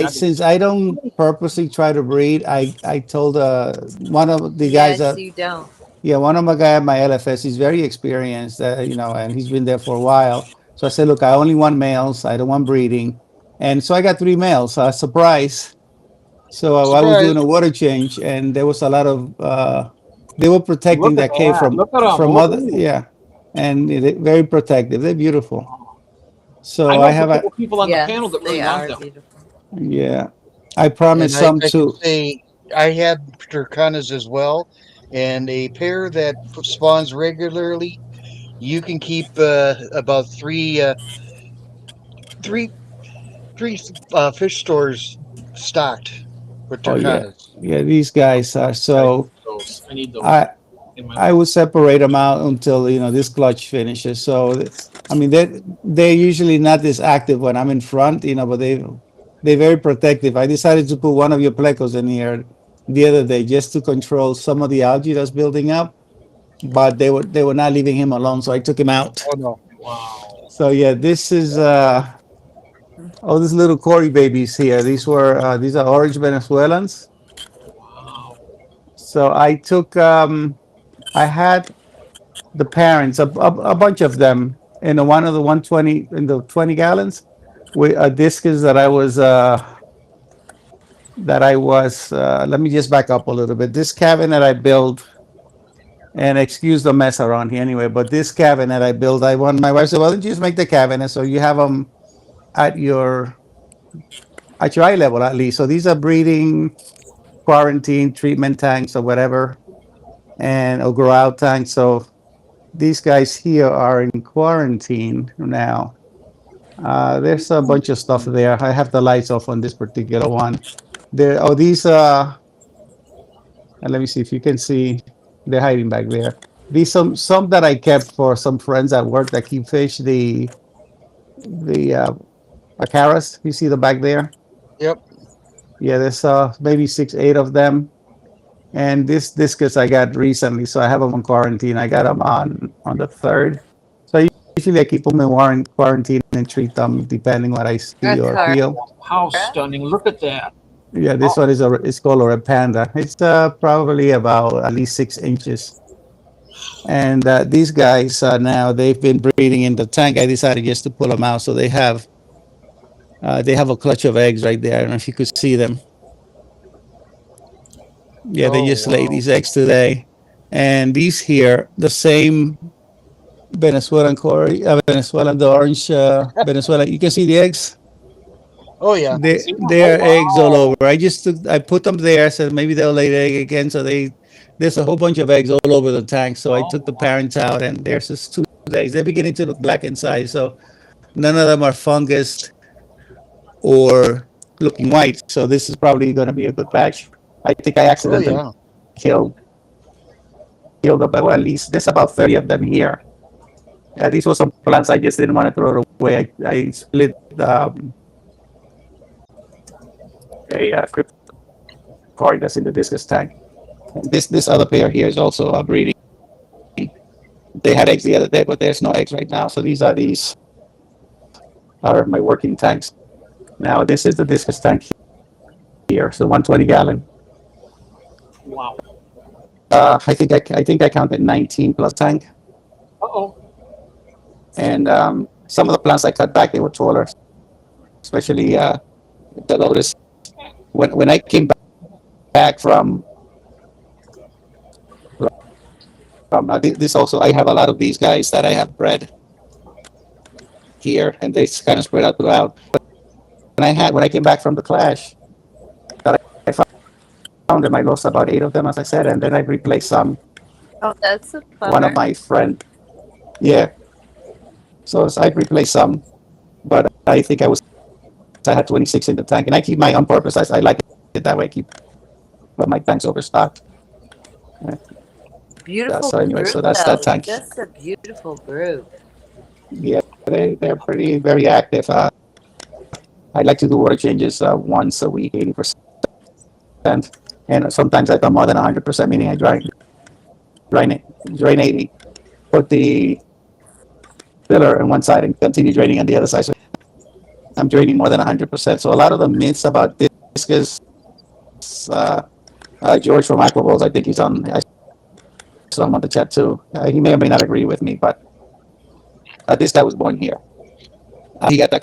Since I don't purposely try to breed, I told one of the guys Yes, you don't. Yeah, one of my guy at my LFS, he's very experienced, and he's been there for a while. So I said, look, I only want males. I don't want breeding. And so I got 3 males. Surprise. So I was doing a water change, and there was a lot of, they were protecting that cave from other, and very protective. They're beautiful. So I have a people on the panel that really want them. Beautiful. Yeah, I promised some too. I had Turcanas as well, and a pair that spawns regularly. You can keep about 3 three three fish stores stocked with Oh yeah, Turcanas. yeah. These guys are I need so. those. I need those I in my I life. would separate them out until this clutch finishes. So I mean they're usually not this active when I'm in front, but they're very protective. I decided to put one of your plecos in here the other day just to control some of the algae that's building up, but they were not leaving him alone, so I took him out. Oh no. Wow. So yeah, this is oh, these little Cory babies here. These are orange Venezuelans. Wow. So I had the parents, a bunch of them, in one of the 120 in the 20 gallons with discus that I was. Let me just back up a little bit. This cabin that I built, and excuse the mess around here anyway, but this cabin that I built, I want my wife said, well, don't you just make the cabinet so you have them at your eye level at least. So these are breeding, quarantine, treatment tanks or whatever, and or grow out tanks. So these guys here are in quarantine now. There's a bunch of stuff there. I have the lights off on this particular one. There, oh, these. And let me see if you can see. They're hiding back there. These some that I kept for some friends at work that keep fish. The acaras. You see the back there? Yep. Yeah, there's maybe 6, 8 of them. And this discus I got recently, so I have them on quarantine. I got them on the third. So usually I keep them in quarantine and treat them depending what I see or Akara. feel. How stunning. Look at that. Yeah, this one is called a red panda. It's probably about at least 6 inches. And these guys now they've been breeding in the tank. I decided just to pull them out, so they have a clutch of eggs right there. I don't know if you could see them. Yeah, they Oh just laid wow. these eggs today. And these here, the same Venezuelan, the orange Venezuela. You can see the eggs. Oh yeah. See them? There Oh, are eggs all wow. over. I put them there. Said maybe they'll lay the egg again. So there's a whole bunch of eggs all over the tank. So I Oh, took the wow. parents out, and there's just 2 eggs. They're beginning to look black inside. So none of them are fungus or looking white. So this is probably going to be a good batch. I think I Oh accidentally yeah. killed about, well, at least there's about 30 of them here. These were some plants I just didn't want to throw it away. I split a cryptocorid that's in the discus tank. And this other pair here is also breeding. They had eggs the other day, but there's no eggs right now. So these are my working tanks. Now this is the discus tank here, so 120 gallon. Wow. I think I counted 19 plus tank, Uh-oh. and some of the plants I cut back they were taller, especially the lotus. When I came back from this also, I have a lot of these guys that I have bred here, and they kind of spread out throughout. When I came back from the clash that I found them, I lost about 8 of them, as I said, and then I replaced some. Oh, that's a One of bummer. my friend, yeah. So I replaced some, but I had 26 in the tank, and I keep mine on purpose. I like it that way. I keep my tanks overstocked. Beautiful So anyway, group, so that's that though. tank. Just a beautiful group. Yeah, they're pretty very active. I like to do water changes once a week, 80%, and sometimes I go more than 100%, meaning I drain 80, put the filler on one side, and continue draining on the other side. So I'm draining more than 100%. So a lot of the myths about discus, George from Aquaballs, I think I saw him on the chat too. He may or may not agree with me, but this guy was born here. He got that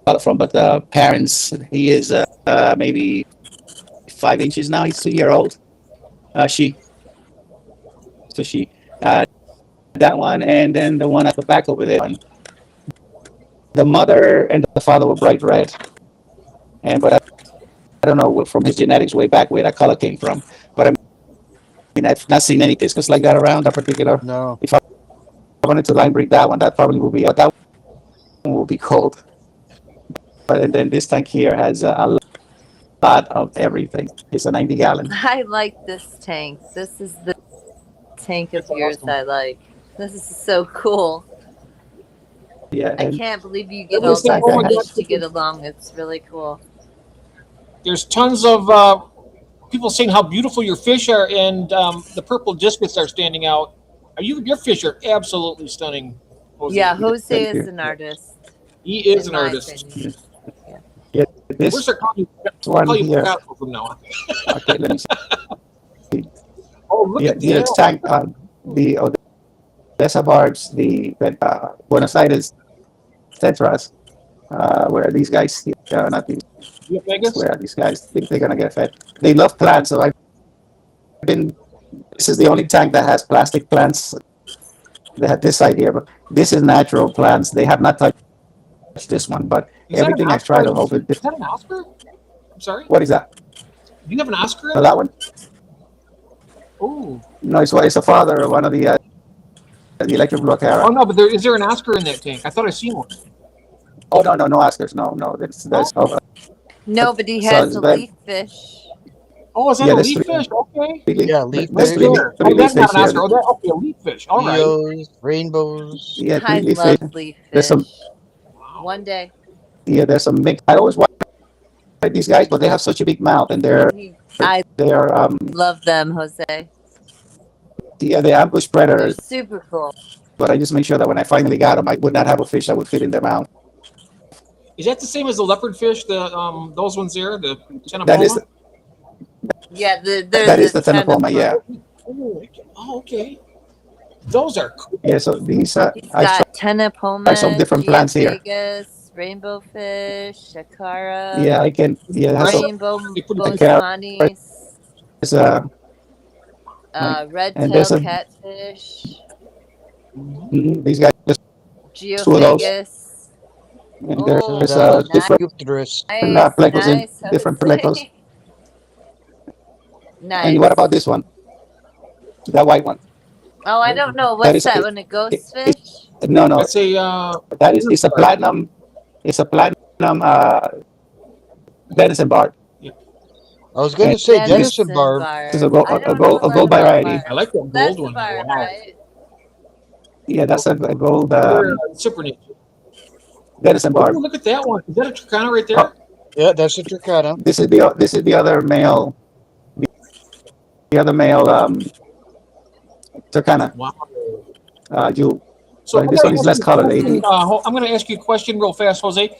color from, but the parents, he is maybe 5 inches now. He's 2 year old. She, so she, that one, and then the one at the back over there. The mother and the father were bright red, but I don't know from his genetics way back where that color came from. But I mean, I've not seen any discus like that around. That particular. No. If I wanted to line breed that one, that probably will be that one will be cold. and then this tank here has a lot of everything. It's a 90-gallon. I like this tank. This is the tank of That's yours awesome. I like. This is so cool. Yeah, I and can't believe you get Let me all say, these oh my fish God, to get along. It's really cool. there's tons of people saying how beautiful your fish are, and the purple discus are standing out. Your fish are absolutely stunning, Jose. Yeah, Jose thank is you. an artist, He is in an my artist. opinion. Yeah, We're this start calling one you here. Picasso from now on. Okay, let me see. Oh, look Yeah, at the that! tank, the Odessa barbs, the Buenos Aires tetras, where these guys, not these, You have Vegas? where these guys think they're gonna get fed. They love plants, so I've been. This is the only tank that has plastic plants. They had this side here, but this is natural plants. They have not touched this one, but Is that an everything I've Oscar? tried to hold it. Is that an Oscar? I'm sorry. What is that? Do you have an Oscar? Oh, that one? Oh, No, it's a father of one of the electric blue oh Cara. no, but is there an Oscar in that tank? I thought I seen one. Oh no Oscars, no. That's No, but he so has it's a very, leaf fish. Oh, is that yeah. a There's leaf three, fish? Okay, Yeah, leaf there's right fish, there. three Oh, leaf that's not fish an here. Oscar. Oh, that okay, a leaf fish. All right. Leos, rainbows. Yeah, I three leaf fish. love leaf There's some, fish. One day, there's some mix. I always want these guys, but they have such a big mouth, and I they're love them, Jose. they're ambush They're predators. super cool. But I just make sure that when I finally got them, I would not have a fish that would fit in their mouth. Is that the same as the leopard fish? The those ones there, the That is Tenapoma? Yeah, that is the Tenapoma, yeah. Oh, okay. Those are cool. Yeah, so these He's I got tried some Tenapoma, different plants here. Vegas, rainbow fish, shakara, Yeah, I can. Yeah, that's Right. rainbow They put a the carrot. bosumanis, There's red and tail there's a catfish, these guys. There's two of those, geophagus. and Oh, there's nice, different Eucterus. plecos in nice, different Jose. plecos. Nice. And what about this one? That white one? Oh, I don't know. That What's is that one? A ghost fish? no. That's a That is it's a platinum. It's a platinum venison barb. I was going to And say Venison Denison barb. this is a barb. gold, I don't a know gold much about variety. I barbs. like that That's gold the one. barb, Wow. right? Yeah, that's a gold They're super neat. venison Oh, barb. look at that one. Is that a Turkana right there? Oh, Yeah, that's a Turcana. this is the other male. The other male Turkana. Wow. Jewel. So But this one is less colored. I'm going to ask you a question real fast, Jose.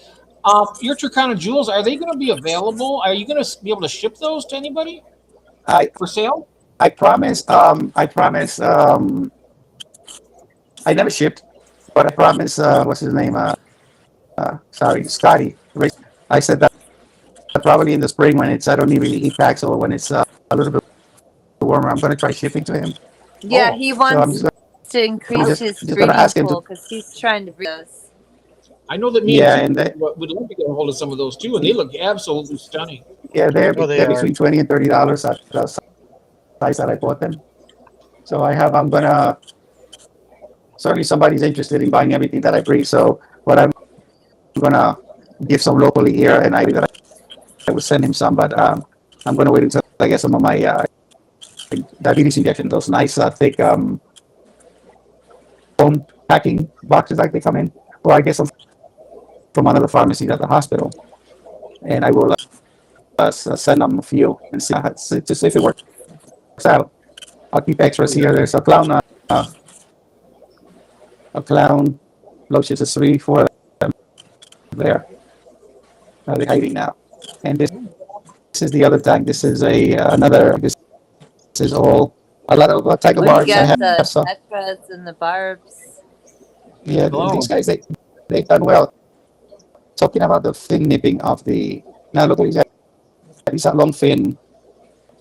Your Turkana jewels, are they going to be available? Are you going to be able to ship those to anybody I for sale? I promise. I never shipped, but I promise. What's his name? Sorry, Scotty. I said that probably in the spring when it's I don't need really heat packs or when it's a little bit warmer. I'm gonna try shipping to him. Yeah, Oh, he So I'm wants just to increase just, his just gonna breeding ask him pool to. because he's trying to breed those. I know that me Yeah, and and they, Tiffany would love to get a hold of some of those too, and they look absolutely stunning. yeah, Oh, they they're are. between $20 and $30 at the size that I bought them. So I'm gonna certainly somebody's interested in buying everything that I bring. So what I'm gonna give some locally here, and I will send him some, but I'm gonna wait until I get some of my diabetes injection, those nice thick foam packing boxes like they come in, or I get some from one of the pharmacies at the hospital, and I will send them a few and see to see if it works out. I'll keep extras here. There's a clown lotion. There's 3, 4 of them there. They're hiding now, and this is the other tank. This is another. This is all a lot of tiger Oh, you barbs. I got the have some. tetras and the barbs. Yeah, Oh. these guys they've done well. Talking about the fin nipping of the now look at these guys. These are long fin,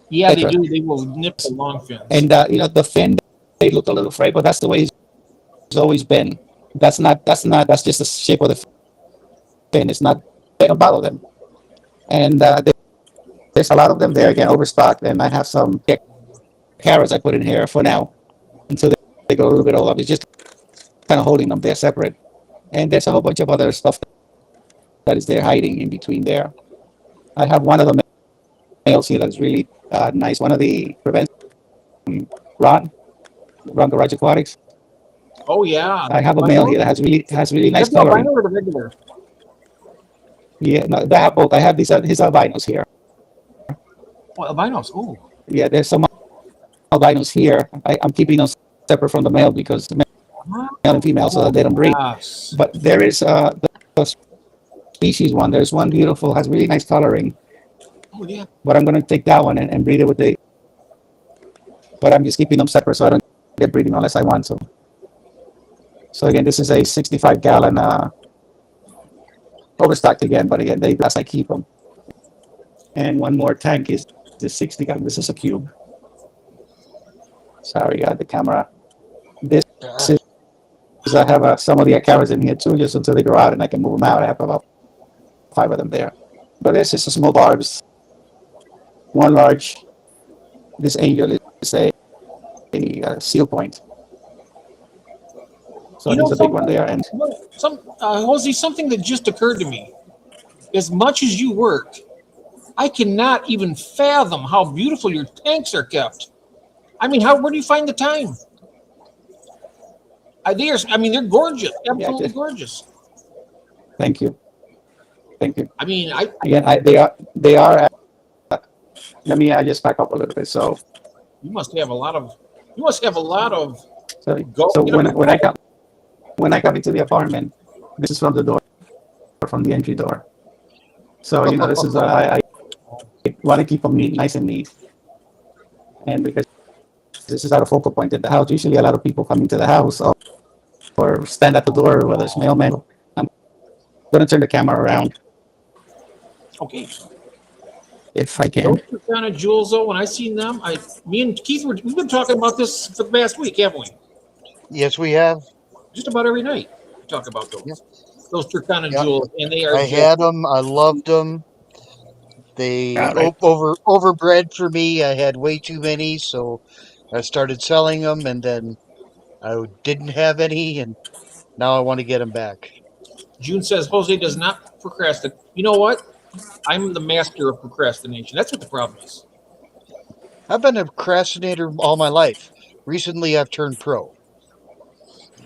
Yeah, they tetra. do. They will nip the long fins. And the fin they look a little frayed, but that's the way it's always been. That's that's just the shape of the fin. It's not they don't bother them. And there's a lot of them there again overstocked, and I have some carrots I put in here for now until they go a little bit older. It's just kind of holding them. They're separate, and there's a whole bunch of other stuff that is there hiding in between there. I have one of the males here that's really nice. One of the prevents Ron Garage Aquatics. Oh yeah. I have a male here that has really nice That's the albino coloring. or the regular? Yeah, no, I have both. I have his albinos here. Oh, albinos. Oh. Yeah, there's some albinos here. I'm keeping them separate from the male because the male and female so that they don't breed. Yes. But there is the species one. There's one beautiful, has really nice coloring. Oh yeah. But I'm going to take that one and breed it with the. But I'm just keeping them separate so I don't get breeding unless I want to. So again, this is a 65-gallon overstocked again, but again, I keep them. And one more tank is the 60-gallon. This is a cube. Sorry, the camera. This is I have some of the carrots in here too, just until they grow out and I can move them out. I have about 5 of them there. But this is a small barbs. One large. This angel is a seal point. So there's a big one there. And Jose, something that just occurred to me. As much as you work, I cannot even fathom how beautiful your tanks are kept. I mean, where do you find the time? They're gorgeous, absolutely gorgeous. Thank you. I mean, they are. Let me just back up a little bit. So you must have a lot of. So when I come into the apartment, this is from the door, from the entry door. So this is I want to keep them nice and neat, and because this is our focal point at the house. Usually, a lot of people come into the house or stand at the door, whether it's mailman. I'm going to turn the camera around. Okay. If I can. Those kind of jewels, though, when I seen them, me and Keith we've been talking about this for the past week, haven't we? Yes, we have. Just about every night we talk about those. Yep. Those Turkana jewels, and they are. I had them. I loved them. They overbred for me. I had way too many, so I started selling them, and then I didn't have any, and now I want to get them back. June says Jose does not procrastinate. You know what? I'm the master of procrastination. That's what the problem is. I've been a procrastinator all my life. Recently, I've turned pro.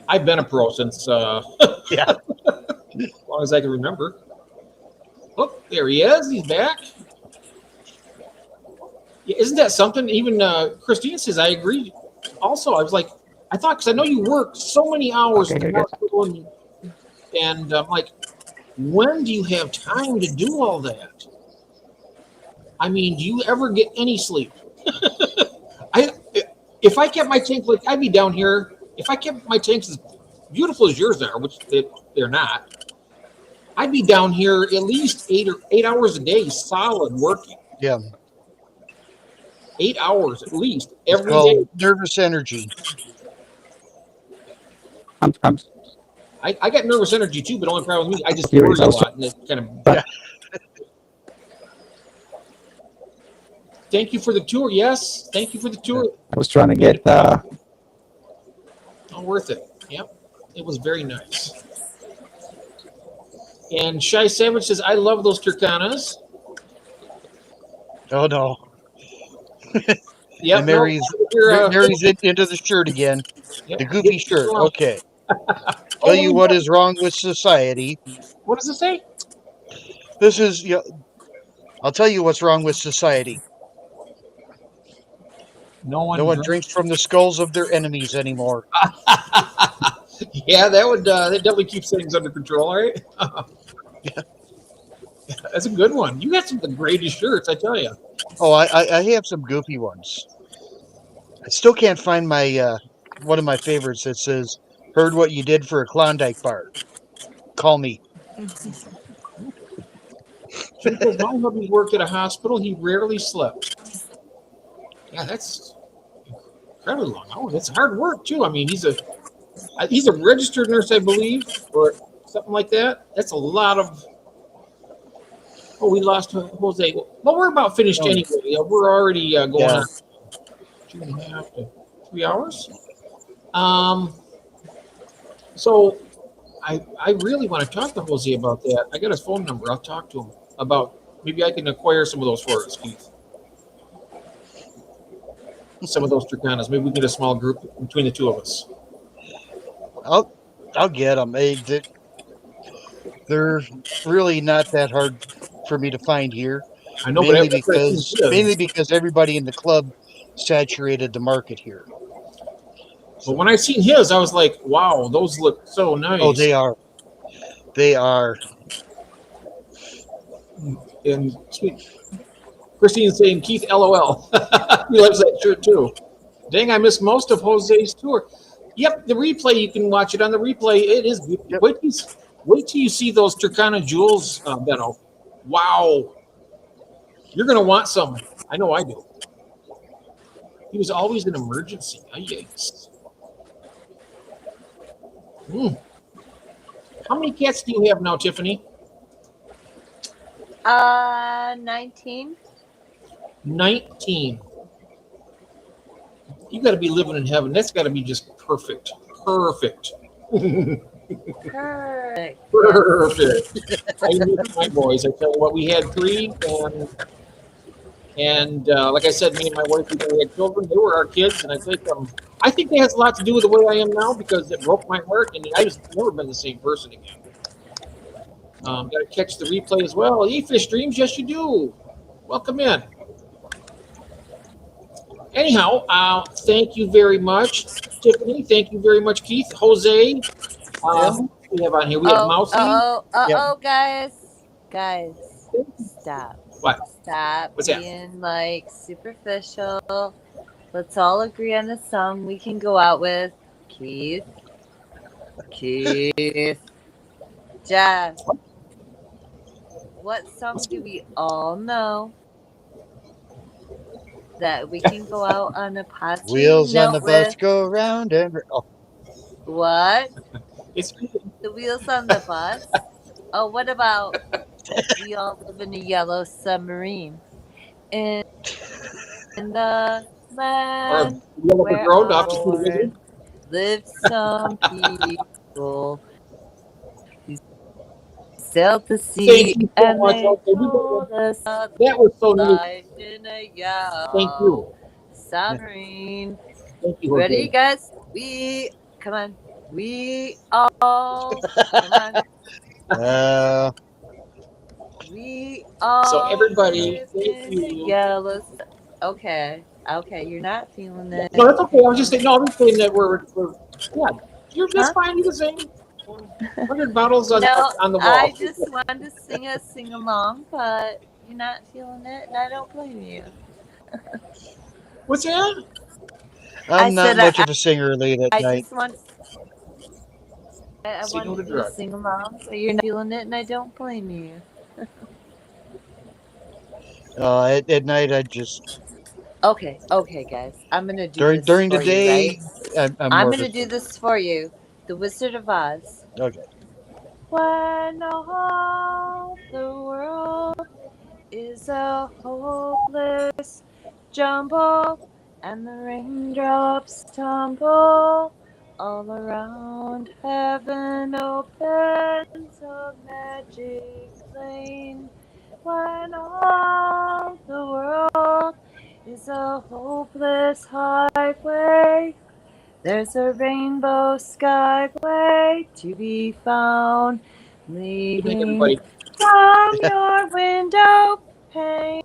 I've been a pro since yeah, as long as I can remember. Oh, there he is. He's back. Yeah, isn't that something? Even Christine says I agree. Also, I was like, I thought because I know you work so many hours in the hospital, and I'm like, when do you have time to do all that? I mean, do you ever get any sleep? If I kept my tank like I'd be down here. If I kept my tanks as beautiful as yours are, which they're not, I'd be down here at least 8 hours a day, solid working. Yeah, 8 hours at least every day. Nervous nervous energy. I got nervous energy too, but only problem with me, I just worry a lot, and it kind of. Yeah. Thank you for the tour. Yes, thank you for the tour. I was trying to get. All worth it. Yep, it was very nice. And Shy Savage says, "I love those Turkanas." Oh no. Yeah, Mary's into the shirt again. Yep. The goofy shirt. Okay. Tell you what is wrong with society. What does it say? This is. I'll tell you what's wrong with society. No one drinks from the skulls of their enemies anymore. Yeah, that definitely keeps things under control, right? Yeah. That's a good one. You got some of the greatest shirts, I tell you. Oh, I have some goofy ones. I still can't find my one of my favorites that says, "Heard what you did for a Klondike bar. Call me." Because my hubby worked at a hospital, he rarely slept. Yeah, that's incredibly long hours. That's hard work too. I mean, he's a registered nurse, I believe, or something like that. That's a lot of. Oh, we lost Jose. Well, we're about finished anyway. We're already going on 2.5 to 3 hours. So I really want to talk to Jose about that. I got his phone number. I'll talk to him about maybe I can acquire some of those for us, Keith. Some of those Turkanas. Maybe we can get a small group between the two of us. I'll get them. They're really not that hard for me to find here. I know, but Mainly because everybody in the club saturated the market here. But when I seen his, I was like, wow, those look so nice. Oh, they are. They are. And sweet. Christine's saying, Keith, LOL. He loves that shirt too. Dang, I missed most of Jose's tour. Yep, the replay, you can watch it on the replay. It is. Yep. Wait till you see those Turkana jewels, Benno. Wow. You're going to want some. I know I do. He was always an emergency. Yikes. How many cats do you have now, Tiffany? 19. 19. You got to be living in heaven. That's got to be just perfect. Perfect. Perfect. Perfect. I miss my boys. I tell you what, we had 3, and like I said, me and my wife, we had children. They were our kids, and I think that has a lot to do with the way I am now because it broke my heart, and I just never been the same person again. Got to catch the replay as well. Hey, Fish Dreams, yes, you do. Welcome in. Anyhow, thank you very much, Tiffany. Thank you very much, Keith. Jose. We have on here. We have Mousy. Guys, stop. What? Stop What's that? being like superficial. Let's all agree on a song we can go out with. Keith. Jeff. What song do we all know that we can go out on a positive Wheels note on the bus go round and What? It's The wheels on the bus? Oh, what about we all live in a yellow submarine in the land where on lived some people who sailed the sea and they told us that was so life in a yellow submarine. Thank you. Ready, guys? Come on. We all come on. We all so everybody, thank you. Yellow. Okay, you're not feeling it. No, that's okay. I was just saying. No, I'm just saying that we're yeah. That's fine. You can sing. 100 bottles on the wall. I just wanted to sing along, but you're not feeling it, and I don't blame you. What's that? I'm not much of a singer late at night. I wanted to sing along, but you're not feeling it, and I don't blame you. At night, I just. Okay, guys. I'm gonna do this during for the day. You, right? I'm gonna do this for you. The Wizard of Oz. Okay. When all the world is a hopeless jumble, and the raindrops tumble all around, heaven opens a magic lane. When all the world is a hopeless highway, there's a rainbow skyway to be found, leading from your window pane.